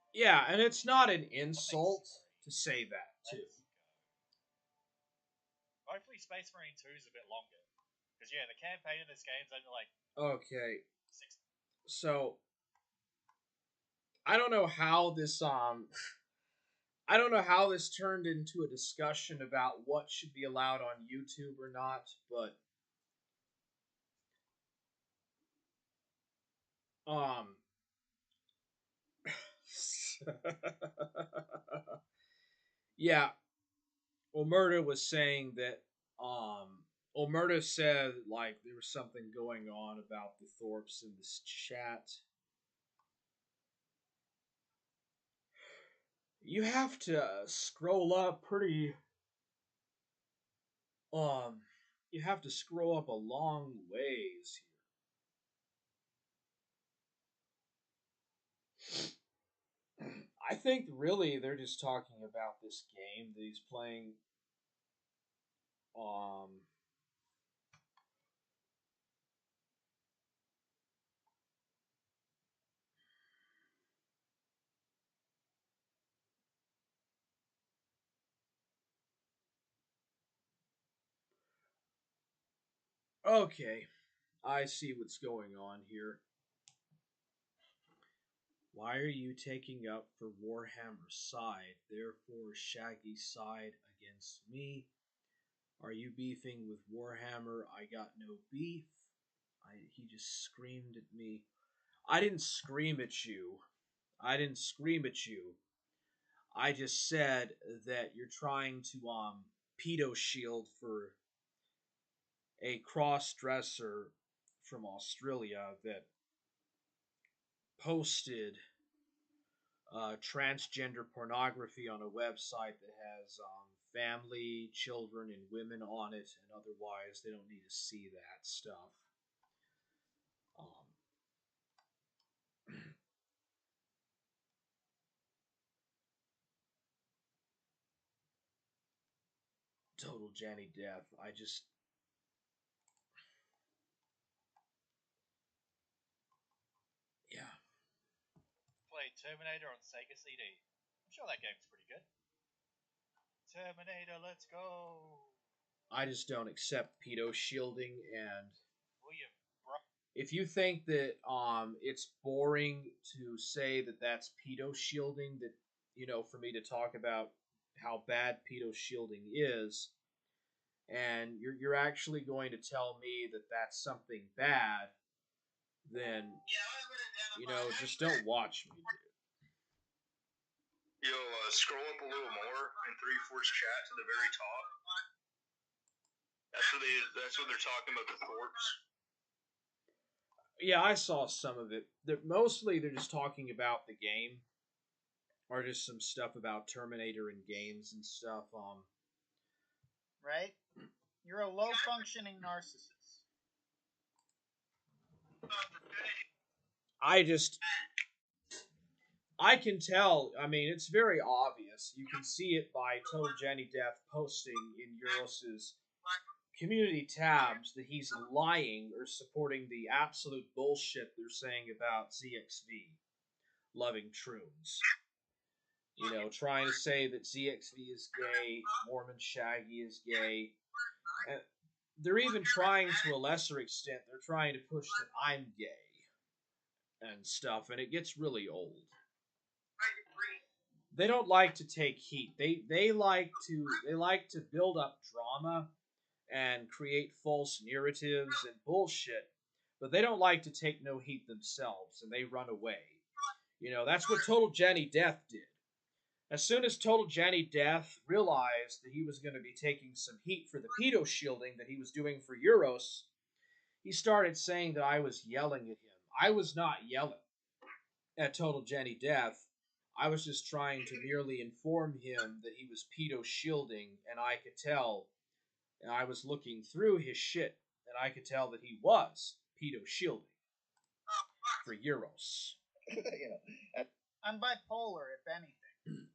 Yeah, and it's not an insult to say that, too. Hopefully Space Marine 2 is a bit longer. Because, yeah, the campaign in this game's only like... Okay. So, I don't know how this, I don't know how this turned into a discussion about what should be allowed on YouTube or not, but... yeah, Omerta was saying that, Omerta said, like, there was something going on about the Thorpes in this chat. You have to scroll up pretty, you have to scroll up a long ways here. I think really they're just talking about this game that he's playing. Okay, I see what's going on here. Why are you taking up for Warhammer's side, therefore Shaggy's side against me? Are you beefing with Warhammer? I got no beef. He just screamed at me. I didn't scream at you. I didn't scream at you. I just said that you're trying to pedo shield for a cross dresser from Australia that posted transgender pornography on a website that has family, children, and women on it, and otherwise they don't need to see that stuff. Total Janny Death. I just. Yeah. Played Terminator on Sega CD. I'm sure that game's pretty good. Terminator, let's go. I just don't accept pedo shielding, and William, bruh. if you think that it's boring to say that that's pedo shielding, that for me to talk about how bad pedo shielding is, and you're actually going to tell me that that's something bad, then just don't watch me, dude. Yo, scroll up a little more in 3-4's chat to the very top. That's what they're talking about, the corpse. Yeah, I saw some of it. Mostly they're just talking about the game, or just some stuff about Terminator and games and stuff. Right? You're a low-functioning narcissist. I can tell. I mean, it's very obvious. You can see it by Total Jenny Death posting in Euros's community tabs that he's lying or supporting the absolute bullshit they're saying about ZXV loving troons. Trying to say that ZXV is gay, Mormon Shaggy is gay. And they're even trying, to a lesser extent, they're trying to push that I'm gay and stuff, and it gets really old. They don't like to take heat. They like to build up drama and create false narratives and bullshit, but they don't like to take no heat themselves, and they run away. That's what Total Jenny Death did. As soon as Total Jenny Death realized that he was going to be taking some heat for the pedo shielding that he was doing for Euros, he started saying that I was yelling at him. I was not yelling at Total Jenny Death. I was just trying to merely inform him that he was pedo shielding, and I could tell, and I was looking through his shit, and I could tell that he was pedo shielding for Euros. I'm bipolar, if anything.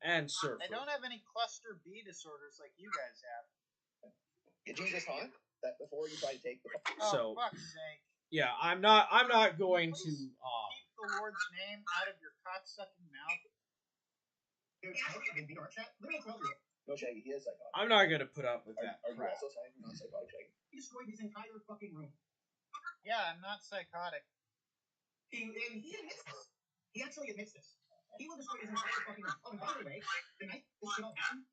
And Surfer. I don't have any cluster B disorders like you guys have. Did you just talk that before you try to take the? Oh, fuck's sake! Yeah, I'm not going to keep the Lord's name out of your cocksucking mouth. No, Shaggy, he is psychotic. I'm not gonna put up with that. Are you also saying you're not psychotic, Shaggy? He destroyed his entire fucking room. Yeah, I'm not psychotic. He admits this. He actually admits this. He will destroy his entire fucking room. Oh, and by the way, the night this shit all happened,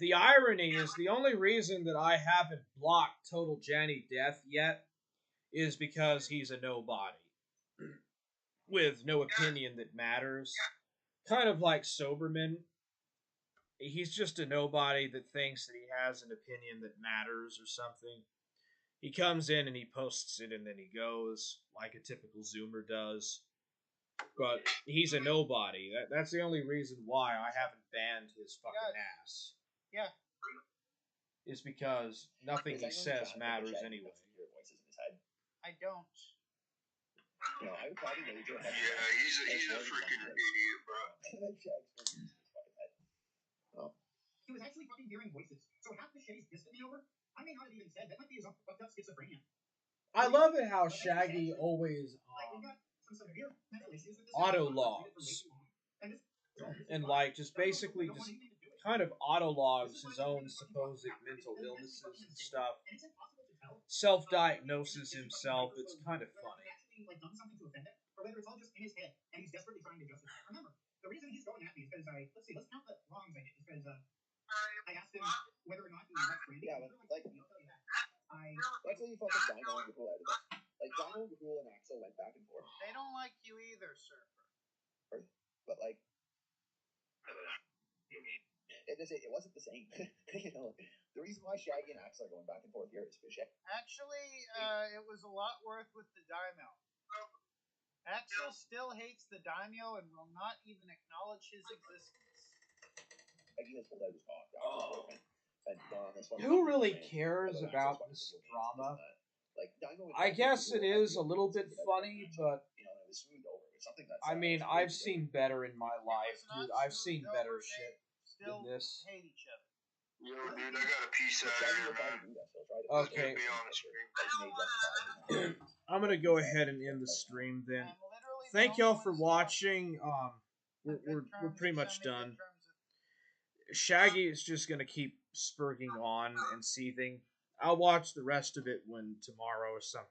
the irony is the only reason that I haven't blocked Total Janny Death yet is because he's a nobody with no opinion that matters. Kind of like Soberman. He's just a nobody that thinks that he has an opinion that matters or something. He comes in and he posts it and then he goes, like a typical Zoomer does. But he's a nobody. That's the only reason why I haven't banned his fucking ass. Yeah. Is because nothing he says matters anyway. I don't. No, I would probably wager. Yeah, he's a freaking idiot, bro. he was actually fucking hearing voices. So half the shit he's pissed at me over, I may not have even said. That might be his fucked up schizophrenia. I love it how Shaggy always auto logs and just basically just kind of auto logs his own supposed mental illnesses and stuff. Self-diagnoses himself. It's kind of funny. Done something to offend it, or whether it's all just in his head and he's desperately trying to justify. Remember, the reason he's going at me is because let's count the wrongs I did. Is because I asked him whether or not he was brandy. Yeah, but like, that's what you fucking find on the cool out of it. Like, Dino, Rahul, and Axel went back and forth. They don't like you either, Surfer. But, like, it wasn't the same. You know, the reason why Shaggy and Axel are going back and forth here is because Actually, it was a lot worse with the Daimyo. Axel still hates the Daimyo and will not even acknowledge his existence. Shaggy has pulled out his cock. Who really cares about this drama? I guess it is a little bit funny, but I mean, I've seen better in my life, dude. I've seen better shit than this. Hate each other. Yo, dude, I got a piece out of here, man. Okay. Be on the screen. I'm gonna go ahead and end the stream then. Thank y'all for watching. We're pretty much done. Shaggy is just gonna keep spurging on and seething. I'll watch the rest of it when tomorrow or something.